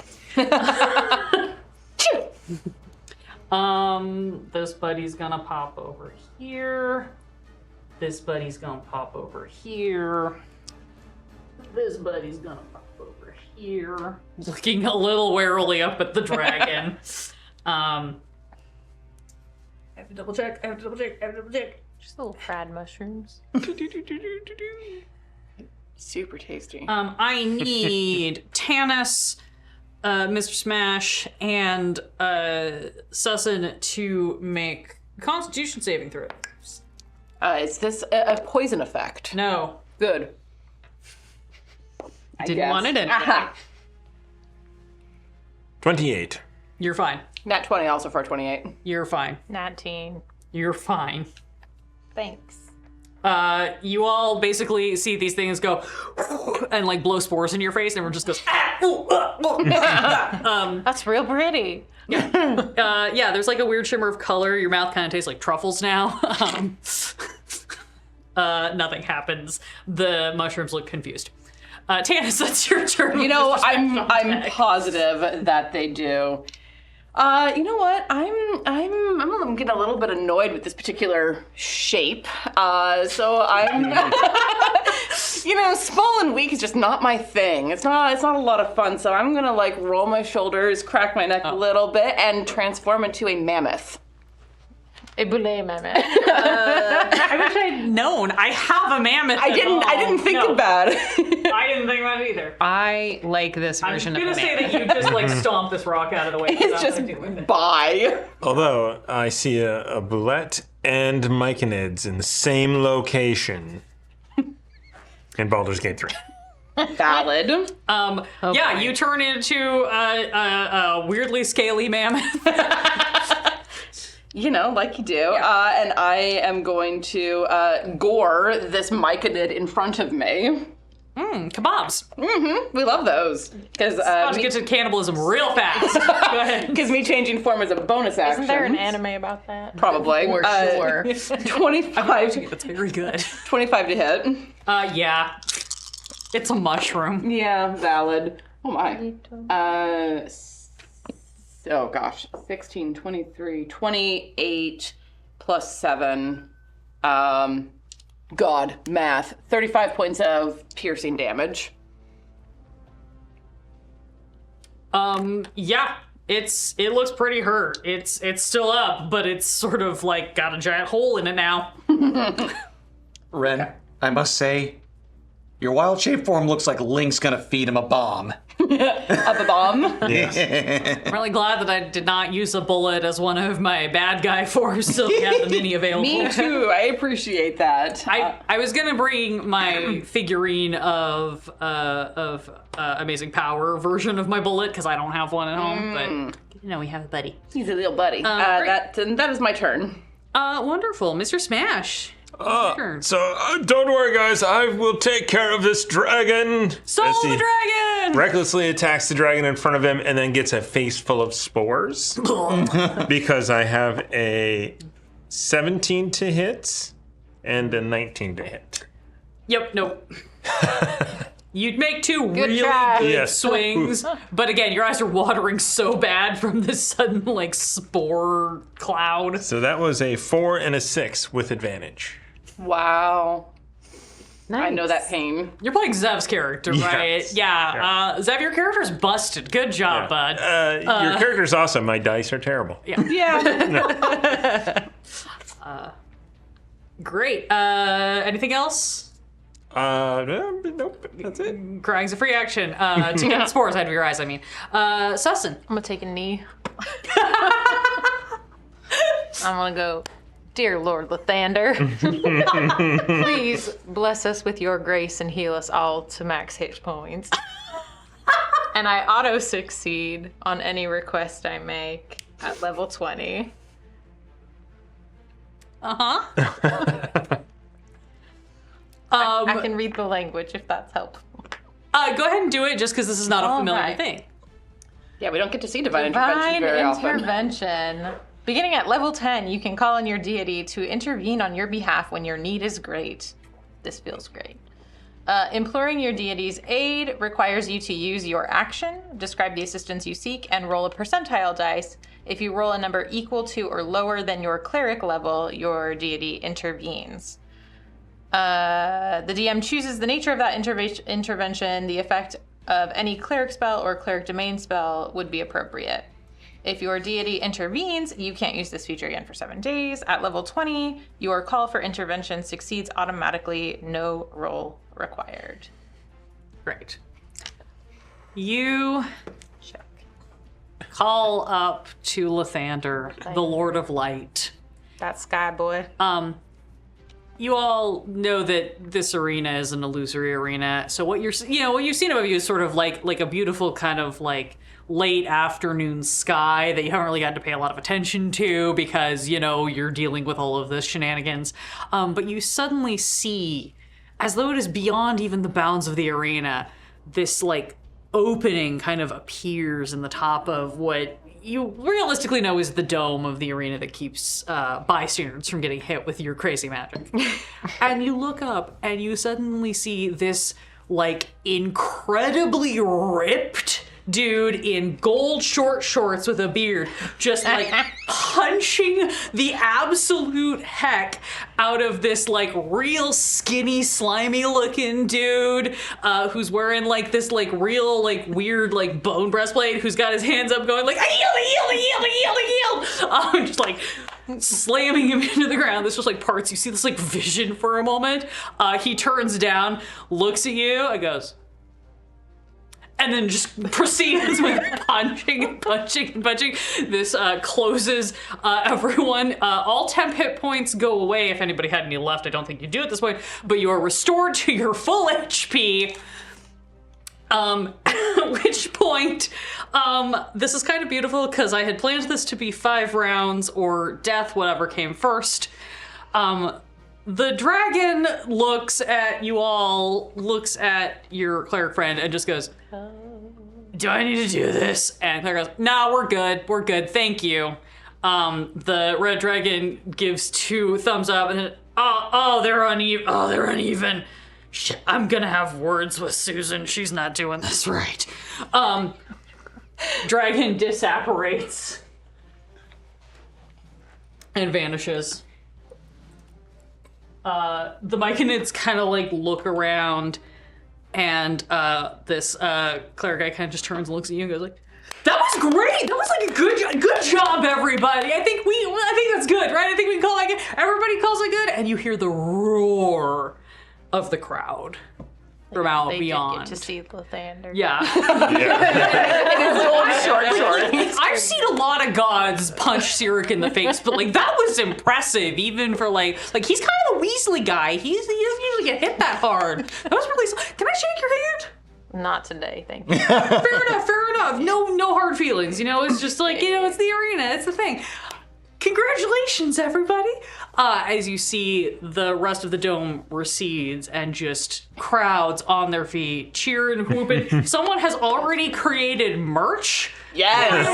This buddy's gonna pop over here. This buddy's gonna pop over here. This buddy's gonna pop over here. Looking a little warily up at the dragon. I have to double check. Just little frad mushrooms. Super tasty. I need Tanis, Mr. Smash, and Sussin to make Constitution saving throw. Is this a poison effect? No. Good. Didn't want it anyway. Aha. 28. You're fine. Nat 20 also for 28. You're fine. 19. You're fine. Thanks. You all basically see these things go and like blow spores in your face, and everyone just goes. That's real pretty. Yeah, there's like a weird shimmer of color. Your mouth kind of tastes like truffles now. Nothing happens. The mushrooms look confused. Tanis, that's your turn. You know, I'm positive that they do. You know what? I'm getting a little bit annoyed with this particular shape. So I'm, you know, small and weak is just not my thing. It's not a lot of fun. So I'm gonna like roll my shoulders, crack my neck a little bit, and transform into a mammoth. A boulet mammoth. I wish I'd known. I have a mammoth. I didn't think about it. I didn't think about it either. I like this version I'm of gonna the say that you just like stomp this rock out of the way. It's just bye. Although I see a boulette and myconids in the same location in Baldur's Gate 3. Valid. Yeah, you turn into a weirdly scaly mammoth. You know, like you do. And I am going to gore this myconid in front of me. Kebabs. We love those. Because I'll just get to cannibalism real fast. Go ahead. Because me changing form is a bonus action. Isn't there an anime about that? Probably. For sure. 25. That's very good. 25 to hit. Yeah. It's a mushroom. Yeah, valid. Oh my. Oh gosh. 16, 23, 28 plus 7. God, math. 35 points of piercing damage. Yeah. It looks pretty hurt. It's still up, but it's sort of like got a giant hole in it now. Ren, I must say, your wild shape form looks like Link's gonna feed him a bomb. Up a bomb. I'm really glad that I did not use a bullet as one of my bad guy forms so we had the mini available. Me too. I appreciate that. I was gonna bring my figurine of Amazing Power version of my bullet because I don't have one at home, but you know we have a buddy. He's a little buddy. That is my turn. Wonderful, Mr. Smash. Sure. So don't worry, guys. I will take care of this dragon. Soul As the he dragon! recklessly attacks the dragon in front of him and then gets a face full of spores because I have a 17 to hit and a 19 to hit. Yep. Nope. You'd make two really try. good Yes. swings, but again, your eyes are watering so bad from this sudden like spore cloud. So that was a 4 and a 6 with advantage. Wow. Nice. I know that pain. You're playing Zev's character, right? Yes. Yeah. Zev, your character's busted. Good job, bud. Your character's awesome. My dice are terrible. Yeah. Great. Anything else? Nope. That's it. Crying's a free action. To get the spores out of your eyes, I mean. Sussin. I'm gonna take a knee. I'm gonna go, dear Lord Lathander, please bless us with your grace and heal us all to max hit points. And I auto succeed on any request I make at level 20. I can read the language if that's helpful. Go ahead and do it just because this is not a familiar right. thing. Yeah, we don't get to see Divine Intervention very often. Intervention. Beginning at level 10, you can call on your deity to intervene on your behalf when your need is great. This feels great. Imploring your deity's aid requires you to use your action, describe the assistance you seek, and roll a percentile dice. If you roll a number equal to or lower than your cleric level, your deity intervenes. The DM chooses the nature of that intervention. The effect of any cleric spell or cleric domain spell would be appropriate. If your deity intervenes, you can't use this feature again for 7 days. At level 20, your call for intervention succeeds automatically, no roll required. Great. You call up to Lathander, the Lord of Light. That sky boy. You all know that this arena is an illusory arena. So what you've seen of you is sort of like a beautiful kind of like late afternoon sky that you haven't really got to pay a lot of attention to because, you know, you're dealing with all of this shenanigans. But you suddenly see, as though it is beyond even the bounds of the arena, this like opening kind of appears in the top of what you realistically know is the dome of the arena that keeps bystanders from getting hit with your crazy magic. And you look up and you suddenly see this like incredibly ripped dude in gold short shorts with a beard just like punching the absolute heck out of this like real skinny slimy looking dude who's wearing like this like real like weird like bone breastplate, who's got his hands up going like I yield, just like slamming him into the ground. This just like parts. You see this like vision for a moment. He turns down, looks at you, and goes, and then just proceeds with punching and punching and punching. This closes everyone. All temp hit points go away. If anybody had any left, I don't think you do at this point, but you are restored to your full HP. At which point, this is kind of beautiful because I had planned this to be 5 rounds or death, whatever came first. The dragon looks at you all, looks at your cleric friend, and just goes, do I need to do this? And cleric goes, no, we're good, thank you. The red dragon gives 2 thumbs up, and then, they're uneven. Shit, I'm gonna have words with Susan, she's not doing this right. Dragon disapparates and vanishes. The Myconids kind of like look around, and this cleric guy kind of just turns and looks at you and goes like, that was great! That was like a good job, everybody! I think that's good, right? I think we can call that good. Everybody calls it good, and you hear the roar of the crowd from out beyond. Get to see Lathander. Yeah. Short. I've seen a lot of gods punch Sirik in the face, but like that was impressive, even for like he's kind of a Weasley guy. He doesn't usually get hit that hard. That was really. Can I shake your hand? Not today, thank you. Fair enough. No hard feelings. You know, it's just like, you know, it's the arena. It's the thing. Congratulations, everybody. As you see the rest of the dome recedes and just crowds on their feet, cheering, whooping. Someone has already created merch. Yes.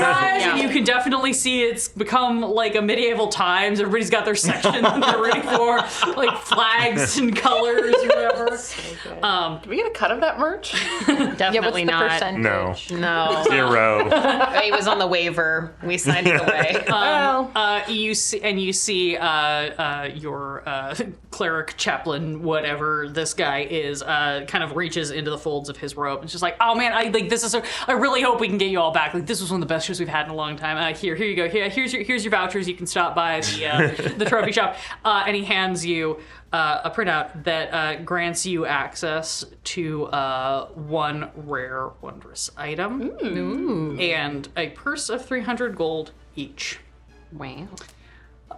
And you can definitely see it's become like a medieval times. Everybody's got their section that they're ready for, like flags and colors or whatever. Do we get a cut of that merch? Definitely not. Percentage? No. 0. It was on the waiver. We signed it away. You see your cleric, chaplain, whatever this guy is, kind of reaches into the folds of his robe. It's just like, oh man, I really hope we can get you all back. Like, this was one of the best shows we've had in a long time. Here you go. Here's your vouchers. You can stop by the trophy shop. And he hands you a printout that grants you access to 1 rare wondrous item. Ooh. And a purse of 300 gold each. Wow.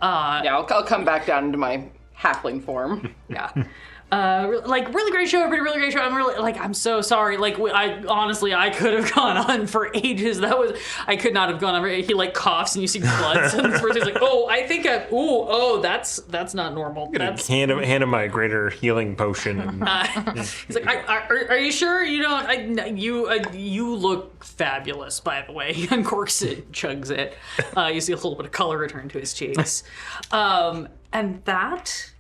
Yeah, I'll come back down into my halfling form. Yeah. Really great show, everybody. Really great show. I'm so sorry. I could have gone on for ages. I could not have gone on. He like coughs and you see blood. And this person's like, that's not normal. Hand him my greater healing potion. He's like, are you sure you don't? You look fabulous, by the way. He uncorks it, chugs it. You see a little bit of color return to his cheeks. And that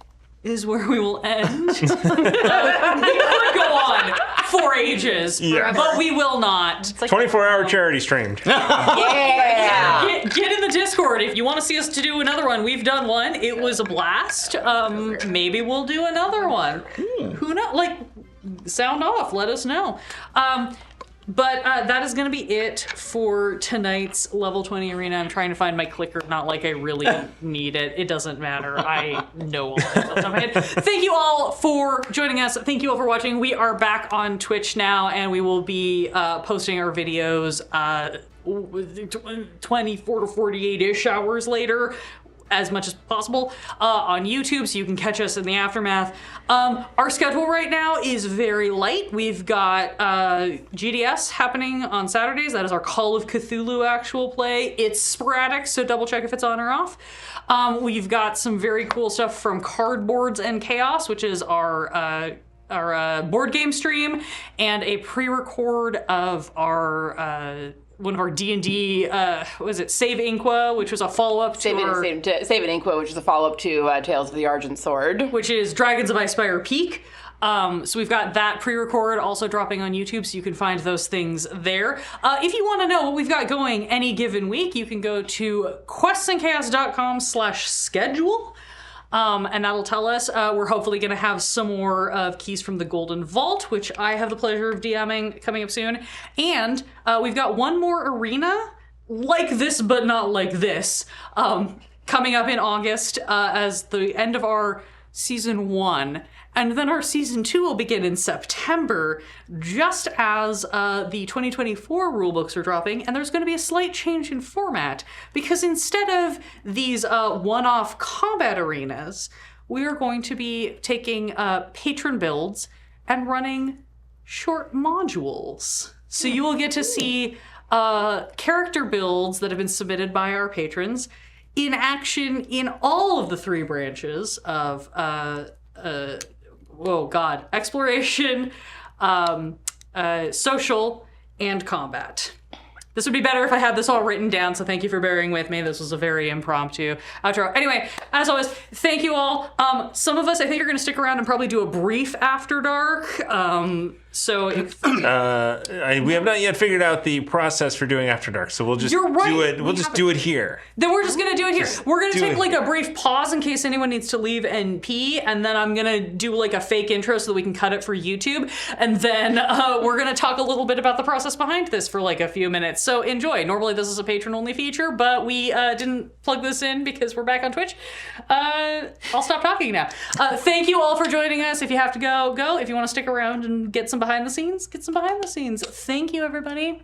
is where we will end. We could go on for ages, but we will not. 24-hour charity streamed. Yeah. Get in the Discord if you want to see us to do another one. We've done one. It was a blast. Maybe we'll do another one. Who knows? Sound off. Let us know. But that is going to be it for tonight's level 20 arena. I'm trying to find my clicker, not like I really need it. It doesn't matter. I know all that stuff in my head. Thank you all for joining us. Thank you all for watching. We are back on Twitch now, and we will be posting our videos 24 to 48-ish hours later. as much as possible on YouTube, so you can catch us in the aftermath. Our schedule right now is very light. We've got GDS happening on Saturdays. That is our Call of Cthulhu actual play. It's sporadic, so double check if it's on or off. We've got some very cool stuff from Cardboards and Chaos, which is our board game stream, and a pre-record of our one of our D&D, was it Save Inqua, which was a follow-up to Save it Inqua, which is a follow-up to Tales of the Argent Sword. which is Dragons of Icespire Peak. So we've got that pre-record also dropping on YouTube, so you can find those things there. If you want to know what we've got going any given week, you can go to questsandchaos.com/schedule. And that'll tell us. We're hopefully going to have some more of Keys from the Golden Vault, which I have the pleasure of DMing coming up soon. And we've got one more arena, like this but not like this, coming up in August as the end of our Season 1. And then our Season 2 will begin in September, just as the 2024 rulebooks are dropping, and there's going to be a slight change in format, because instead of these one-off combat arenas, we are going to be taking patron builds and running short modules. So you will get to see character builds that have been submitted by our patrons in action in all of the 3 branches of exploration, social, and combat. This would be better if I had this all written down, so thank you for bearing with me. This was a very impromptu outro. Anyway, as always, thank you all. Some of us, I think, are going to stick around and probably do a brief After Dark. So if... we have not yet figured out the process for doing After Dark, so we'll just You're right. do it. We'll just do it here. Then we're just going to do it here. We're going to do take it like here. a brief pause in case anyone needs to leave and pee, and then I'm going to do like a fake intro so that we can cut it for YouTube, and then we're going to talk a little bit about the process behind this for like a few minutes. So enjoy. Normally this is a patron-only feature, but we didn't plug this in because we're back on Twitch. I'll stop talking now. Thank you all for joining us. If you have to go. If you want to stick around and get some behind the scenes, get some behind the scenes. Thank you, everybody.